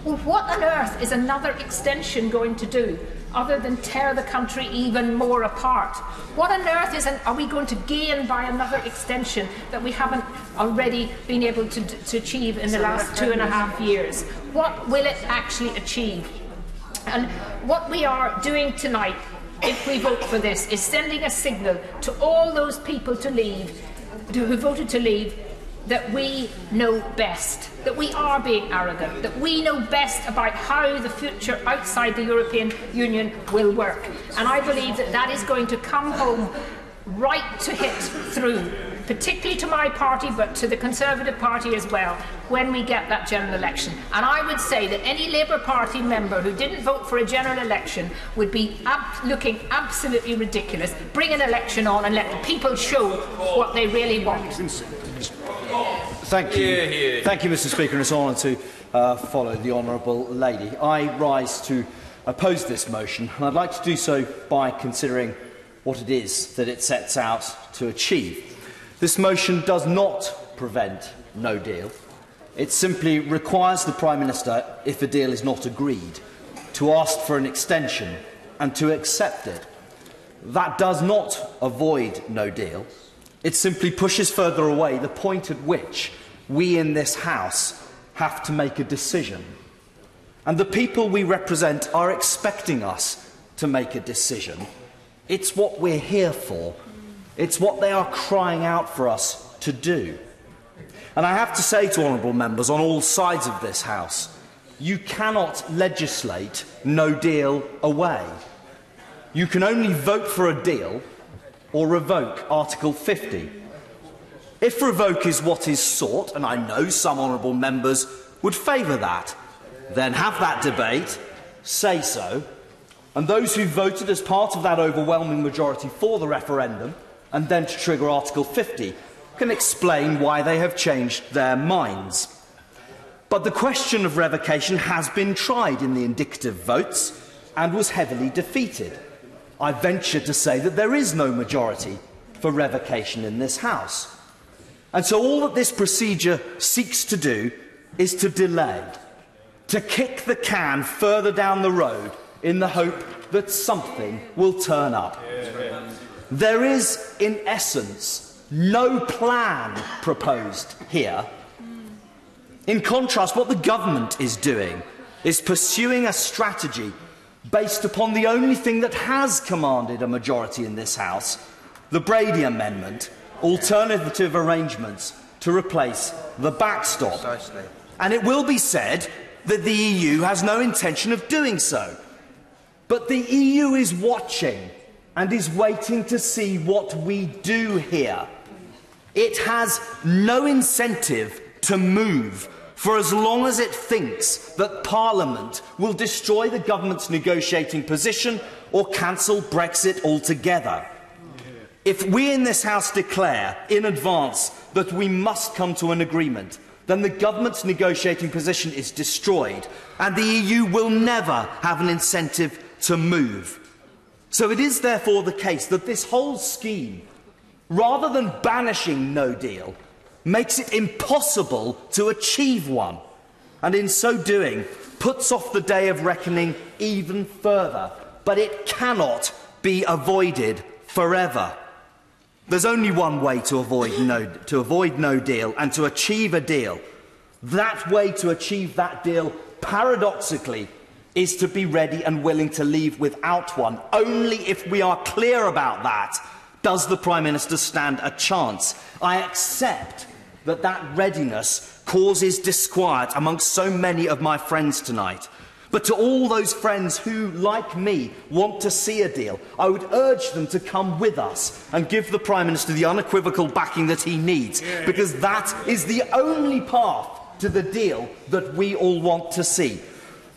Well, what on earth is another extension going to do, other than tear the country even more apart? What on earth are we going to gain by another extension that we haven't already been able to achieve in the last 2.5 years? What will it actually achieve? And what we are doing tonight, if we vote for this, is sending a signal to all those people who voted to leave, that we know best, that we are being arrogant, that we know best about how the future outside the European Union will work. And I believe that that is going to come home right to hit through, particularly to my party, but to the Conservative Party as well, when we get that general election. And I would say that any Labour Party member who didn't vote for a general election would be looking absolutely ridiculous. Bring an election on and let the people show what they really want. Thank you. Thank you, Mr. Speaker, and it's an honour to follow the honourable lady. I rise to oppose this motion, and I'd like to do so by considering what it is that it sets out to achieve. This motion does not prevent no deal. It simply requires the Prime Minister, if a deal is not agreed, to ask for an extension and to accept it. That does not avoid no deal. It simply pushes further away the point at which we in this House have to make a decision. And the people we represent are expecting us to make a decision. It's what we're here for. It's what they are crying out for us to do. And I have to say to honourable members on all sides of this House, you cannot legislate no deal away. You can only vote for a deal or revoke Article 50. If revoke is what is sought, and I know some honourable members would favour that, then have that debate, say so, and those who voted as part of that overwhelming majority for the referendum and then to trigger Article 50 can explain why they have changed their minds. But the question of revocation has been tried in the indicative votes and was heavily defeated. I venture to say that there is no majority for revocation in this House. And so all that this procedure seeks to do is to delay, to kick the can further down the road in the hope that something will turn up. There is, in essence, no plan proposed here. In contrast, what the government is doing is pursuing a strategy based upon the only thing that has commanded a majority in this House, the Brady Amendment, alternative arrangements to replace the backstop. Precisely. And it will be said that the EU has no intention of doing so. But the EU is watching and is waiting to see what we do here. It has no incentive to move for as long as it thinks that Parliament will destroy the government's negotiating position or cancel Brexit altogether. If we in this House declare in advance that we must come to an agreement, then the government's negotiating position is destroyed, and the EU will never have an incentive to move. So it is therefore the case that this whole scheme, rather than banishing no deal, makes it impossible to achieve one, and in so doing puts off the day of reckoning even further. But it cannot be avoided forever. There's only one way to avoid no deal and to achieve a deal. That way to achieve that deal, paradoxically, is to be ready and willing to leave without one. Only if we are clear about that does the Prime Minister stand a chance. I accept that that readiness causes disquiet amongst so many of my friends tonight. But to all those friends who, like me, want to see a deal, I would urge them to come with us and give the Prime Minister the unequivocal backing that he needs, because that is the only path to the deal that we all want to see.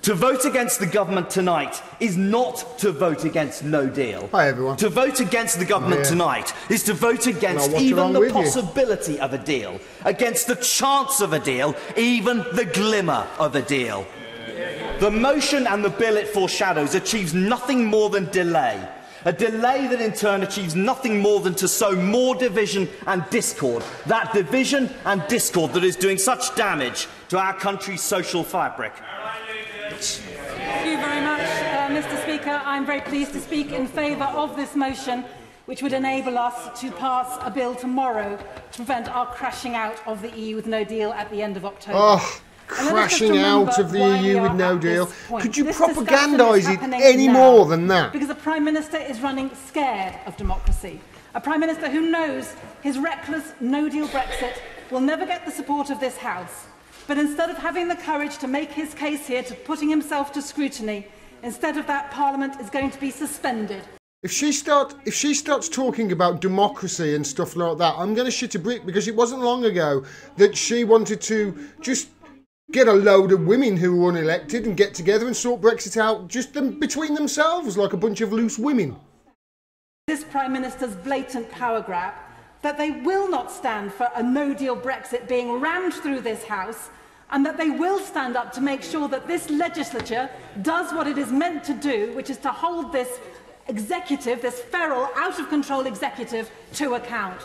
To vote against the government tonight is not to vote against no deal. Hi, everyone. To vote against the government tonight is to vote against even the possibility of a deal, against the chance of a deal, even the glimmer of a deal. The motion and the bill it foreshadows achieves nothing more than delay. A delay that in turn achieves nothing more than to sow more division and discord. That division and discord that is doing such damage to our country's social fabric. Thank you very much, Mr. Speaker. I'm very pleased to speak in favour of this motion, which would enable us to pass a bill tomorrow to prevent our crashing out of the EU with no deal at the end of October. Oh, crashing out of the EU with no deal. Could you propagandise it any more than that? Because the Prime Minister is running scared of democracy. A Prime Minister who knows his reckless no-deal Brexit will never get the support of this House. But instead of having the courage to make his case here, to putting himself to scrutiny, instead of that, Parliament is going to be suspended. If she starts talking about democracy and stuff like that, I'm going to shit a brick, because it wasn't long ago that she wanted to just get a load of women who were unelected and get together and sort Brexit out just between themselves like a bunch of loose women. This Prime Minister's blatant power grab, that they will not stand for a no-deal Brexit being rammed through this House, and that they will stand up to make sure that this legislature does what it is meant to do, which is to hold this executive, this feral, out-of-control executive, to account.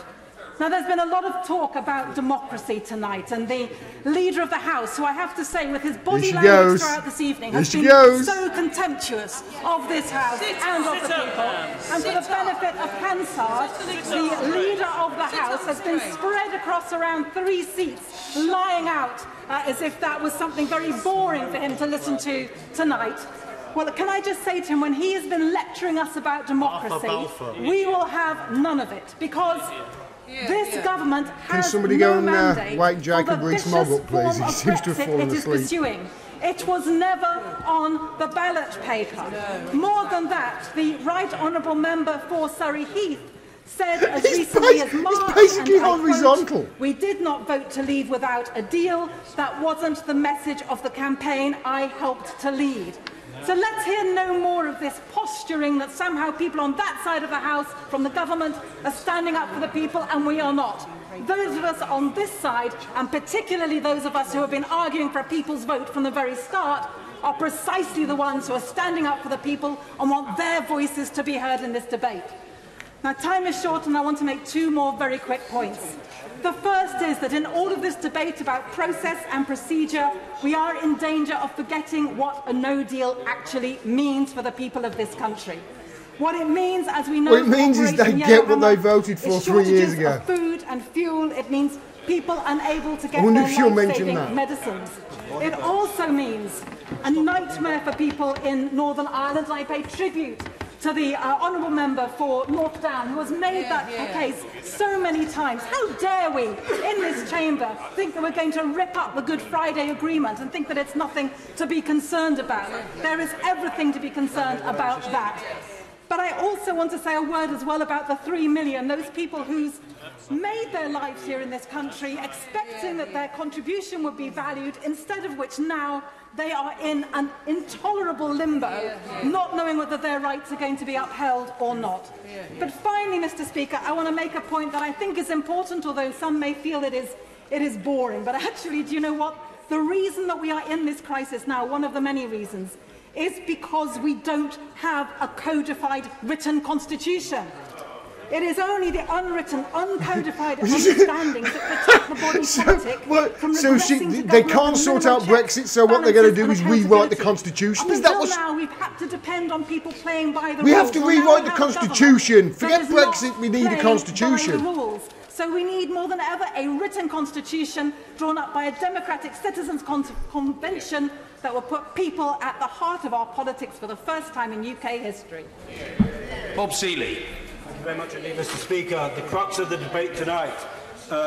Now, there's been a lot of talk about democracy tonight, and the Leader of the House, who I have to say, with his body language throughout this evening, has been so contemptuous of this House and of the people. And for the benefit of Hansard, the Leader of the House has been spread across around 3 seats, lying out as if that was something very boring for him to listen to tonight. Well, can I just say to him, when he has been lecturing us about democracy, we will have none of it, because this government has no mandate wake Jacob for the Rees Mogg up, please. He seems to have Brexit fallen it is asleep. pursuing. It was never on the ballot paper. More than that, the Right Honourable Member for Surrey Heath said as recently as March, it's basically and I horizontal. quote, "We did not vote to leave without a deal. That wasn't the message of the campaign I helped to lead." So let's hear no more of this posturing that somehow people on that side of the House from the government are standing up for the people, and we are not. Those of us on this side, and particularly those of us who have been arguing for a people's vote from the very start, are precisely the ones who are standing up for the people and want their voices to be heard in this debate. Now, time is short, and I want to make two more very quick points. The first is that in all of this debate about process and procedure, we are in danger of forgetting what a no deal actually means for the people of this country. What it means, as we know, what it means is they get what they voted for 3 years ago. Of food and fuel. It means people unable to get their life-saving medicines. It also means a nightmare for people in Northern Ireland. I pay tribute to the honourable member for North Down, who has made that case so many times. How dare we, in this chamber, think that we're going to rip up the Good Friday Agreement and think that it's nothing to be concerned about? There is everything to be concerned about that. But I also want to say a word as well about the 3 million, those people who's made their lives here in this country, expecting that their contribution would be valued, instead of which now they are in an intolerable limbo, not knowing whether their rights are going to be upheld or not. But finally, Mr. Speaker, I want to make a point that I think is important, although some may feel it is boring. But actually, do you know what? The reason that we are in this crisis now, one of the many reasons, is because we don't have a codified written constitution. It is only the unwritten, uncodified understandings that protect the body politic from they can't sort out Brexit, so what they're going to do is rewrite the constitution. Is that what? Now we've had to depend on people playing by the rules. We have to rewrite the constitution. Forget Brexit, we need a constitution. So we need more than ever a written constitution drawn up by a democratic citizens' convention that will put people at the heart of our politics for the first time in UK history. Bob Seeley. Thank you very much indeed, Mr. Speaker. The crux of the debate tonight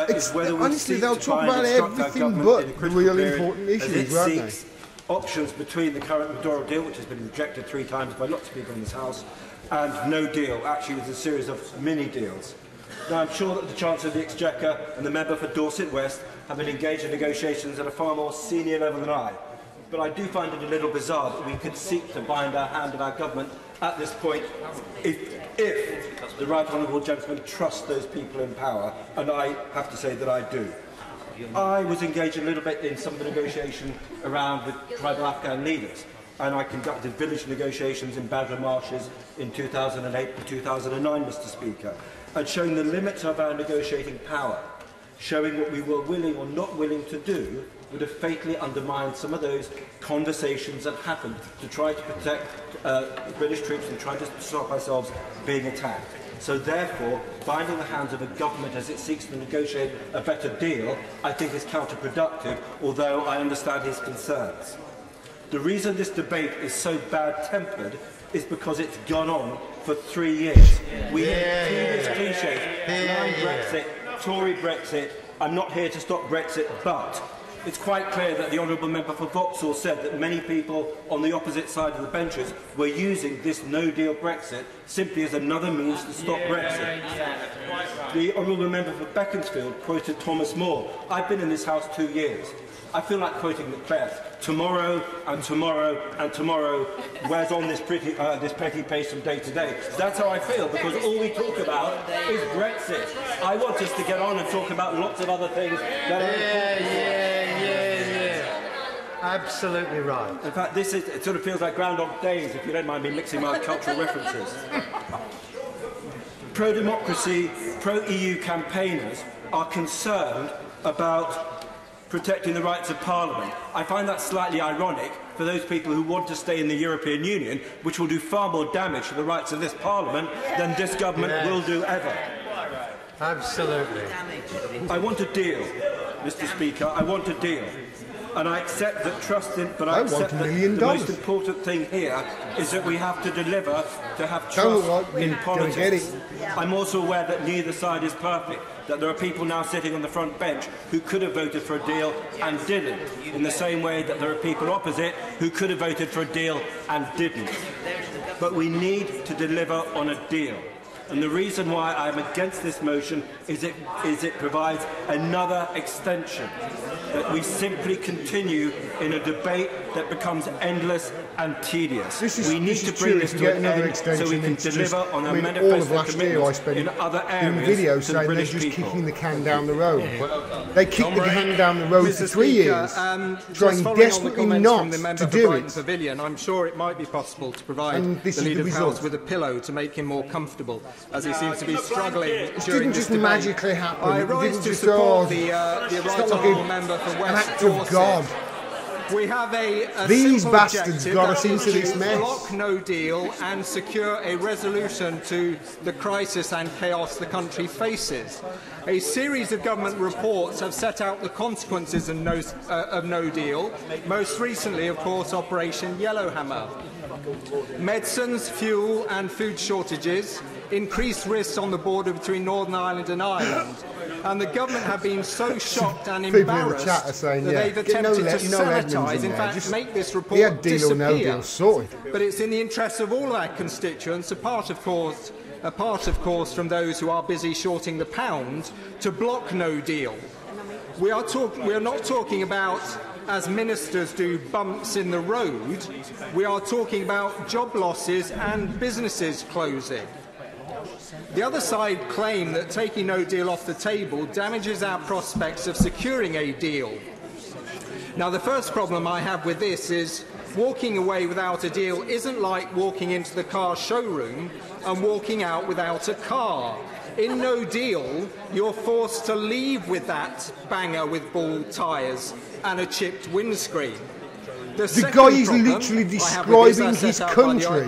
is whether we honestly, seek they'll to talk try and about instruct our everything government but in a the critical real period important as issues, it won't seeks options between the current withdrawal deal, which has been rejected 3 times by lots of people in this House, and no deal, actually with a series of mini-deals. Now, I'm sure that the Chancellor of the Exchequer and the member for Dorset West have been engaged in negotiations at a far more senior level than I. But I do find it a little bizarre that we could seek to bind our hand of our government at this point if the right honourable gentleman trusts those people in power, and I have to say that I do. I was engaged a little bit in some of the negotiation around with tribal Afghan leaders, and I conducted village negotiations in Badra Marshes in 2008 and 2009, Mr. Speaker, and showing the limits of our negotiating power, showing what we were willing or not willing to do, would have fatally undermined some of those conversations that happened to try to protect British troops and try to stop ourselves being attacked. So therefore, binding the hands of a government as it seeks to negotiate a better deal, I think is counterproductive, although I understand his concerns. The reason this debate is so bad-tempered is because it's gone on for 3 years. We have previous cliches, Brexit, Tory Brexit, I'm not here to stop Brexit, but it's quite clear that the honourable member for Vauxhall said that many people on the opposite side of the benches were using this no-deal Brexit simply as another means to stop Brexit. The honourable member for Beaconsfield quoted Thomas More. I've been in this House 2 years. I feel like quoting Macbeth. Tomorrow and tomorrow and tomorrow wears on this petty pace from day to day. That's how I feel, because all we talk about is Brexit. I want us to get on and talk about lots of other things that are Absolutely right. In fact, it sort of feels like Groundhog Days, if you don't mind me mixing my cultural references. Pro-democracy, pro-EU campaigners are concerned about protecting the rights of Parliament. I find that slightly ironic for those people who want to stay in the European Union, which will do far more damage to the rights of this Parliament than this government will do ever. Absolutely. I want a deal, Mr. Speaker. I want a deal. And I accept that I accept that the most important thing here is that we have to deliver to have trust in politics. I'm also aware that neither side is perfect, that there are people now sitting on the front bench who could have voted for a deal and didn't, in the same way that there are people opposite who could have voted for a deal and didn't. But we need to deliver on a deal. And the reason why I'm against this motion is it provides another extension, that we simply continue in a debate that becomes endless and tedious. We need to bring this to an end so we can deliver on our manifesto commitments in other areas videos saying they're just kicking the can down the road. They kicked the can down the road for 3 years, trying desperately not to do it. Pavilion, I'm sure it might be possible to provide the Leader of the House with a pillow to make him more comfortable. as he seems to be struggling during It didn't this just debate. magically happen. I rise to support the Right Honourable Member for West act of Dorset. God. We have a These simple bastards objective, got that us into is this to mess. block no deal and secure a resolution to the crisis and chaos the country faces. A series of government reports have set out the consequences of no deal, most recently, of course, Operation Yellowhammer. Medicines, fuel and food shortages, increased risks on the border between Northern Ireland and Ireland. And the government have been so shocked and People in the embarrassed chat are saying, that yeah, they've get attempted no to Edmonds sanitise, in in there. fact, Just make this he report had deal disappear. or no deal sorted. But it's in the interests of all our constituents, apart of course from those who are busy shorting the pound, to block no deal. We are not talking about, as ministers do, bumps in the road. We are talking about job losses and businesses closing. The other side claim that taking no deal off the table damages our prospects of securing a deal. Now, the first problem I have with this is walking away without a deal isn't like walking into the car showroom and walking out without a car. In no deal, you're forced to leave with that banger with bald tyres and a chipped windscreen. The guy is literally describing his country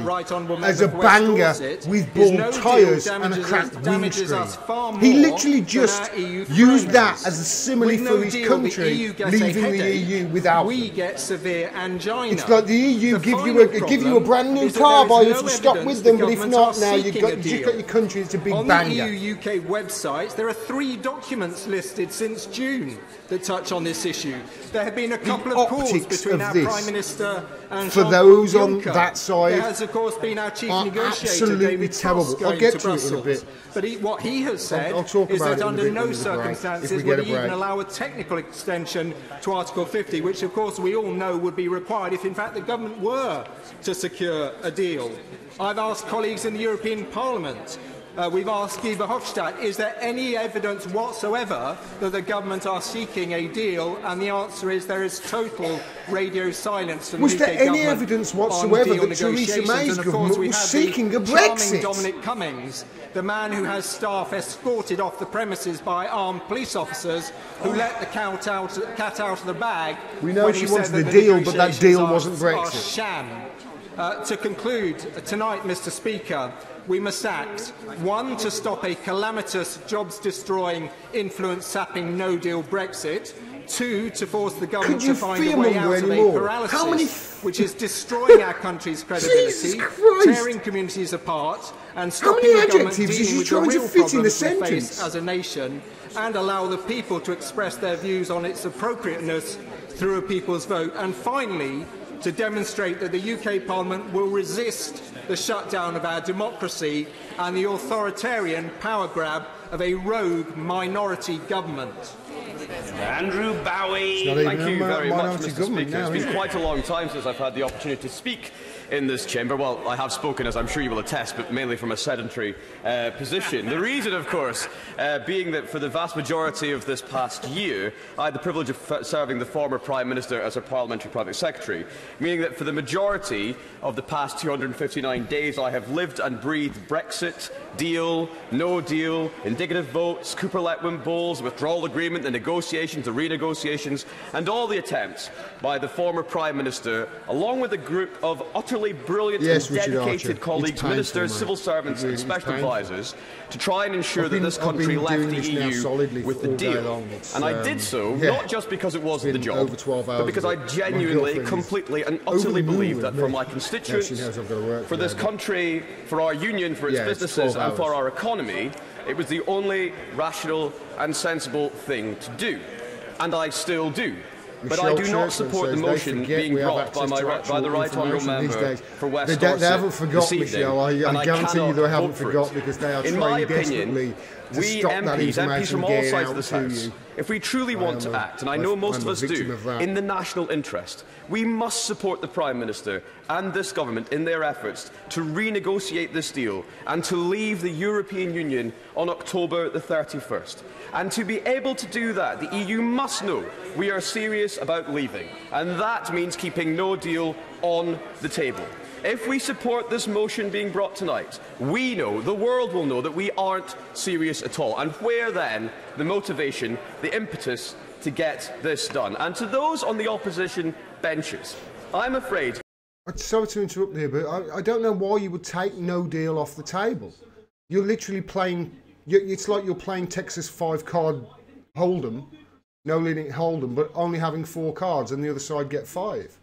as a banger with bald tyres and a cracked windscreen. He literally just used that as a simile for his country, leaving the EU without we get severe angina. It's like the EU give you a brand new car buy if you stop with them, but if not, now you've just got your country. It's a big banger. On the EU-UK websites, there are 3 documents listed since June that touch on this issue. There have been a couple of calls between our Prime Minister and for those on that side, there has, of course, been our Chief Negotiator, absolutely David terrible. Toss, I'll get to to it in a bit. But what he has said is that under no circumstances would he even allow a technical extension to Article 50, which, of course, we all know would be required if, in fact, the government were to secure a deal. I've asked colleagues in the European Parliament. We've asked Guy Verhofstadt, is there any evidence whatsoever that the government are seeking a deal? And the answer is there is total radio silence from the UK government. Was there any evidence whatsoever that Theresa May's government was seeking a Brexit? Dominic Cummings, the man who has staff escorted off the premises by armed police officers who let the cat out of the bag. We know she wanted the deal, but that deal wasn't Brexit. Sham. To conclude, tonight, Mr. Speaker, we must act. 1, to stop a calamitous, jobs-destroying, influence-sapping no-deal Brexit. 2, to force the government to find a way out of a paralysis which is destroying our country's credibility, tearing communities apart, and stopping the government dealing with the real problems we face as a nation, and allow the people to express their views on its appropriateness through a people's vote. And finally, to demonstrate that the UK Parliament will resist the shutdown of our democracy and the authoritarian power grab of a rogue minority government. Andrew Bowie. Thank you very much, Mr. Speaker. It's been quite a long time since I've had the opportunity to speak in this chamber. Well, I have spoken, as I'm sure you will attest, but mainly from a sedentary position. The reason, of course, being that for the vast majority of this past year, I had the privilege of serving the former Prime Minister as a Parliamentary Private Secretary, meaning that for the majority of the past 259 days, I have lived and breathed Brexit, deal, no deal, indicative votes, Cooper-Letwin Bowles, withdrawal agreement, the negotiations, the renegotiations, and all the attempts by the former Prime Minister, along with a group of utterly brilliant and dedicated colleagues, ministers, civil servants and special advisers, to try and ensure that this country left the EU with the deal. And I did so not just because it wasn't the job, but because I genuinely, completely and utterly believe that for my constituents, for this country, for our union, for its businesses and for our economy, it was the only rational and sensible thing to do. And I still do. But I do not support the motion being brought by the Right Honourable Member for West Dorset. They haven't forgot, Michelle. I guarantee you they haven't forgot, because they are trying desperately to stop that information from all sides of this House, if we truly want to act, and I know most of us do, in the national interest, we must support the Prime Minister and this government in their efforts to renegotiate this deal and to leave the European Union on October the 31st. And to be able to do that, the EU must know we are serious about leaving, and that means keeping no deal on the table. If we support this motion being brought tonight, we know, the world will know, that we aren't serious at all. And where then the motivation, the impetus to get this done? And to those on the opposition benches, I'm afraid... Sorry to interrupt there, but I don't know why you would take no deal off the table. You're literally playing... It's like you're playing Texas 5-card Hold'em, no limit Hold'em, but only having 4 cards and the other side get 5.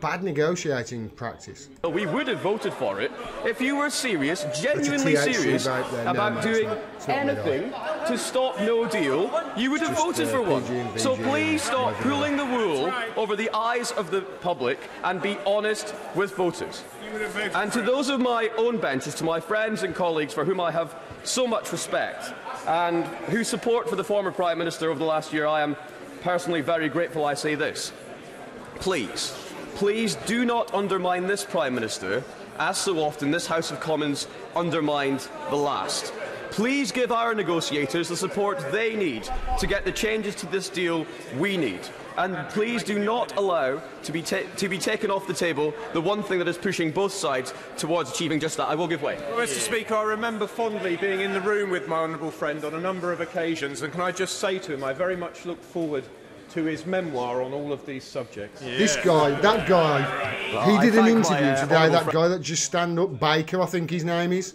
Bad negotiating practice. We would have voted for it if you were serious, genuinely serious, about doing anything to stop no deal. You would have voted for one. So please stop pulling the wool over the eyes of the public and be honest with voters. And to those of my own benches, to my friends and colleagues for whom I have so much respect and whose support for the former Prime Minister over the last year I am personally very grateful, I say this. Please do not undermine this Prime Minister, as so often this House of Commons undermined the last. Please give our negotiators the support they need to get the changes to this deal we need. And please do not allow to be taken off the table the one thing that is pushing both sides towards achieving just that. I will give way. Well, Mr. Speaker, I remember fondly being in the room with my honourable friend on a number of occasions, and can I just say to him, I very much look forward to his memoir on all of these subjects. Yeah. This guy, that guy, he did an interview today, that guy that just stand up, Baker, I think his name is.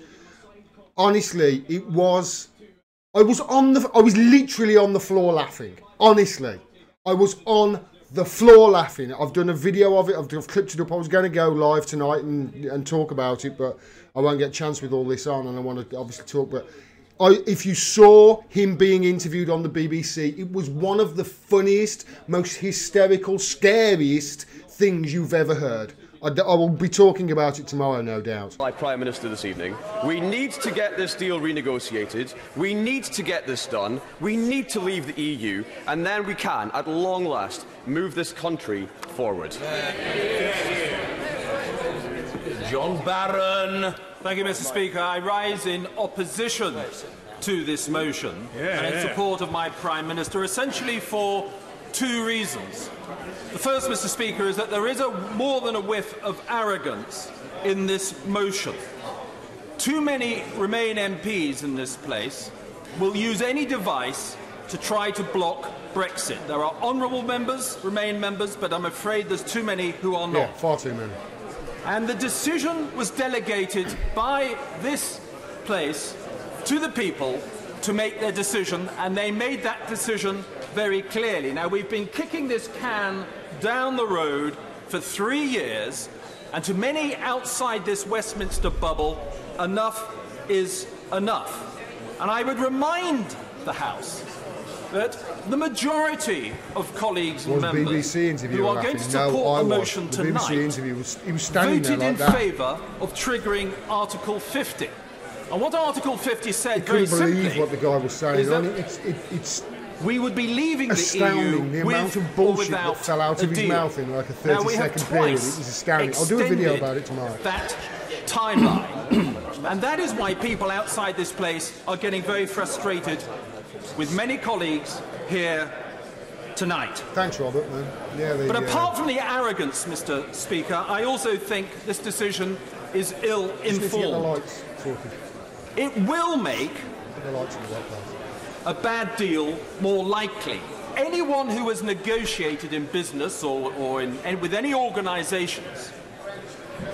Honestly, I was literally on the floor laughing. Honestly, I was on the floor laughing. I've done a video of it, I've clipped it up. I was going to go live tonight and talk about it, but I won't get a chance with all this on, and I want to obviously talk, but if you saw him being interviewed on the BBC, it was one of the funniest, most hysterical, scariest things you've ever heard. I will be talking about it tomorrow, no doubt. My Prime Minister this evening, we need to get this deal renegotiated, we need to get this done, we need to leave the EU, and then we can, at long last, move this country forward. John Barron. Thank you, Mr. Speaker. I rise in opposition to this motion and in support of my Prime Minister, essentially for 2 reasons. The first, Mr. Speaker, is that there is more than a whiff of arrogance in this motion. Too many Remain MPs in this place will use any device to try to block Brexit. There are honourable members, Remain members, but I'm afraid there's too many who are not. Yeah, far too many. And the decision was delegated by this place to the people to make their decision, and they made that decision very clearly. Now, we've been kicking this can down the road for 3 years, and to many outside this Westminster bubble, enough is enough. And I would remind the House that the majority of colleagues and members who are going to support the motion tonight voted in favour of triggering Article 50. And what Article 50 said very simply believe what the guy was saying. It's we would be leaving the EU astounding, the amount of bullshit that fell out of his mouth in like a 30-second period. It was astounding. I'll do a video about it tomorrow. That timeline. And that is why people outside this place are getting very frustrated with many colleagues here tonight. Thanks, Robert. Man. Yeah, but apart from the arrogance, Mr. Speaker, I also think this decision is ill-informed. It will make a bad deal more likely. Anyone who has negotiated in business or with any organisations,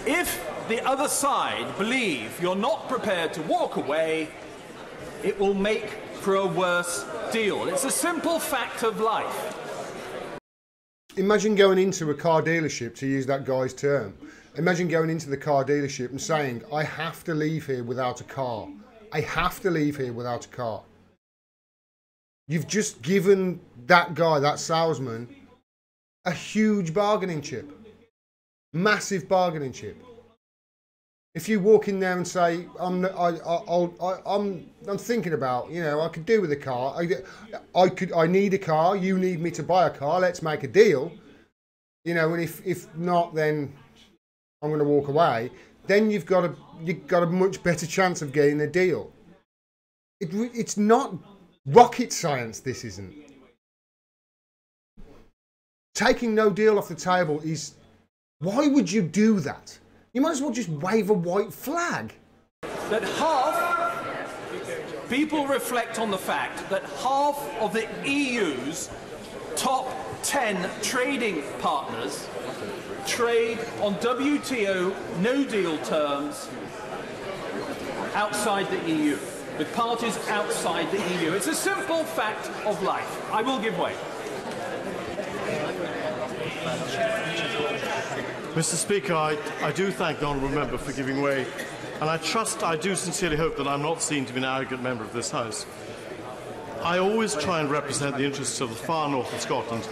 if the other side believe you're not prepared to walk away, it will make for a worse deal. It's a simple fact of life. Imagine going into a car dealership, to use that guy's term. Imagine going into the car dealership and saying, I have to leave here without a car. I have to leave here without a car. You've just given that guy, that salesman, a huge bargaining chip. Massive bargaining chip. If you walk in there and say, I'm thinking about, you know, I could do with a car. I need a car. You need me to buy a car. Let's make a deal. You know, and if not, then I'm going to walk away. Then you've got a much better chance of getting a deal. It's not rocket science. This isn't. Taking no deal off the table is Why would you do that? You might as well just wave a white flag. That half, people reflect on the fact that half of the EU's top 10 trading partners trade on WTO no-deal terms outside the EU, with parties outside the EU. It's a simple fact of life. I will give way. Mr. Speaker, I do thank the honourable member for giving way, and I do sincerely hope that I'm not seen to be an arrogant member of this House. I always try and represent the interests of the far north of Scotland.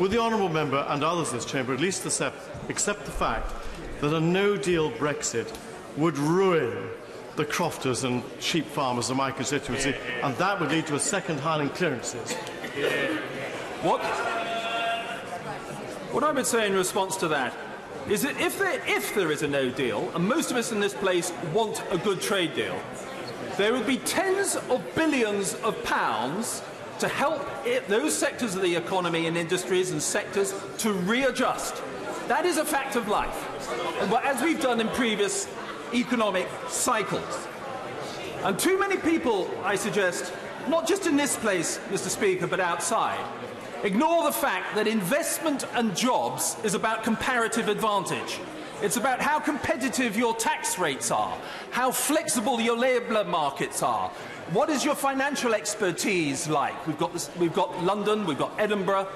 Would the honourable member and others in this chamber at least accept the fact that a no-deal Brexit would ruin the crofters and sheep farmers of my constituency, and that would lead to a second hand in clearances? What I would say in response to that is that if there is a no deal, and most of us in this place want a good trade deal, there would be tens of billions of pounds to help those sectors of the economy and industries and sectors to readjust. That is a fact of life, as we've done in previous economic cycles. And too many people, I suggest, not just in this place, Mr. Speaker, but outside, ignore the fact that investment and jobs is about comparative advantage. It's about how competitive your tax rates are, how flexible your labour markets are. What is your financial expertise like? We've got London, we've got Edinburgh.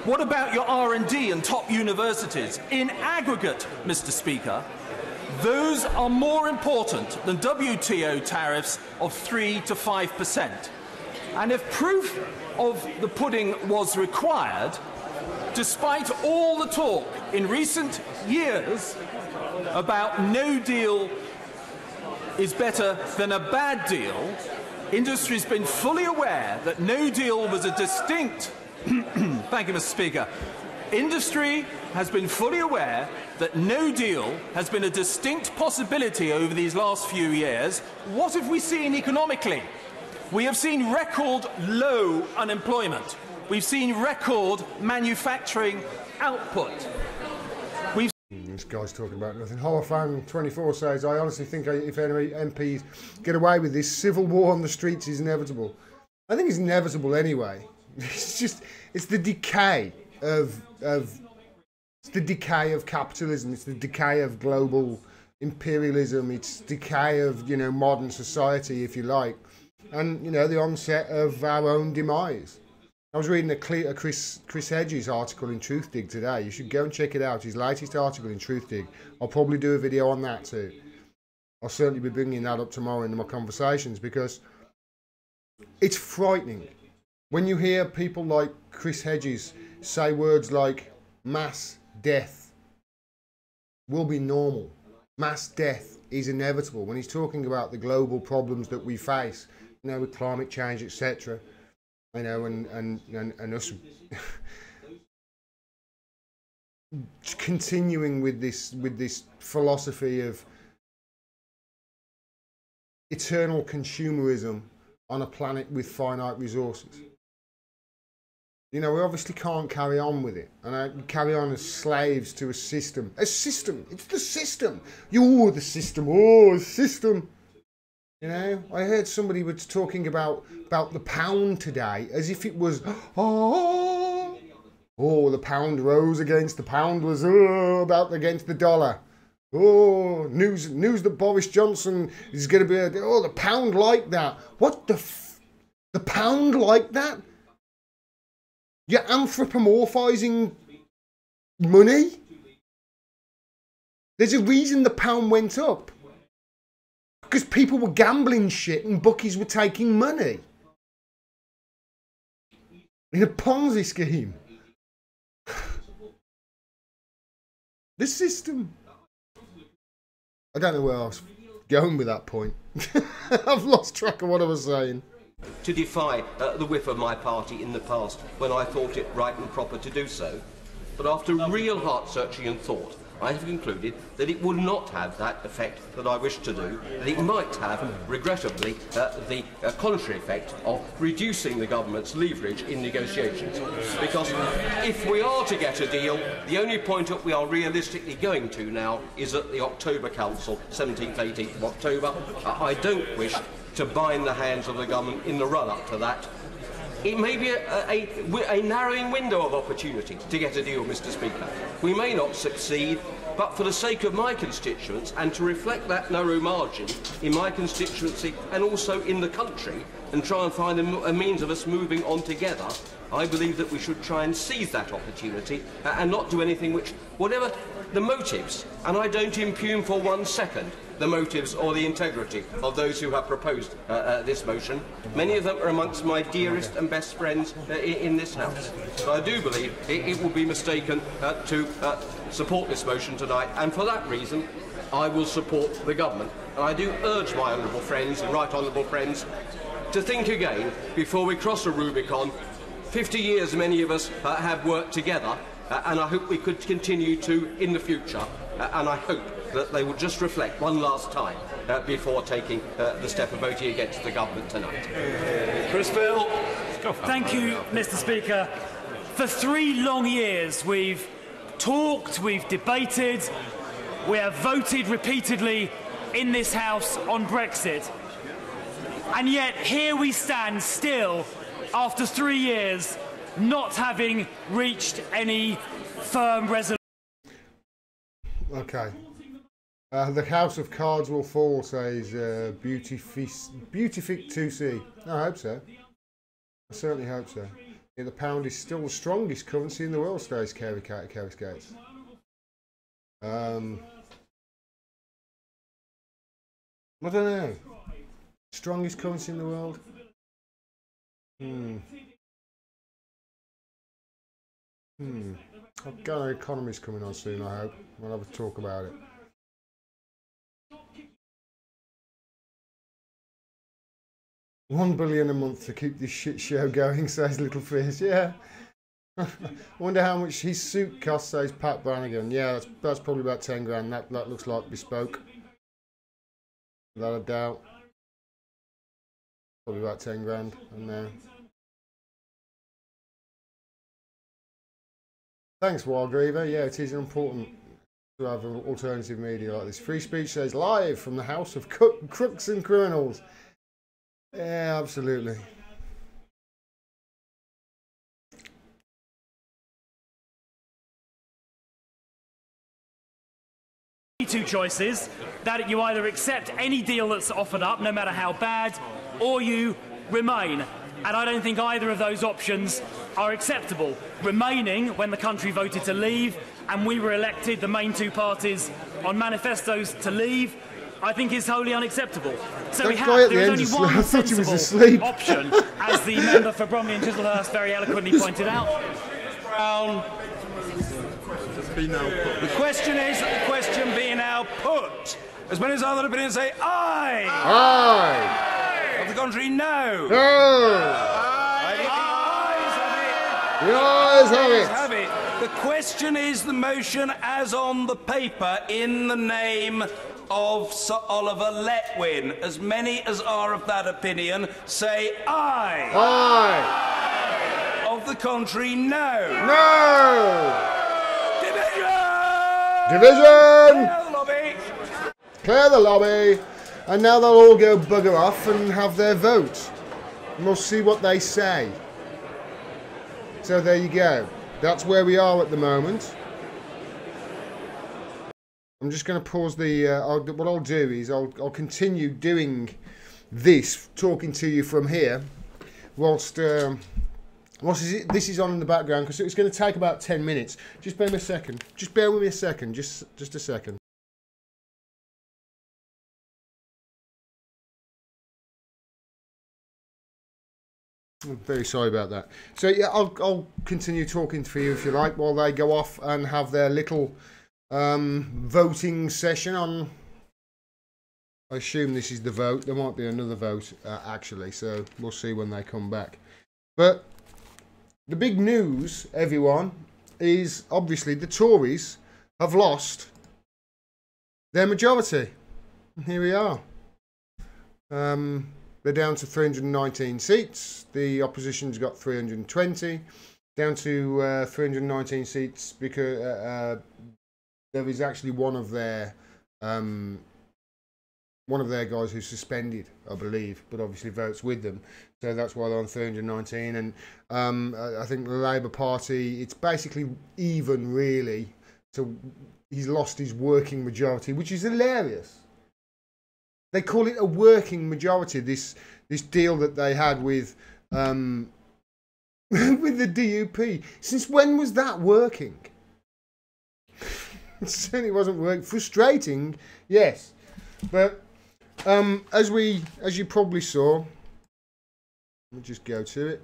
What about your R&D and top universities? In aggregate, Mr. Speaker, those are more important than WTO tariffs of 3 to 5%. And if proof of the pudding was required, despite all the talk in recent years about no deal is better than a bad deal, industry's been fully aware that no deal was a distinct thank you, Mr. Speaker. Industry has been fully aware that no deal has been a distinct possibility over these last few years. What have we seen economically? We have seen record low unemployment. We've seen record manufacturing output. This guy's talking about nothing. Holofan24 says, I honestly think if any MPs get away with this, civil war on the streets is inevitable. I think it's inevitable anyway. It's the decay of capitalism. It's the decay of global imperialism. It's decay of, modern society, if you like. And, the onset of our own demise. I was reading a Chris Hedges article in Truthdig today. You should go and check it out. His latest article in Truthdig. I'll probably do a video on that too. I'll certainly be bringing that up tomorrow in my conversations, because it's frightening when you hear people like Chris Hedges say words like mass death will be normal. Mass death is inevitable, when he's talking about the global problems that we face, with climate change, etc. And us continuing with this philosophy of eternal consumerism on a planet with finite resources. We obviously can't carry on with it, and carry on as slaves to a system. A system. It's the system. You're the system. Oh, the system. I heard somebody was talking about the pound today as if it was, the pound rose against, the pound was against the dollar. Oh, news that Boris Johnson is going to be, the pound like that. What the pound like that? You're anthropomorphizing money? There's a reason the pound went up. Because people were gambling shit and bookies were taking money. In a Ponzi scheme. The system. I don't know where I was going with that point. I've lost track of what I was saying. To defy the whiff of my party in the past when I thought it right and proper to do so. But after real heart-searching and thought, I have concluded that it would not have that effect that I wish to do, that it might have, regrettably, the contrary effect of reducing the government's leverage in negotiations. Because if we are to get a deal, the only point that we are realistically going to now is at the October Council, 17th, 18th of October. I don't wish to bind the hands of the government in the run-up to that. It may be a narrowing window of opportunity to get a deal, Mr. Speaker. We may not succeed, but for the sake of my constituents and to reflect that narrow margin in my constituency and also in the country and try and find a means of us moving on together, I believe that we should try and seize that opportunity and not do anything which, whatever the motives, and I don't impugn for 1 second the motives or the integrity of those who have proposed this motion. Many of them are amongst my dearest and best friends in this House. But I do believe it would be mistaken to support this motion tonight, and for that reason I will support the government. And I do urge my honourable friends and right honourable friends to think again before we cross a Rubicon. 50 years many of us have worked together, and I hope we could continue to in the future, and I hope that they will just reflect one last time before taking the step of voting against the government tonight. Chris Bill. Thank you, Mr. Speaker. For 3 long years we've talked, we've debated, we have voted repeatedly in this House on Brexit. And yet here we stand still after 3 years not having reached any firm resolution. Okay. The House of Cards will fall, says Beautific2C. I hope so. I certainly hope so. Yeah, the pound is still the strongest currency in the world, says Kerry Gates. I don't know. Strongest currency in the world? I've got an economist coming on soon, I hope. We'll have a talk about it. $1 billion a month to keep this shit show going, says Little Fish. Yeah. I wonder how much his suit costs, says Pat Brannigan. Yeah, that's probably about 10 grand. That looks like bespoke. Without a doubt. Probably about 10 grand. And thanks, Wargriever. Yeah, it is important to have an alternative media like this. Free Speech says, live from the House of Crooks and Criminals. Yeah, absolutely. Two choices, that you either accept any deal that's offered up, no matter how bad, or you remain. And I don't think either of those options are acceptable. Remaining when the country voted to leave and we were elected, the main 2 parties, on manifestos to leave, I think is wholly unacceptable. So there is only one sensible option, as the member for Bromley and Chislehurst very eloquently pointed out. Brown. The question is that the question be now put. As many as other opinions say aye. Aye. Of the contrary, no. No. Aye. The ayes have it. Have it. The question is the motion as on the paper in the name of Sir Oliver Letwin. As many as are of that opinion say aye. Aye. Of the contrary, no. No. Division! Clear the lobby. Clear the lobby. And now they'll all go bugger off and have their vote. And we'll see what they say. So there you go. That's where we are at the moment. I'm just going to pause the... what I'll do is I'll continue doing this, talking to you from here, whilst this is on in the background, because it's going to take about 10 minutes. Just bear with me a second. Just bear with me a second. Just a second. I'm very sorry about that. So yeah, I'll continue talking for you if you like, while they go off and have their little voting session on. I assume this is the vote. There might be another vote actually, so we'll see when they come back. But the big news, everyone, is obviously the Tories have lost their majority. Here we are. They're down to 319 seats. The opposition's got 320. Down to 319 seats because there is actually one of their guys who's suspended, I believe, but obviously votes with them. So that's why they're on 319. And I think the Labour Party, it's basically even, really. So he's lost his working majority, which is hilarious. They call it a working majority, this deal that they had with with the DUP. Since when was that working? It certainly wasn't working. Frustrating, yes. But as you probably saw, let me just go to it.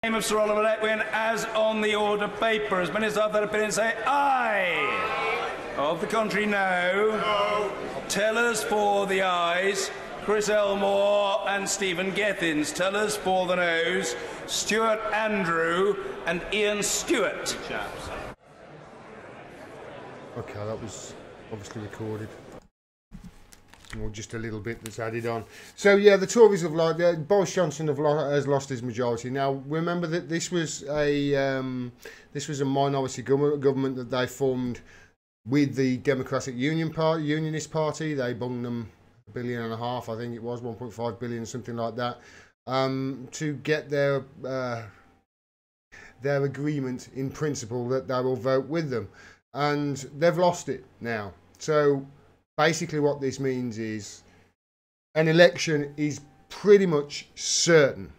Name of Sir Oliver Letwin as on the order paper. As many as have that opinion say aye. Of the contrary, no. Tellers for the ayes. Chris Elmore and Stephen Gethins. Tellers for the noes. Stuart Andrew and Ian Stewart. Okay, that was obviously recorded. Or just a little bit that's added on. So yeah, the Tories have lost. Boris Johnson has lost his majority. Now remember that this was a minority government that they formed with the Democratic Unionist Party. They bunged them $1.5 billion, I think it was 1.5 billion, something like that, to get their agreement in principle that they will vote with them, and they've lost it now. So basically what this means is an election is pretty much certain.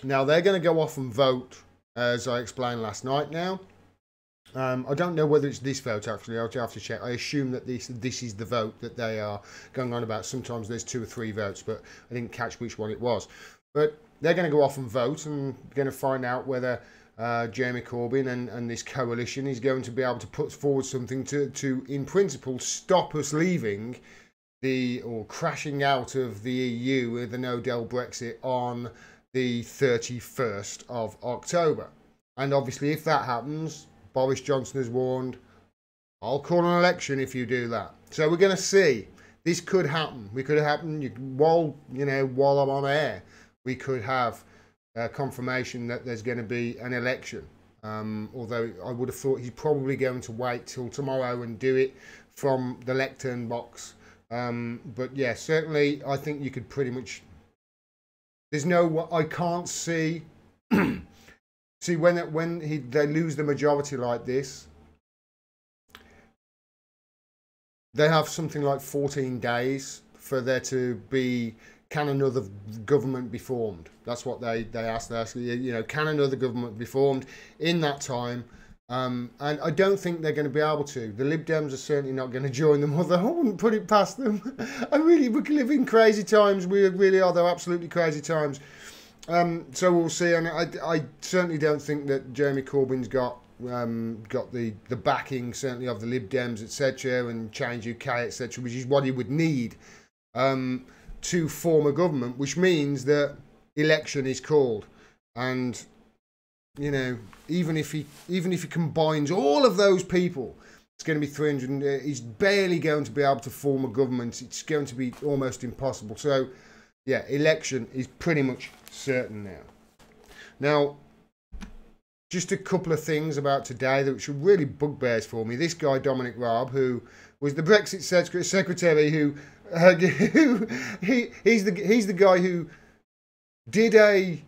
Now, they're going to go off and vote, as I explained last night now. I don't know whether it's this vote, actually. I'll have to check. I assume that this is the vote that they are going on about. Sometimes there's 2 or 3 votes, but I didn't catch which one it was. But they're going to go off and vote and going to find out whether Jeremy Corbyn and this coalition is going to be able to put forward something to in principle, stop us leaving or crashing out of the EU with a no-deal Brexit on the 31st of October. And obviously, if that happens, Boris Johnson has warned, I'll call an election if you do that. So we're going to see. This could happen. We could happen while I'm on air. We could have confirmation that there's going to be an election. Although I would have thought he's probably going to wait till tomorrow and do it from the lectern box. But yeah, certainly I think you could pretty much. I can't see. See, when they lose the majority like this, they have something like 14 days for there to be. Can another government be formed? That's what they asked. They asked, can another government be formed in that time? And I don't think they're going to be able to. The Lib Dems are certainly not going to join them, although I wouldn't put it past them. We live in crazy times. We really are, though, absolutely crazy times. So we'll see. And I certainly don't think that Jeremy Corbyn's got the backing, certainly, of the Lib Dems, etc., and Change UK, etc., which is what he would need to form a government, which means that election is called. And even if he combines all of those people, it's going to be 300. He's barely going to be able to form a government. It's going to be almost impossible. So yeah, election is pretty much certain now. Now, just a couple of things about today that should really bugbears for me. This guy Dominic Raab, who was the Brexit secretary, he's the guy who did a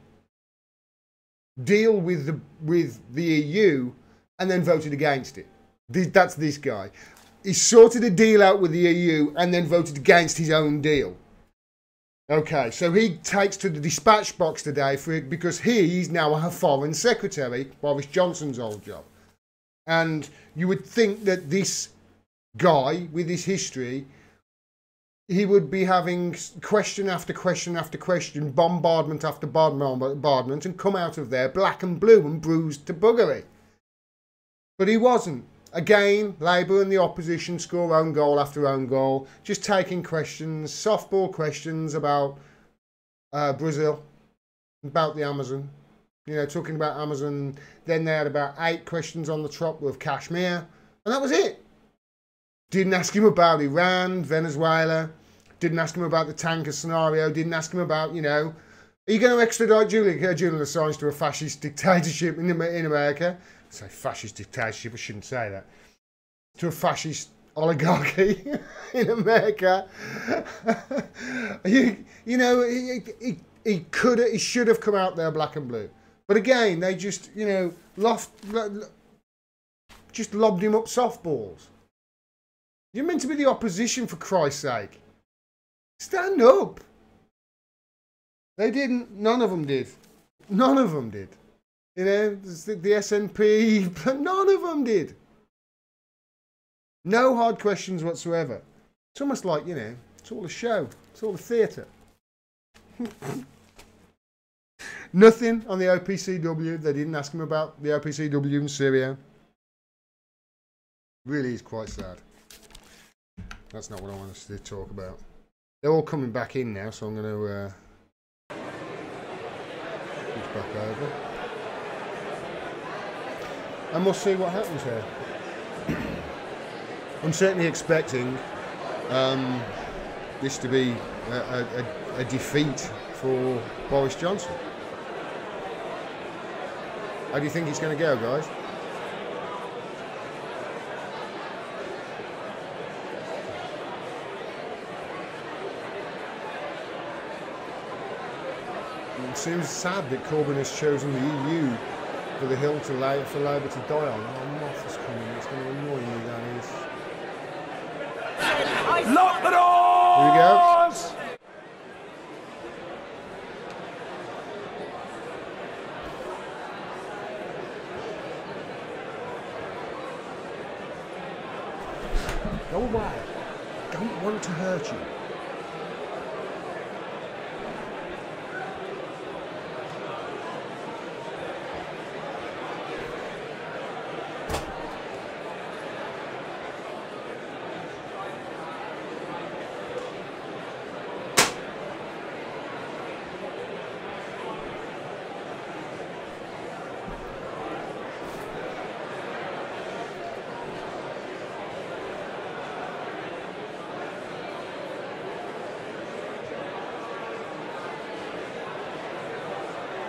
deal with the EU and then voted against it. That's this guy. He sorted a deal out with the EU and then voted against his own deal. Okay, so he takes to the dispatch box today because he's now a foreign secretary, Boris Johnson's old job. And you would think that this guy with his history, he would be having question after question after question, bombardment after bombardment, and come out of there black and blue and bruised to buggery. But he wasn't. Again, Labour and the opposition score own goal after own goal, just taking questions, softball questions about Brazil, about the Amazon. You know, talking about Amazon. Then they had about 8 questions on the trot with Kashmir, and that was it. Didn't ask him about Iran, Venezuela. Didn't ask him about the tanker scenario. Didn't ask him about, you know, are you going to extradite Julian Assange to a fascist dictatorship in America? I say fascist dictatorship, I shouldn't say that. To a fascist oligarchy in America. you know, he should have come out there black and blue. But again, they just, you know, just lobbed him up softballs. You're meant to be the opposition, for Christ's sake. Stand up. They didn't. None of them did. None of them did. You know, the SNP, none of them did. No hard questions whatsoever. It's almost like, you know, it's all a show. It's all a theatre. Nothing on the OPCW. They didn't ask him about the OPCW in Syria. Really is quite sad. That's not what I want us to talk about. They're all coming back in now, so I'm going to switch back over. And we'll see what happens here. I'm certainly expecting this to be a defeat for Boris Johnson. How do you think it's going to go, guys? It seems sad that Corbyn has chosen the EU for the hill for Labour to die on. Oh, moth is coming. It's going to annoy me, that is. Lock the doors! Here we go. Go away. Don't want to hurt you.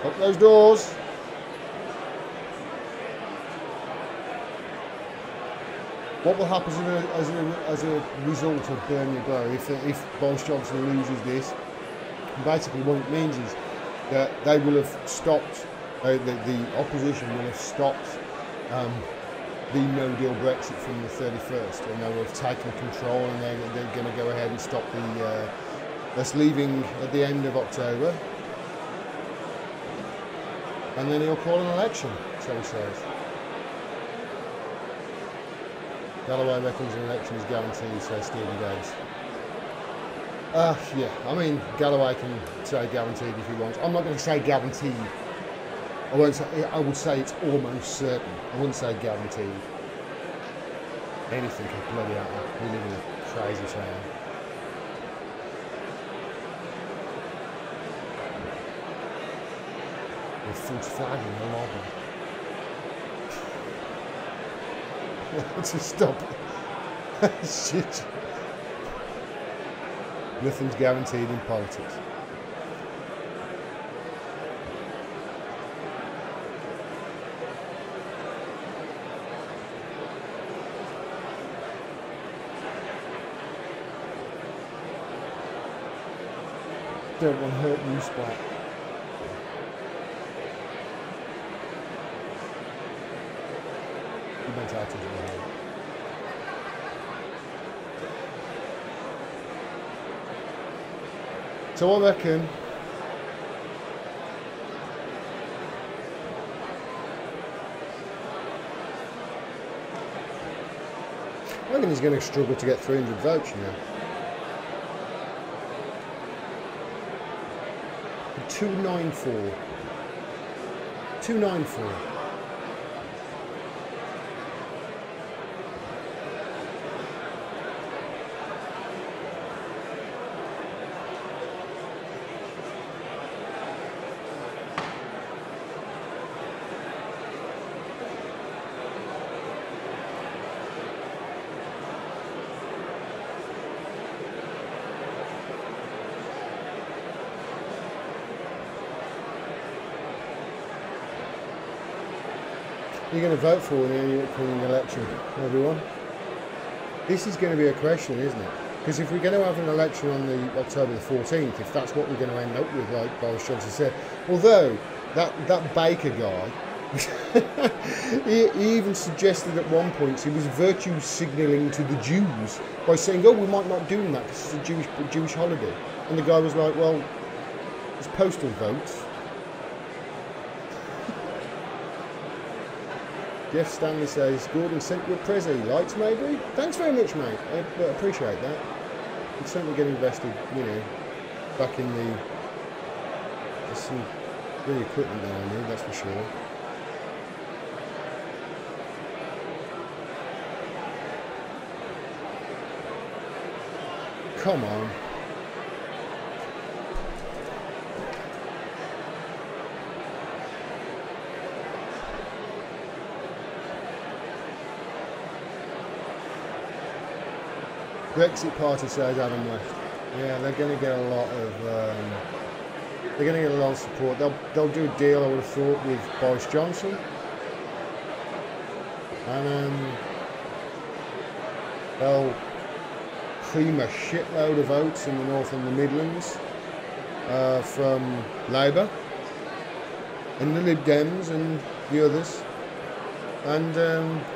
Up those doors. What will happen as a result of Burn Your Glow if Boris Johnson loses this? Basically what it means is that they will have stopped, the opposition will have stopped the no-deal Brexit from the 31st, and they will have taken control, and they're going to go ahead and stop us leaving at the end of October. And then he'll call an election, so he says. Galloway reckons an election is guaranteed, says Stephen Davis. Yeah, I mean, Galloway can say guaranteed if he wants. I'm not going to say guaranteed. I would say it's almost certain. I wouldn't say guaranteed. Anything can bloody happen. We live in a crazy town. With false flag in the lobby. Just stop it. Shit. Nothing's guaranteed in politics. Don't want to hurt you, Splat. You went out into the road. So I reckon he's going to struggle to get 300 votes, you know. 294. 294. You're going to vote for in the upcoming election, everyone. This is going to be a question, isn't it? Because if we're going to have an election on the October the 14th, if that's what we're going to end up with, like Boris Johnson said, although that Baker guy, he even suggested at one point he was virtue signalling to the Jews by saying, "Oh, we might not do that because it's a Jewish holiday," and the guy was like, "Well, it's postal votes." Jeff Stanley says, Gordon sent you a prezi. Lights maybe? Thanks very much, mate. I appreciate that. I'd certainly get invested, you know, back in the... There's some good equipment that I need, that's for sure. Come on. Brexit Party says Adam West. Yeah, they're going to get a lot of they're going to get a lot of support. They'll do a deal, I would have thought, with Boris Johnson, and they'll cream a shitload of votes in the North and the Midlands from Labour and the Lib Dems and the others, and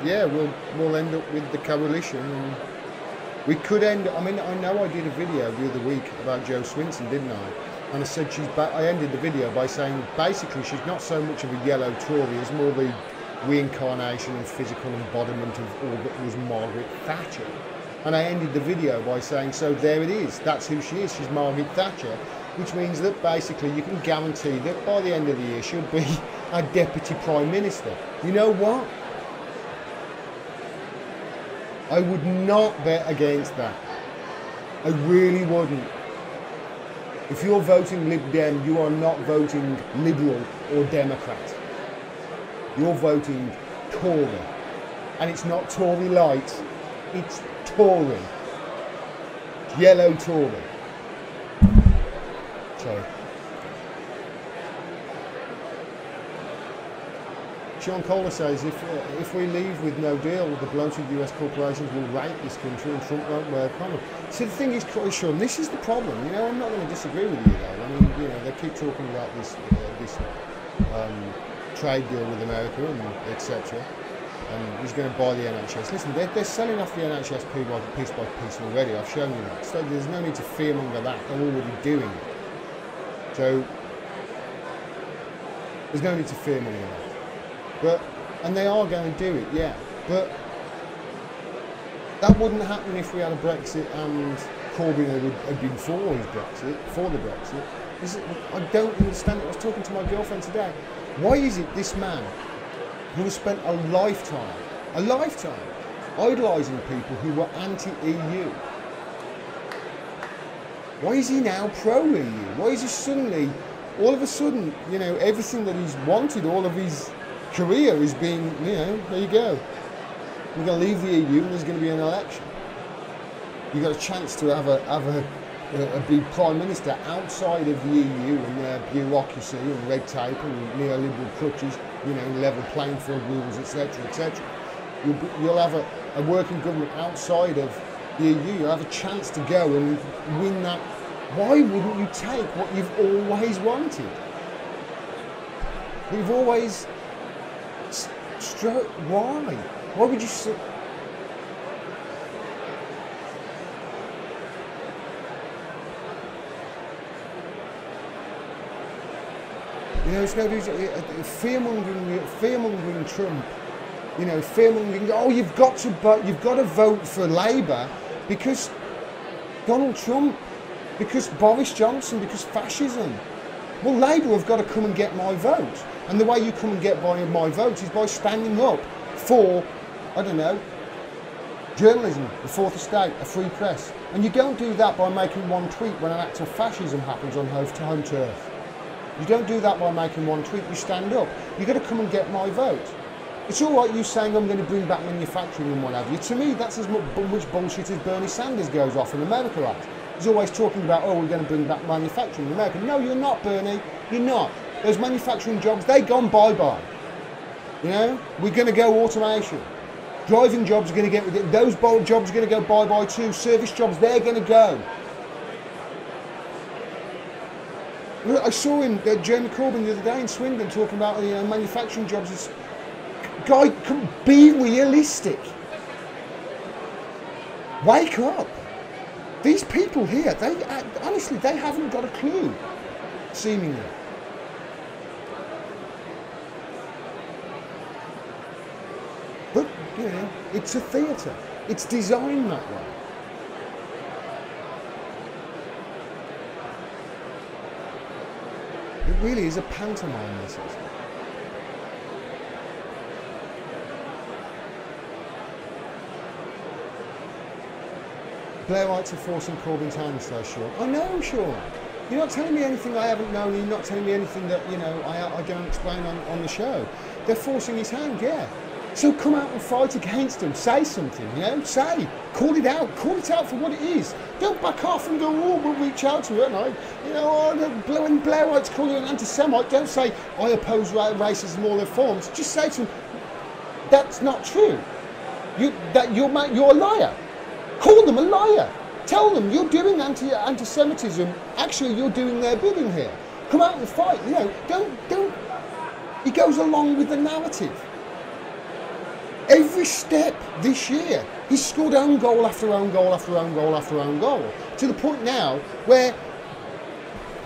yeah, we'll end up with the coalition. And we could end. I mean, I know I did a video the other week about Jo Swinson, didn't I? And I said she's back. I ended the video by saying basically she's not so much of a yellow Tory as more the reincarnation and physical embodiment of all that was Margaret Thatcher. And I ended the video by saying, so there it is. That's who she is. She's Margaret Thatcher, which means that basically you can guarantee that by the end of the year she'll be a deputy prime minister. You know what? I would not bet against that. I really wouldn't. If you're voting Lib Dem, you are not voting Liberal or Democrat. You're voting Tory. And it's not Tory light, it's Tory. Yellow Tory. Sorry. Sean Kohler says, if we leave with no deal, the bloated US corporations will rape this country and Trump won't welcome them. So the thing is, Sean, this is the problem. You know, I'm not going to disagree with you though. I mean, you know, they keep talking about this trade deal with America and etc. And he's going to buy the NHS. Listen, they're selling off the NHS piece by piece already. I've shown you that. So there's no need to fearmonger that. They're already doing it. So there's no need to fearmonger that. And they are going to do it, yeah. But that wouldn't happen if we had a Brexit and Corbyn had been for the Brexit. I don't understand it. I was talking to my girlfriend today. Why is it this man who has spent a lifetime idolising people who were anti-EU, why is he now pro-EU? Why is he suddenly, all of a sudden, you know, everything that he's wanted, all of his career is being, you know, there you go. We're going to leave the EU and there's going to be an election. You've got a chance to be Prime Minister outside of the EU and their bureaucracy and red tape and neoliberal crutches, you know, level playing field rules, etc., etc. You'll have a working government outside of the EU. You'll have a chance to go and win that. Why wouldn't you take what you've always wanted? You've always... Why? Why would you... You know, it's no fear-mongering Trump. You know, fear-mongering. Oh, you've got to vote for Labour because Donald Trump, because Boris Johnson, because fascism. Well, Labour have got to come and get my vote. And the way you come and get my vote is by standing up for, I don't know, journalism, the fourth estate, a free press. And you don't do that by making one tweet when an act of fascism happens on home turf. You don't do that by making one tweet, you stand up. You've got to come and get my vote. It's all right you saying I'm going to bring back manufacturing and what have you. To me, that's as much bullshit as Bernie Sanders goes off in America at. He's always talking about, oh, we're going to bring back manufacturing in America. No, you're not, Bernie. You're not. Those manufacturing jobs, they've gone bye-bye. You know, we're going to go automation. Driving jobs are going to get, those jobs are going to go bye-bye too. Service jobs, they're going to go. I saw him, Jeremy Corbyn, the other day in Swindon talking about manufacturing jobs. Guy, be realistic. Wake up. These people here, they honestly, they haven't got a clue, seemingly. But, you know, it's a theatre. It's designed that way. It really is a pantomime, this is. Blairites are forcing Corbyn's hand, says Sean. I know, Sean. You're not telling me anything I haven't known, you're not telling me anything that, you know, I don't explain on the show. They're forcing his hand, yeah. So come out and fight against them. Say something, you know, say. Call it out for what it is. Don't back off and go, oh, we'll reach out to it. And when Blairites call you an anti-Semite, don't say, I oppose racism in all their forms. Just say to them, that's not true. You're a liar. Call them a liar. Tell them you're doing anti-Semitism. Actually, you're doing their bidding here. Come out and fight. You know, don't. He goes along with the narrative. Every step this year, he's scored own goal after own goal after own goal after own goal. To the point now where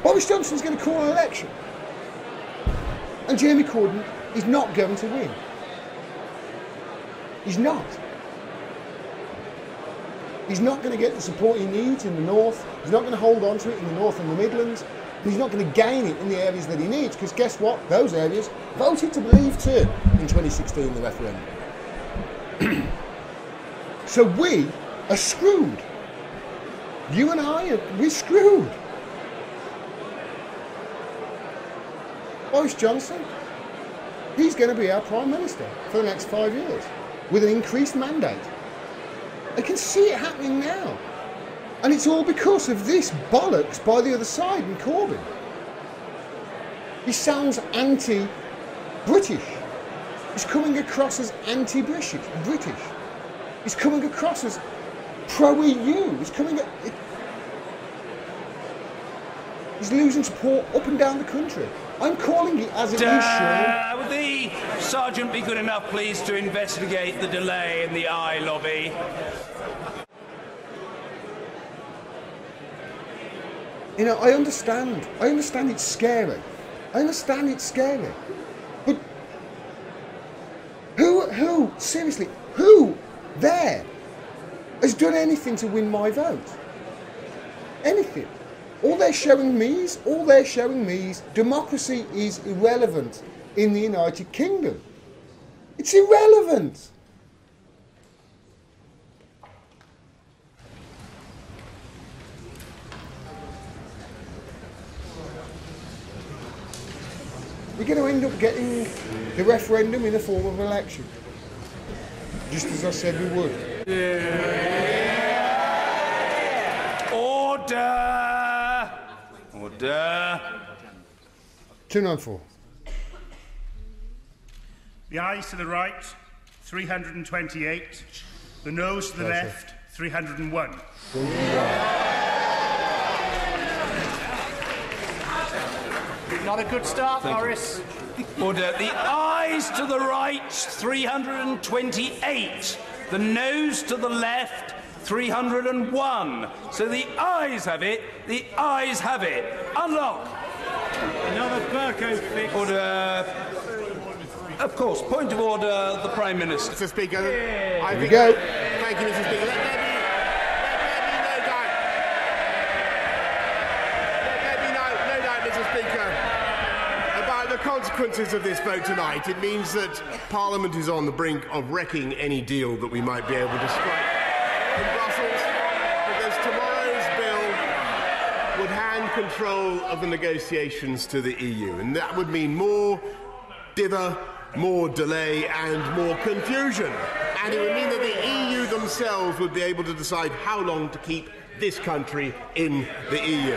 Boris Johnson's going to call an election, and Jeremy Corbyn is not going to win. He's not. He's not going to get the support he needs in the north. He's not going to hold on to it in the north and the Midlands. He's not going to gain it in the areas that he needs, because guess what? Those areas voted to Leave too in 2016, the referendum. So we are screwed. You and I, we're screwed. Boris Johnson, he's going to be our Prime Minister for the next 5 years with an increased mandate. I can see it happening now. And it's all because of this bollocks by the other side in Corbyn. He sounds anti-British. He's coming across as anti-British. He's coming across as pro-EU. He's losing support up and down the country. I'm calling it as it is, Sean. Would the Sergeant be good enough, please, to investigate the delay in the I lobby? You know, I understand it's scary. But seriously, who there has done anything to win my vote? Anything. All they're showing me is democracy is irrelevant in the United Kingdom. It's irrelevant. We're going to end up getting the referendum in the form of an election. Just as I said we would. Order! Order! 294. The ayes to the right, 328. The noes to the left, 301. Not a good start, Boris. Order. The ayes to the right, 328. The noes to the left, 301. So the ayes have it. The ayes have it. Unlock. Another Burko fix. Order. Of course. Point of order. The Prime Minister. Mr. Speaker. Here we go. Thank you, Mr. Speaker. Let there be no doubt, Mr. Speaker. consequences of this vote tonight, it means that Parliament is on the brink of wrecking any deal that we might be able to strike in Brussels, because tomorrow's bill would hand control of the negotiations to the EU, and that would mean more dither, more delay and more confusion. And it would mean that the EU themselves would be able to decide how long to keep this country in the EU.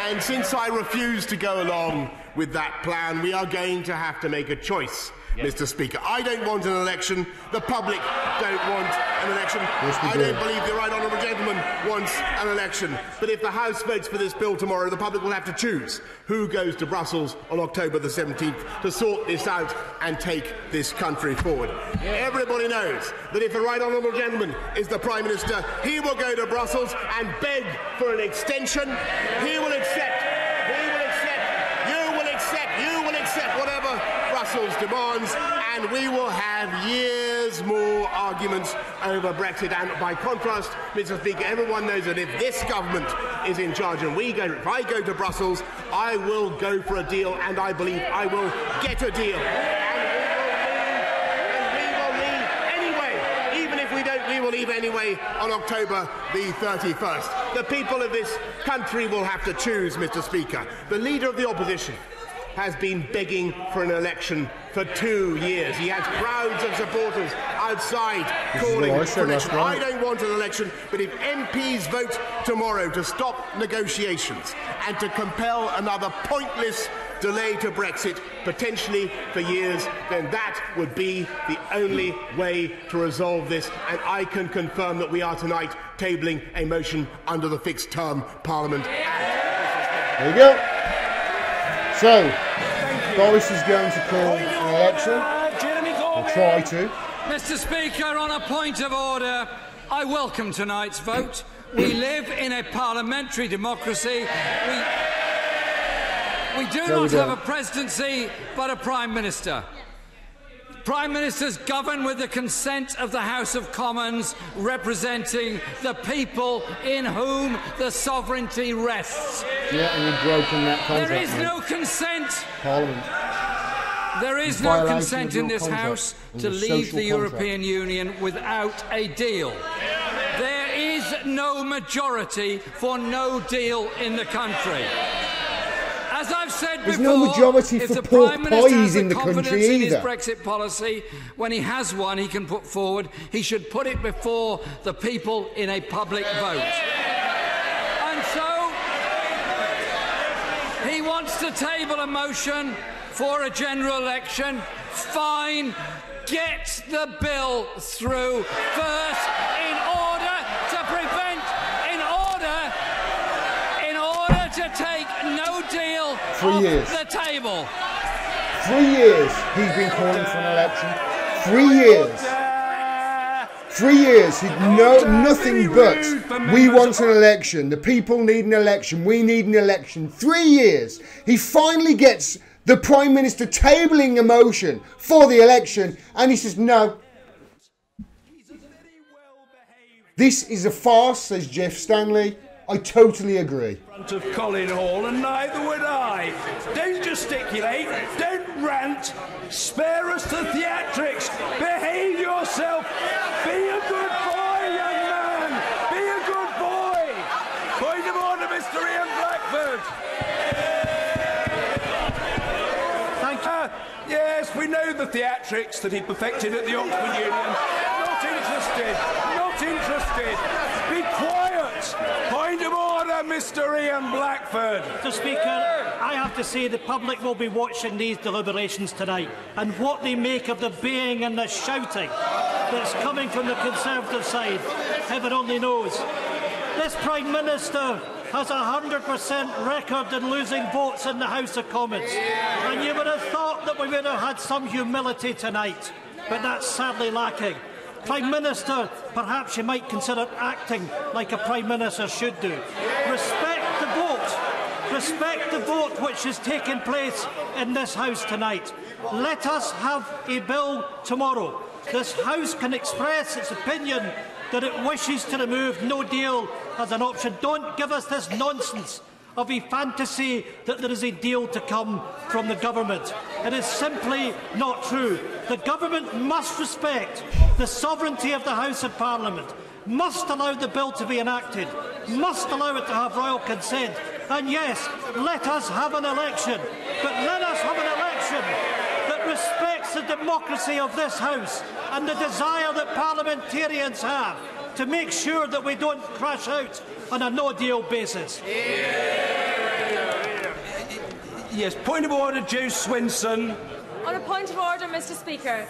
And since I refuse to go along with that plan, we are going to have to make a choice, Mr. Speaker. I don't want an election. The public don't want an election. I don't believe the right honourable gentleman wants an election. But if the House votes for this bill tomorrow, the public will have to choose who goes to Brussels on October the 17th to sort this out and take this country forward. Everybody knows that if the right honourable gentleman is the Prime Minister, he will go to Brussels and beg for an extension. He will accept. You will accept whatever Brussels demands, and we will have years more arguments over Brexit. And by contrast, Mr. Speaker, everyone knows that if this government is in charge and if I go to Brussels, I will go for a deal, and I believe I will get a deal. And we will leave anyway. Even if we don't, we will leave anyway on October the 31st. The people of this country will have to choose, Mr. Speaker. The Leader of the Opposition has been begging for an election for 2 years. He has crowds of supporters outside calling for an election. I don't want an election, but if MPs vote tomorrow to stop negotiations and to compel another pointless delay to Brexit, potentially for years, then that would be the only way to resolve this. And I can confirm that we are tonight tabling a motion under the Fixed Term Parliament Act. There you go. So, Boris is going to call an election, or try to. Mr. Speaker, on a point of order, I welcome tonight's vote. We live in a parliamentary democracy. We do not have a presidency, but a Prime Minister. Prime Ministers govern with the consent of the House of Commons, representing the people in whom the sovereignty rests. Yeah, and you've broken that contract. There is no consent. Parliament. There is no consent in this House to leave the European Union without a deal. There is no majority for no deal in the country. As I've said There's before, no majority if for the pork Prime Minister has pies the in the confidence country in his either. Brexit policy, when he has one he can put forward, he should put it before the people in a public vote. And so, he wants to table a motion for a general election. Fine, get the bill through first in order to prevent, in order to take no deal 3 years. off the table. 3 years he's been calling for an election. 3 years. 3 years. Nothing but we want an election. The people need an election. We need an election. 3 years. He finally gets the Prime Minister tabling a motion for the election, and he says no. This is a farce, says Jeff Stanley. I totally agree. Front of Colin Hall, and neither would I. Don't gesticulate, don't rant, spare us the theatrics, behave yourself, be a good boy, young man, be a good boy. Point of order, Mr. Ian Blackford. Thank you. Yes, we know the theatrics that he perfected at the Oxford Union. Not interested, not interested. Be quiet. Point of order, Mr. Ian Blackford. Mr. Speaker, I have to say the public will be watching these deliberations tonight, and what they make of the baying and the shouting that's coming from the Conservative side, heaven only knows. This Prime Minister has a 100% record in losing votes in the House of Commons, and you would have thought that we would have had some humility tonight, but that's sadly lacking. Prime Minister, perhaps you might consider acting like a Prime Minister should do. Respect the vote. Respect the vote which is taking place in this House tonight. Let us have a bill tomorrow. This House can express its opinion that it wishes to remove no deal as an option. Don't give us this nonsense of a fantasy that there is a deal to come from the government. It is simply not true. The government must respect the sovereignty of the House of Parliament, must allow the bill to be enacted, must allow it to have royal consent. And yes, let us have an election, but let us have an election that respects the democracy of this House and the desire that parliamentarians have to make sure that we don't crash out on a no-deal basis. Yes, point of order, Joe Swinson. On a point of order, Mr. Speaker.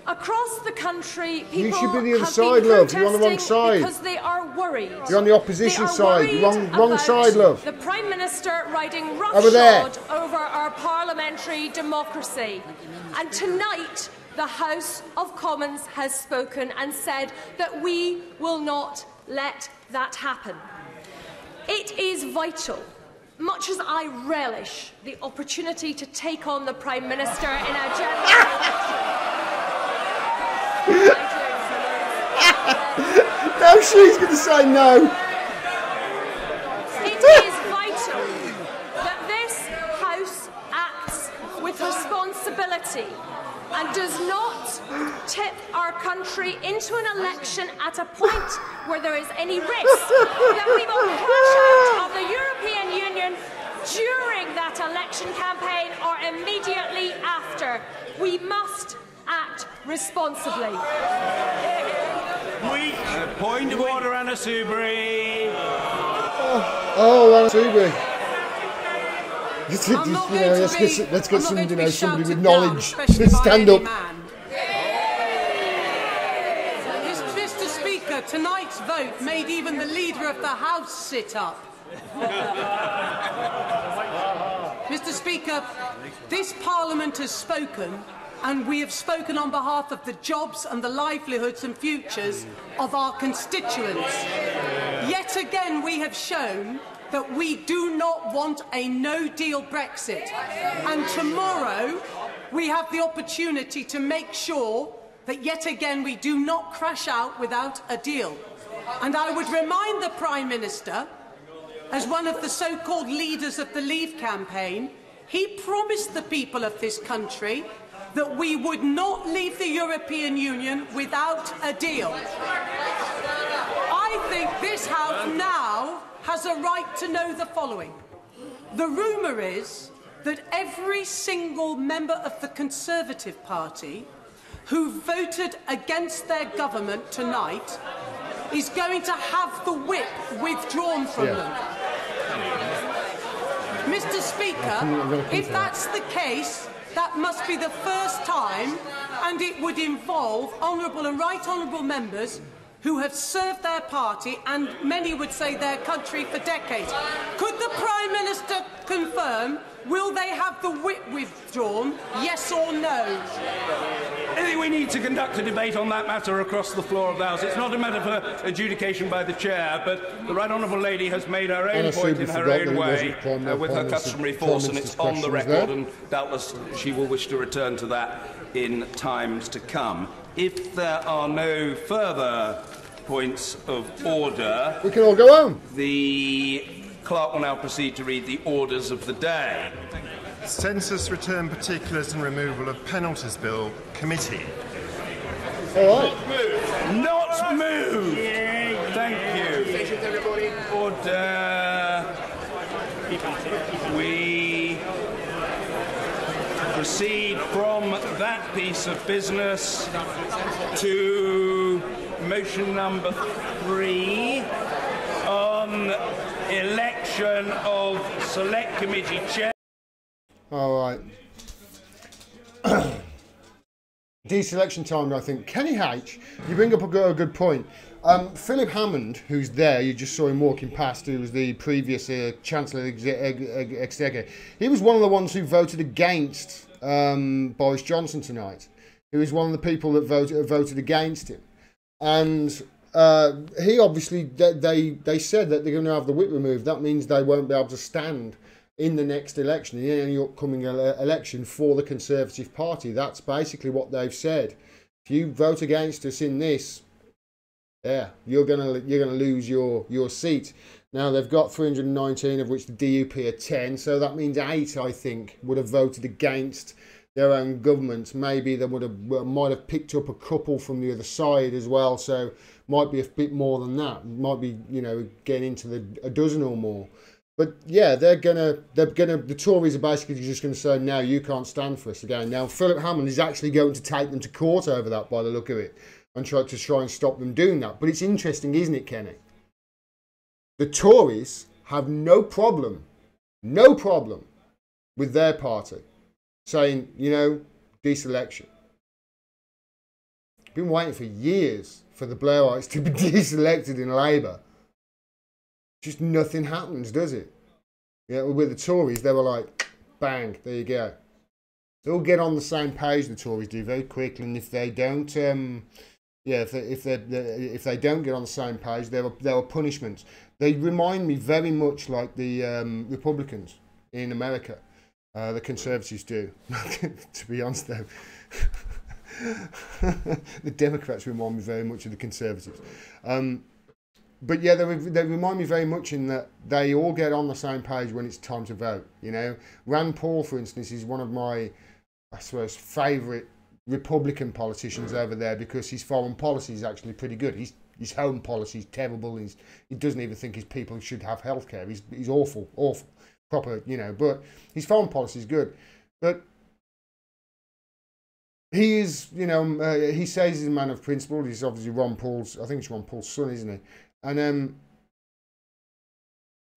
Across the country, people You should be the other have side, been love. You're on the wrong protesting side. because they are worried. You're on the opposition side. Wrong about side, love. The Prime Minister riding Over there. roughshod over our parliamentary democracy. And tonight, the House of Commons has spoken and said that we will not let that happen. It is vital, much as I relish the opportunity to take on the Prime Minister in a general election. No, she's going to say no. It is vital that this House acts with responsibility and does not tip our country into an election at a point where there is any risk that we will crash out of the European Union during that election campaign or immediately after. We must act responsibly. Point of order, Anna Soubry. Anna Soubry. Let's get somebody with knowledge. Stand up. Mr. Speaker, tonight's vote made even the Leader of the House sit up. Mr. Speaker, this Parliament has spoken, and we have spoken on behalf of the jobs and the livelihoods and futures of our constituents. Yet again, we have shown that we do not want a no-deal Brexit. And tomorrow, we have the opportunity to make sure that yet again we do not crash out without a deal. And I would remind the Prime Minister, as one of the so-called leaders of the Leave campaign, he promised the people of this country that we would not leave the European Union without a deal. I think this House now has a right to know the following. The rumour is that every single member of the Conservative Party who voted against their government tonight is going to have the whip withdrawn from them. Mr. Speaker, if that's the case, that must be the first time, and it would involve honourable and right honourable members who have served their party, and many would say their country, for decades. Could the Prime Minister confirm, will they have the whip withdrawn, yes or no? I think we need to conduct a debate on that matter across the floor of the House. It's not a matter for adjudication by the Chair, but the Right Honourable Lady has made her own point in her own way with her customary force, and it's on the record, and doubtless she will wish to return to that in times to come. If there are no further points of order, we can all go home. The clerk will now proceed to read the orders of the day. Census, Return Particulars and Removal of Penalties Bill, Committee. All right. Not moved. Thank you. Order. We proceed from that piece of business to motion number 3 on election of Select Committee Chair. All right. Deselection time, I think. Kenny H, you bring up a good point. Philip Hammond, who's there, you just saw him walking past, who was the previous Chancellor of the Exchequer. He was one of the ones who voted against Boris Johnson tonight. He was one of the people that voted against him. And he obviously, they said that they're going to have the whip removed. That means they won't be able to stand in the next election, in any upcoming election for the Conservative Party. That's basically what they've said. If you vote against us in this, Yeah, you're gonna lose your seat. Now they've got 319, of which the DUP are 10, so that means 8, I think, would have voted against their own government. Maybe they might have picked up a couple from the other side as well, so might be a bit more than that. Might be, you know, getting into a dozen or more. But yeah, the Tories are basically just going to say, no, you can't stand for us again. Now Philip Hammond is actually going to take them to court over that, by the look of it, and try and stop them doing that. But it's interesting, isn't it, Kenny? The Tories have no problem with their party saying, you know, deselection. Been waiting for years for the Blairites to be deselected in Labour. Just nothing happens, does it? Yeah, with the Tories, they were like, bang, there you go. They'll get on the same page, the Tories do, very quickly, and if they don't, if they don't get on the same page, there are punishments. They remind me very much like the Republicans in America. The Conservatives do, to be honest, though. The Democrats remind me very much of the Conservatives. But yeah, they remind me very much in that they all get on the same page when it's time to vote. You know, Rand Paul, for instance, is one of my, I suppose, favourite Republican politicians over there, because his foreign policy is actually pretty good. His home policy is terrible. He doesn't even think his people should have healthcare. He's awful, proper, you know. But his foreign policy is good. But he is, you know, he says he's a man of principle. He's obviously Ron Paul's, I think it's Ron Paul's son, isn't he? And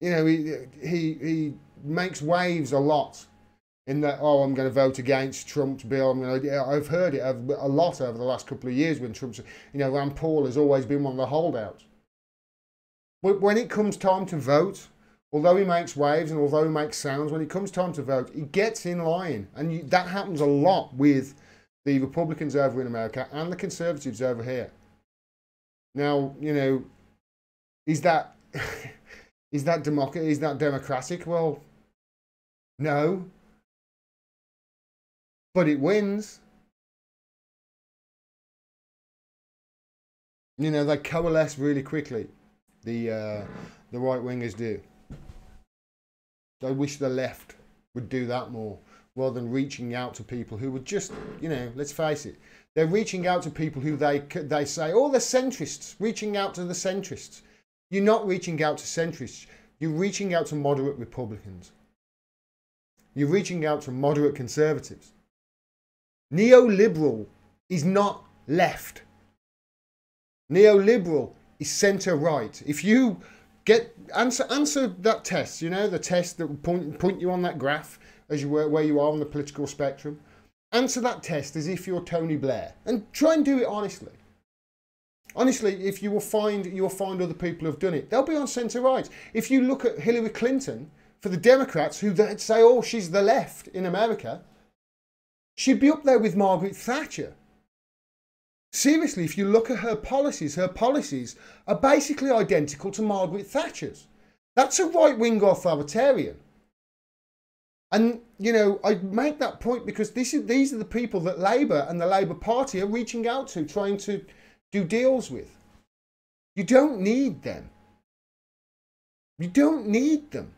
you know, he makes waves a lot in that, oh, I'm going to vote against Trump's bill. I've heard it a lot over the last couple of years when Trump's, you know, Rand Paul has always been one of the holdouts. But when it comes time to vote, although he makes waves and although he makes sounds, when it comes time to vote, he gets in line. And that happens a lot with the Republicans over in America and the Conservatives over here. Now, you know, is that democratic? Well, no. But it wins. You know, they coalesce really quickly. The right wingers do. I wish the left would do that more, rather than reaching out to people who would just, you know, let's face it, they're reaching out to people who they say, oh, they're centrists, reaching out to the centrists. You're not reaching out to centrists. You're reaching out to moderate Republicans. You're reaching out to moderate Conservatives. Neoliberal is not left. Neoliberal is centre-right. If you answer that test, you know, the test that will point you on that graph as where you are on the political spectrum. Answer that test as if you're Tony Blair, and try and do it honestly. Honestly, if you'll find other people who've done it. They'll be on centre-right. If you look at Hillary Clinton for the Democrats, who they'd say, oh, she's the left in America, she'd be up there with Margaret Thatcher. Seriously, if you look at her policies are basically identical to Margaret Thatcher's. That's a right-wing authoritarian. And, you know, I make that point because these are the people that Labour and the Labour Party are reaching out to, trying to do deals with. You don't need them. You don't need them.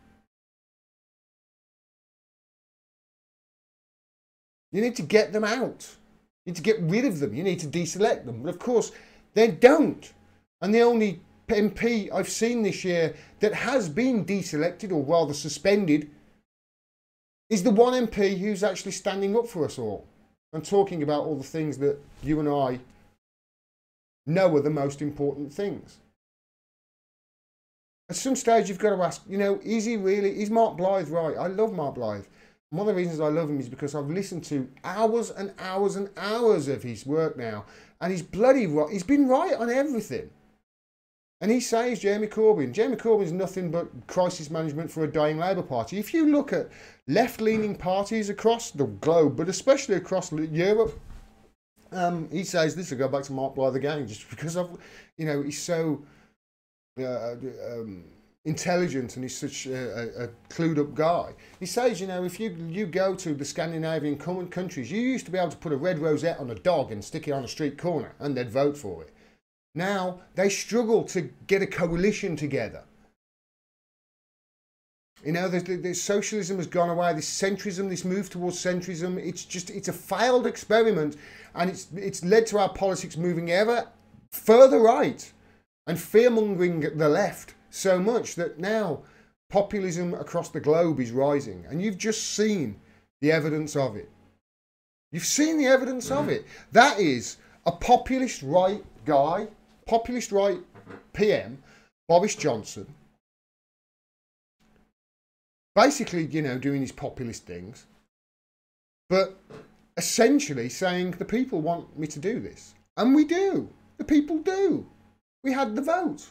You need to get them out. You need to get rid of them. You need to deselect them. But of course, they don't. And the only MP I've seen this year that has been deselected, or rather suspended, is the one MP who's actually standing up for us all and talking about all the things that you and I know are the most important things. At some stage, you've got to ask, you know, is Mark Blythe right? I love Mark Blythe. One of the reasons I love him is because I've listened to hours and hours and hours of his work now, and he's bloody right. He's been right on everything. And he says Jeremy Corbyn. Jeremy Corbyn's nothing but crisis management for a dying Labour Party. If you look at left-leaning parties across the globe, but especially across Europe, he says this. I go back to Mark Blythe again, just because you know, he's so intelligent and he's such a clued-up guy. He says, you know, if you go to the Scandinavian countries, you used to be able to put a red rosette on a dog and stick it on a street corner, and they'd vote for it. Now they struggle to get a coalition together. You know, the socialism has gone away, this centrism, this move towards centrism, it's a failed experiment, and it's led to our politics moving ever further right and fear-mongering the left so much that now populism across the globe is rising, and you've just seen the evidence of it. You've seen the evidence of it. That is a populist right guy, populist right PM, Boris Johnson, basically, you know, doing his populist things, but essentially saying the people want me to do this. And we do. The people do. We had the vote.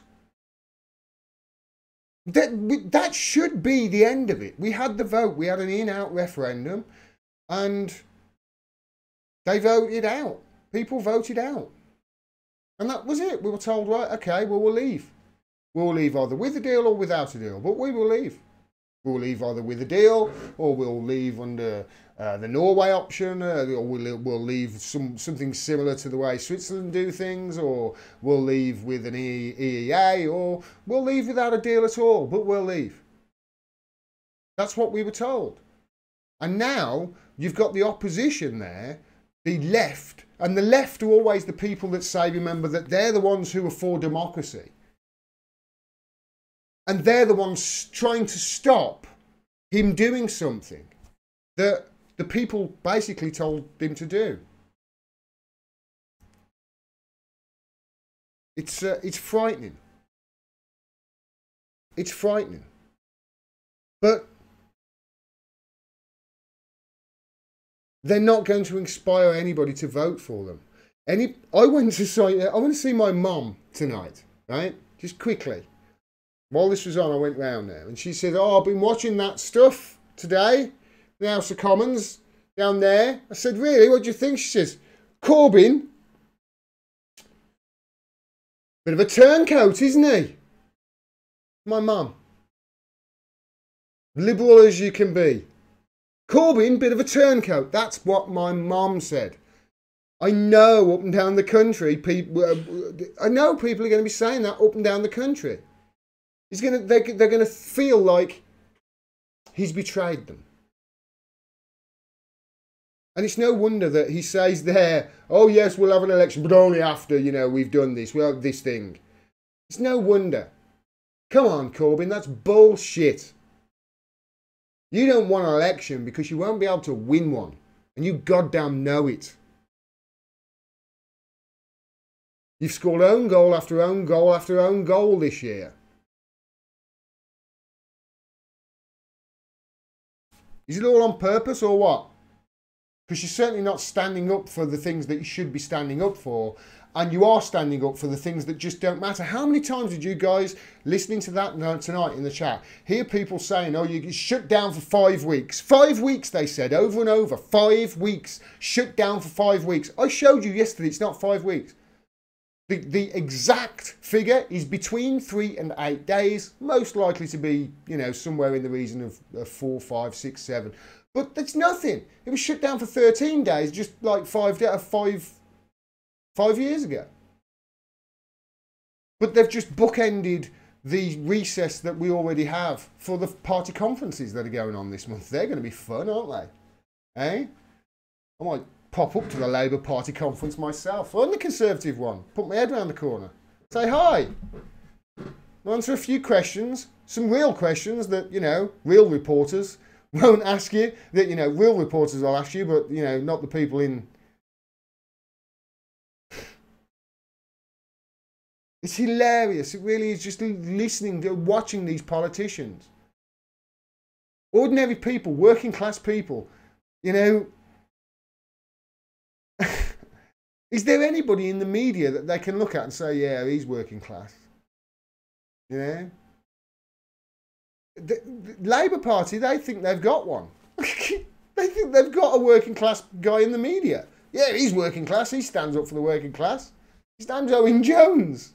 That should be the end of it. We had the vote. We had an in-out referendum, and they voted out. People voted out. And that was it. We were told, right, okay, well, we'll leave. We'll leave either with a deal or without a deal, but we will leave. We'll leave either with a deal, or we'll leave under the Norway option, or we'll leave something similar to the way Switzerland do things, or we'll leave with an EEA, or we'll leave without a deal at all, but we'll leave. That's what we were told. And now you've got the opposition there, the left, and the left are always the people that say, remember, that they're the ones who are for democracy. And they're the ones trying to stop him doing something that the people basically told him to do. It's frightening. It's frightening. But they're not going to inspire anybody to vote for them. I went to see my mum tonight, right? Just quickly. While this was on, I went round there, and she said, oh, I've been watching that stuff today, the House of Commons, down there. I said, really, what do you think? She says, Corbyn, bit of a turncoat, isn't he? My mum. Liberal as you can be. Corbyn, bit of a turncoat. That's what my mum said. I know up and down the country, I know people are going to be saying that up and down the country. They're going to feel like he's betrayed them. And it's no wonder that he says there, oh yes, we'll have an election, but only after, you know, we've done this, we'll have this thing. It's no wonder. Come on, Corbyn, that's bullshit. You don't want an election because you won't be able to win one. And you goddamn know it. You've scored own goal after own goal after own goal this year. Is it all on purpose or what? Because you're certainly not standing up for the things that you should be standing up for. And you are standing up for the things that just don't matter. How many times did you guys, listening to that tonight in the chat, hear people saying, oh, you get shut down for 5 weeks. 5 weeks, they said, over and over. 5 weeks. Shut down for 5 weeks. I showed you yesterday, it's not 5 weeks. The exact figure is between 3 and 8 days, most likely to be, you know, somewhere in the region of 4, 5, 6, 7. But that's nothing. It was shut down for 13 days, just like 5 years ago. But they've just bookended the recess that we already have for the party conferences that are going on this month. They're going to be fun, aren't they? Eh? I might pop up to the Labour Party conference myself, or the Conservative one, put my head around the corner, say hi, answer a few questions, some real questions that, you know, real reporters won't ask you, that, you know, real reporters will ask you, but, you know, not the people in... It's hilarious, it really is, just listening to, watching these politicians. Ordinary people, working class people, you know... Is there anybody in the media that they can look at and say, yeah, he's working class? You know? The Labour Party, they think they've got one. They think they've got a working class guy in the media. Yeah, he's working class. He stands up for the working class. He stands Owen Jones.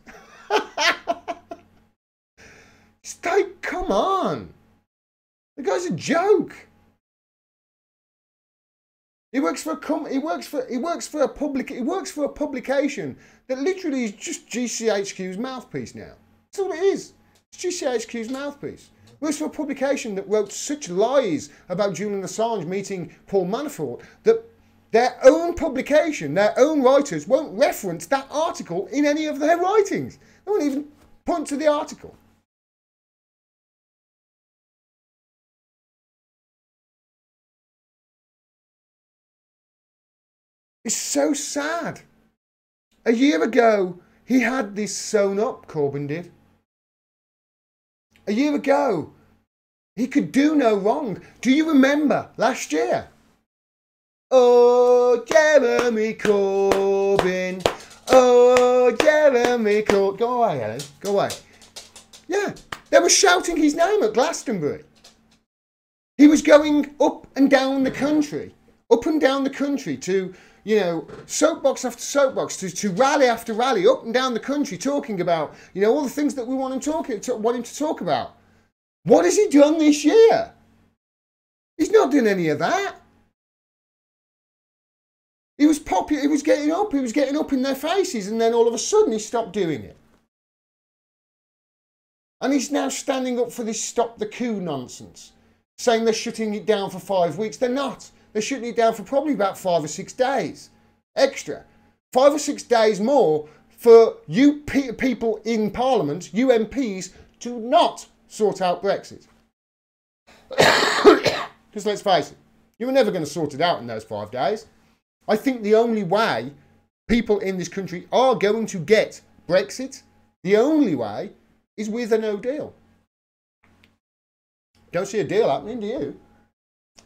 It's like, come on. The guy's a joke. He works for a he works for a publication that literally is just GCHQ's mouthpiece now. That's all it is. It's GCHQ's mouthpiece. He works for a publication that wrote such lies about Julian Assange meeting Paul Manafort that their own publication, their own writers won't reference that article in any of their writings. They won't even point to the article. It's so sad. A year ago, he had this sewn up, Corbyn did. A year ago, he could do no wrong. Do you remember last year? Oh, Jeremy Corbyn. Oh, Jeremy Corbyn. Go away, Ellen. Go away. Yeah, they were shouting his name at Glastonbury. He was going up and down the country to, you know, soapbox after soapbox, to rally after rally, up and down the country, talking about, you know, all the things that we want him to talk about. What has he done this year? He's not done any of that. He was popular. He was getting up in their faces, and then all of a sudden he stopped doing it. And he's now standing up for this stop the coup nonsense, saying they're shutting it down for 5 weeks. They're not. They're shutting it down for probably about 5 or 6 days extra. 5 or 6 days more for you people in Parliament, you MPs, to not sort out Brexit. Because let's face it, you were never going to sort it out in those 5 days. I think the only way people in this country are going to get Brexit, the only way, is with a no deal. Don't see a deal happening, do you?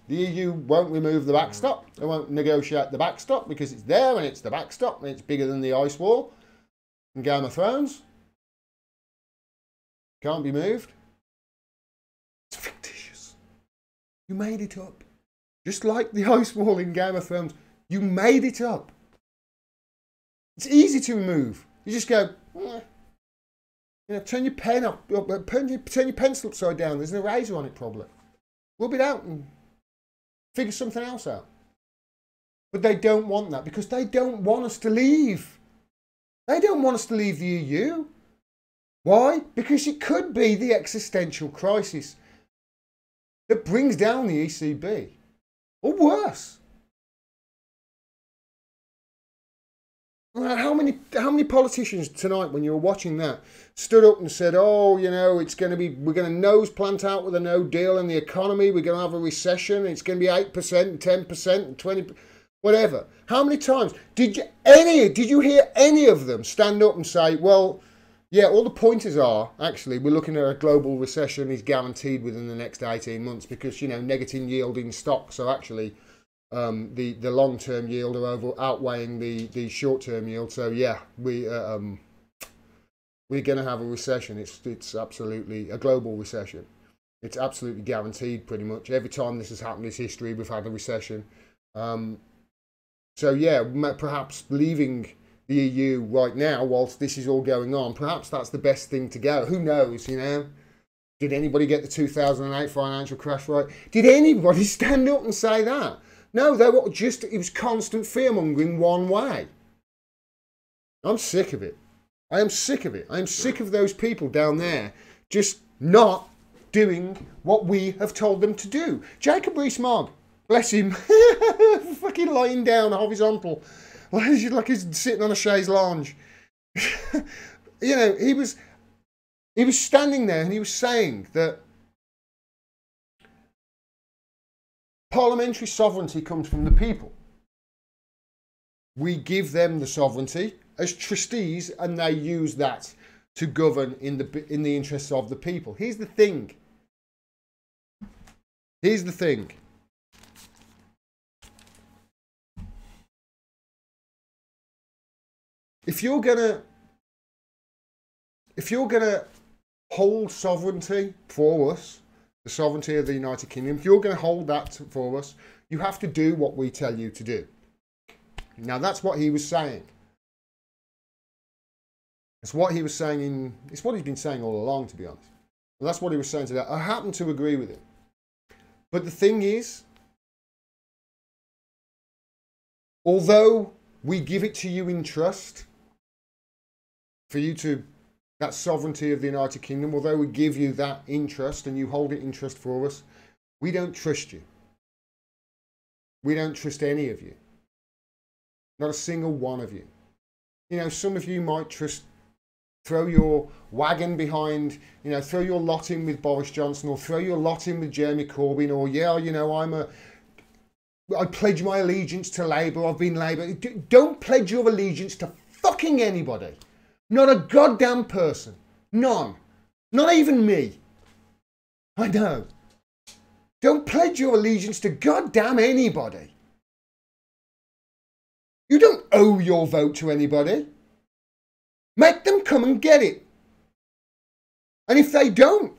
The EU won't remove the backstop. They won't negotiate the backstop because it's there and it's the backstop and it's bigger than the ice wall in Game of Thrones. Can't be moved. It's fictitious. You made it up. Just like the ice wall in Game of Thrones. You made it up. It's easy to remove. You just go, you know, turn your pen up, turn your pencil upside down. There's an eraser on it probably. Rub it out and figure something else out. But they don't want that because they don't want us to leave. They don't want us to leave the EU. Why? Because it could be the existential crisis that brings down the ECB. Or worse. How many politicians tonight, when you were watching that, stood up and said, "Oh, you know, we're going to nose plant out with a no deal in the economy. We're going to have a recession. It's going to be 8%, 10%, 20%, whatever." How many times did you hear any of them stand up and say, "Well, yeah, all the pointers are actually we're looking at a global recession is guaranteed within the next 18 months because, you know, negative yielding stocks are actually." The long-term yield are outweighing the short-term yield. So yeah, we're going to have a recession. It's absolutely a global recession. It's absolutely guaranteed pretty much. Every time this has happened in history, we've had a recession. So yeah, perhaps leaving the EU right now, whilst this is all going on, perhaps that's the best thing to go. Who knows, you know? Did anybody get the 2008 financial crash right? Did anybody stand up and say that? No, it was constant fear-mongering one way. I'm sick of it. I am sick of it. I am sick of those people down there just not doing what we have told them to do. Jacob Rees-Mogg, bless him, fucking lying down horizontal, like he's sitting on a chaise lounge. You know, he was standing there and he was saying that parliamentary sovereignty comes from the people. We give them the sovereignty as trustees and they use that to govern in the interests of the people. Here's the thing. Here's the thing. If you're gonna hold sovereignty for us, the sovereignty of the United Kingdom, if you're going to hold that for us, you have to do what we tell you to do. Now, that's what he was saying. It's what he was saying it's what he's been saying all along, to be honest. And that's what he was saying today. I happen to agree with him. But the thing is, although we give it to you in trust, for you to, that sovereignty of the United Kingdom, although we give you that in trust and you hold it in trust for us, we don't trust you. We don't trust any of you. Not a single one of you. You know, some of you might trust, throw your wagon behind, you know, throw your lot in with Boris Johnson, or throw your lot in with Jeremy Corbyn, or, yeah, you know, I pledge my allegiance to Labour, I've been Labour. Don't pledge your allegiance to fucking anybody. Not a goddamn person. None. Not even me. I know. Don't pledge your allegiance to goddamn anybody. You don't owe your vote to anybody. Make them come and get it. And if they don't,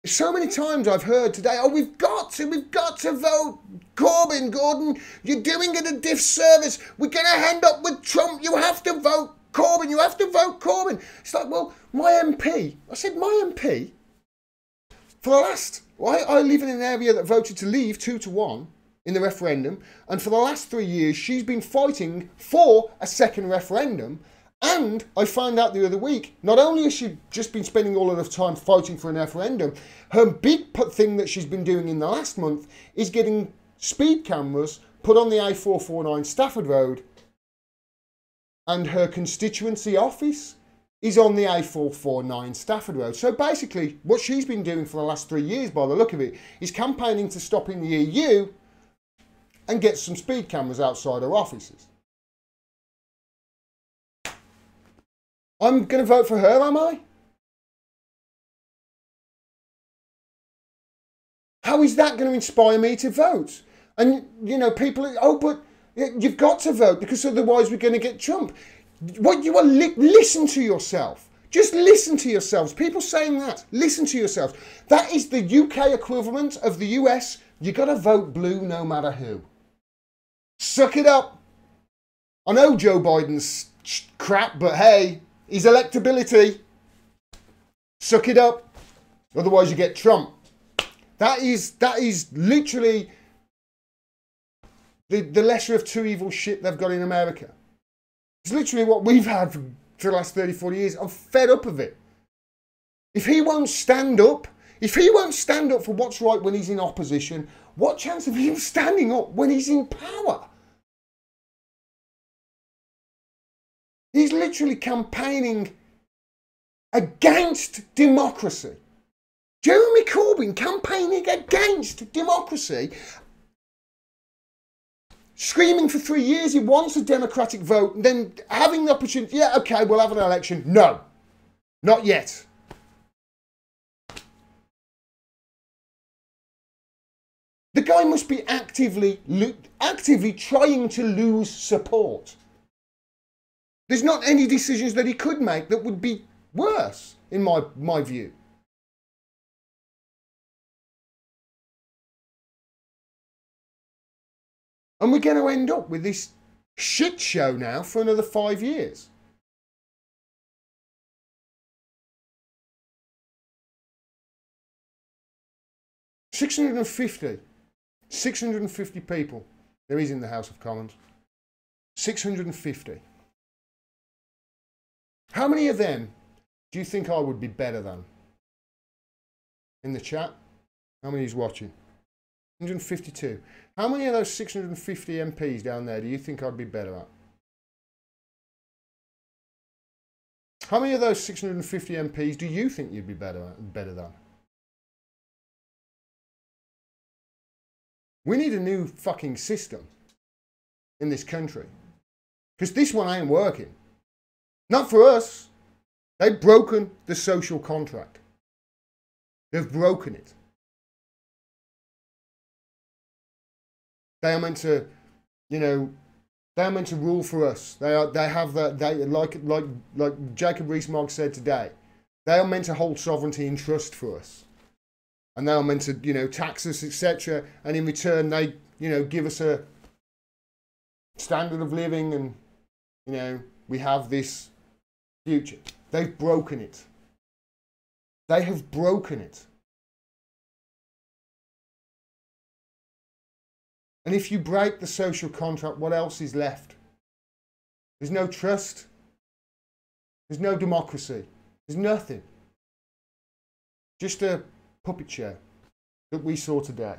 so many times I've heard today, oh, we've got to vote Corbyn, Gordon. You're doing it a disservice. We're going to end up with Trump. You have to vote Corbyn. You have to vote Corbyn. It's like, well, my MP. I said, my MP. For the last, I live in an area that voted to leave 2-1 in the referendum. And for the last 3 years, she's been fighting for a second referendum. And I found out the other week, not only has she just been spending all of her time fighting for a referendum, her big thing that she's been doing in the last month is getting speed cameras put on the A449 Stafford Road, and her constituency office is on the A449 Stafford Road. So basically, what she's been doing for the last 3 years, by the look of it, is campaigning to stop in the EU and get some speed cameras outside her offices. I'm going to vote for her, am I? How is that going to inspire me to vote? And, you know, people, oh, but you've got to vote because otherwise we're going to get Trump. What you are, listen to yourself. Just listen to yourselves. People saying that, listen to yourselves. That is the UK equivalent of the US. You got to vote blue no matter who. Suck it up. I know Joe Biden's crap, but hey, his electability. Suck it up. Otherwise you get Trump. That is literally the lesser of two evil shit they've got in America. It's literally what we've had for the last 30, 40 years. I'm fed up of it. If he won't stand up for what's right when he's in opposition, what chance of him standing up when he's in power? He's literally campaigning against democracy. Jeremy Corbyn campaigning against democracy, screaming for 3 years he wants a democratic vote, and then having the opportunity, yeah, okay, we'll have an election. No, not yet. The guy must be actively trying to lose support. There's not any decisions that he could make that would be worse, in my view. And we're going to end up with this shit show now for another 5 years. $650 people there is in the House of Commons. 650. How many of them do you think I would be better than? In the chat? How many is watching? 152. How many of those 650 MPs down there do you think I'd be better at? How many of those 650 MPs do you think you'd be better than? We need a new fucking system in this country. Because this one ain't working. Not for us. They've broken the social contract. They've broken it. They are meant to, you know, they are meant to rule for us. They have that. Like Jacob Rees-Mogg said today. They are meant to hold sovereignty in trust for us, and they are meant to, you know, tax us, etc. And in return, they, you know, give us a standard of living, and, you know, we have this future. They've broken it. They have broken it. And if you break the social contract, what else is left? There's no trust. There's no democracy. There's nothing. Just a puppet show that we saw today.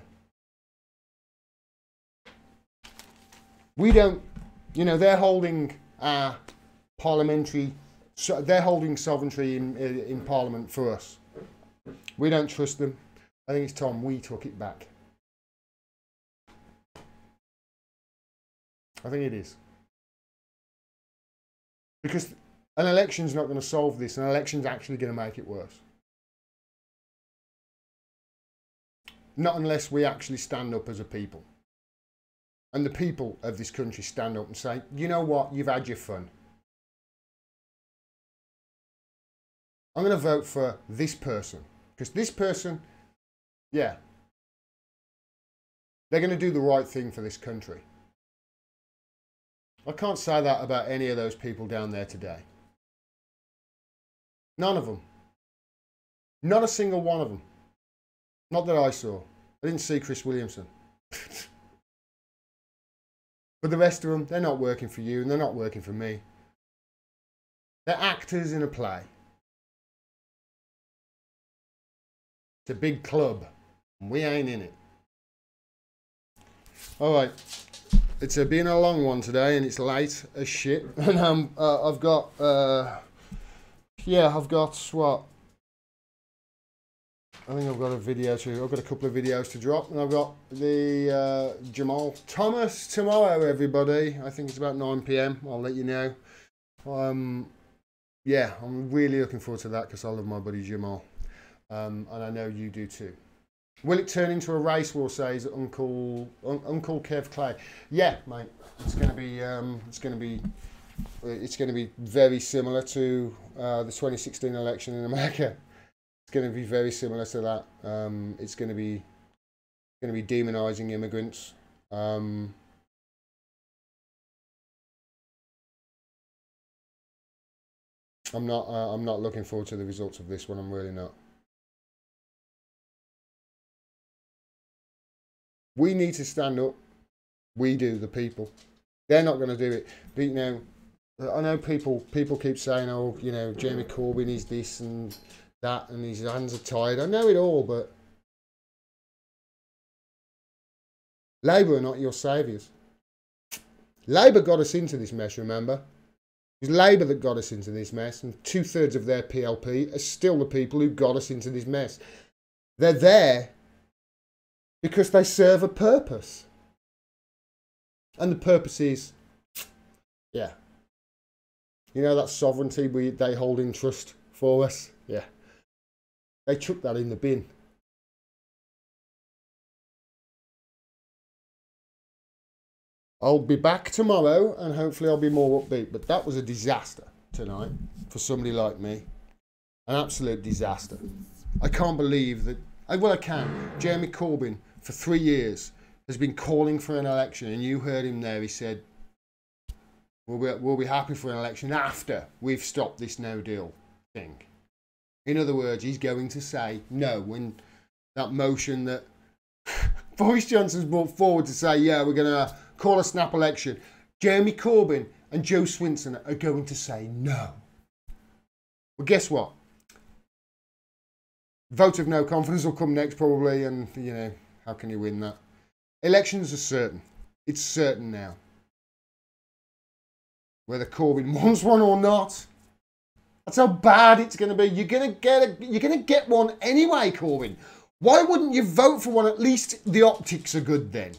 We don't, you know, they're holding parliamentary, they're holding sovereignty in Parliament for us. We don't trust them. I think it's time we took it back. I think it is. Because an election's not going to solve this. An election's actually going to make it worse. Not unless we actually stand up as a people. And the people of this country stand up and say, you know what, you've had your fun. I'm going to vote for this person. Because this person, yeah, they're going to do the right thing for this country. I can't say that about any of those people down there today. None of them. Not a single one of them. Not that I saw. I didn't see Chris Williamson. But the rest of them, they're not working for you and they're not working for me. They're actors in a play. It's a big club. And we ain't in it. Alright. It's been a long one today and it's late as shit. And I've got, I've got what? I think I've got a couple of videos to drop, and I've got the Jamal Thomas tomorrow, everybody. I think it's about 9 PM. I'll let you know. Yeah, I'm really looking forward to that because I love my buddy Jamal, and I know you do too. Will it turn into a race war? Says Uncle Kev Clay. Yeah, mate. It's going to be very similar to the 2016 election in America. It's going to be very similar to that. It's going to be demonising immigrants. I'm not looking forward to the results of this one. I'm really not. We need to stand up. We do, the people. They're not going to do it. But, you know, I know people keep saying, oh, you know, Jeremy Corbyn is this and that and his hands are tied. I know it all, but Labour are not your saviours. Labour got us into this mess, remember? It was Labour that got us into this mess, and 2/3 of their PLP are still the people who got us into this mess. They're there because they serve a purpose. And the purpose is, yeah, you know that sovereignty they hold in trust for us? Yeah. They chucked that in the bin. I'll be back tomorrow and hopefully I'll be more upbeat. But that was a disaster tonight for somebody like me. An absolute disaster. I can't believe that... Well, I can. Jeremy Corbyn, for 3 years, has been calling for an election. And you heard him there. He said, we'll be happy for an election after we've stopped this no deal thing. In other words, he's going to say no when that motion that Boris Johnson's brought forward to say, yeah, we're going to call a snap election. Jeremy Corbyn and Joe Swinson are going to say no. Well, guess what? Vote of no confidence will come next probably, and, you know, how can you win that? Elections are certain. It's certain now. Whether Corbyn wants one or not. That's how bad it's going to be. You're going to get one anyway, Corbyn. Why wouldn't you vote for one? At least the optics are good then.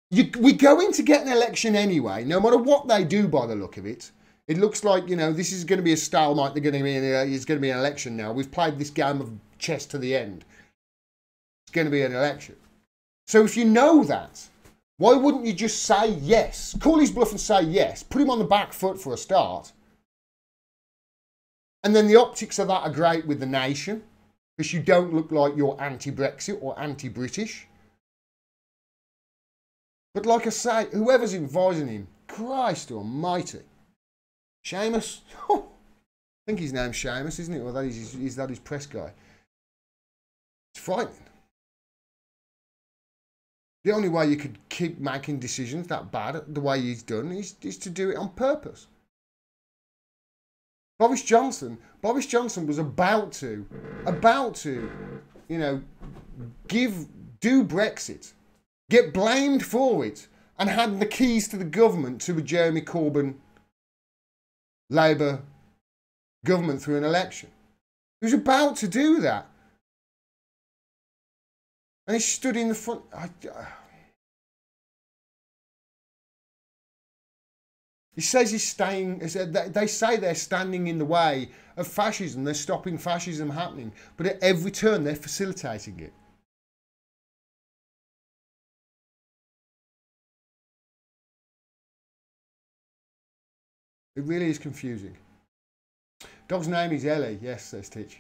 We're going to get an election anyway, no matter what they do by the look of it. It looks like, you know, this is going to be a stalemate. It's going to be an election now. We've played this game of chess to the end. It's going to be an election. So if you know that, why wouldn't you just say yes? Call his bluff and say yes. Put him on the back foot for a start. And then the optics of that are great with the nation, because you don't look like you're anti-Brexit or anti-British. But like I say, whoever's advising him, Christ almighty. Seamus? I think his name's Seamus, isn't it? Or is that his press guy? It's frightening. The only way you could keep making decisions that bad, the way he's done, is to do it on purpose. Boris Johnson was about to, you know, do Brexit, get blamed for it, and hand the keys to the government to a Jeremy Corbyn Labour government through an election. He was about to do that. And he stood in the front. He says he's staying. They say they're standing in the way of fascism. They're stopping fascism happening. But at every turn, they're facilitating it. It really is confusing. Dog's name is Ellie. Yes, says Titch.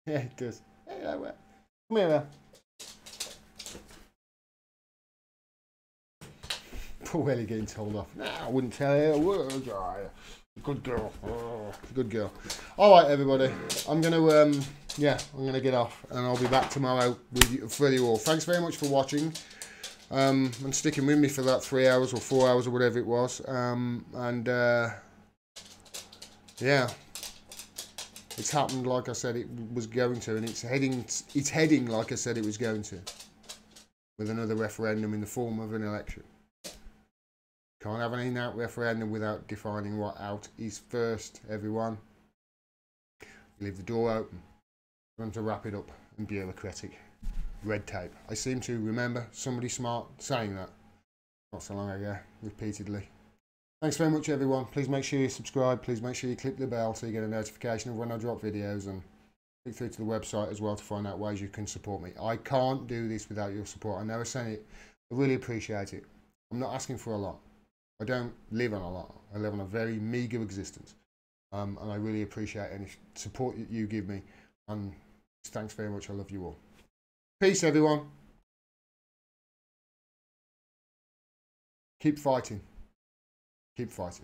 Yeah, it does. Hello, come here. Poor Ellie getting told off. Nah, I wouldn't tell you a word. Good girl. Oh, good girl. All right, everybody. I'm gonna get off, and I'll be back tomorrow with you, for you all. Thanks very much for watching, and sticking with me for that 3 hours or 4 hours or whatever it was. Yeah, it's happened like I said it was going to, and it's heading like I said it was going to, with another referendum in the form of an election. Can't have an in-out referendum without defining what out is first, everyone. You leave the door open. Time to wrap it up and bureaucratic. Red tape. I seem to remember somebody smart saying that not so long ago, repeatedly. Thanks very much, everyone. Please make sure you subscribe. Please make sure you click the bell so you get a notification of when I drop videos, and click through to the website as well to find out ways you can support me. I can't do this without your support. I know I say it. I really appreciate it. I'm not asking for a lot. I don't live on a lot. I live on a very meagre existence. And I really appreciate any support that you give me. And thanks very much. I love you all. Peace, everyone. Keep fighting. Keep fighting.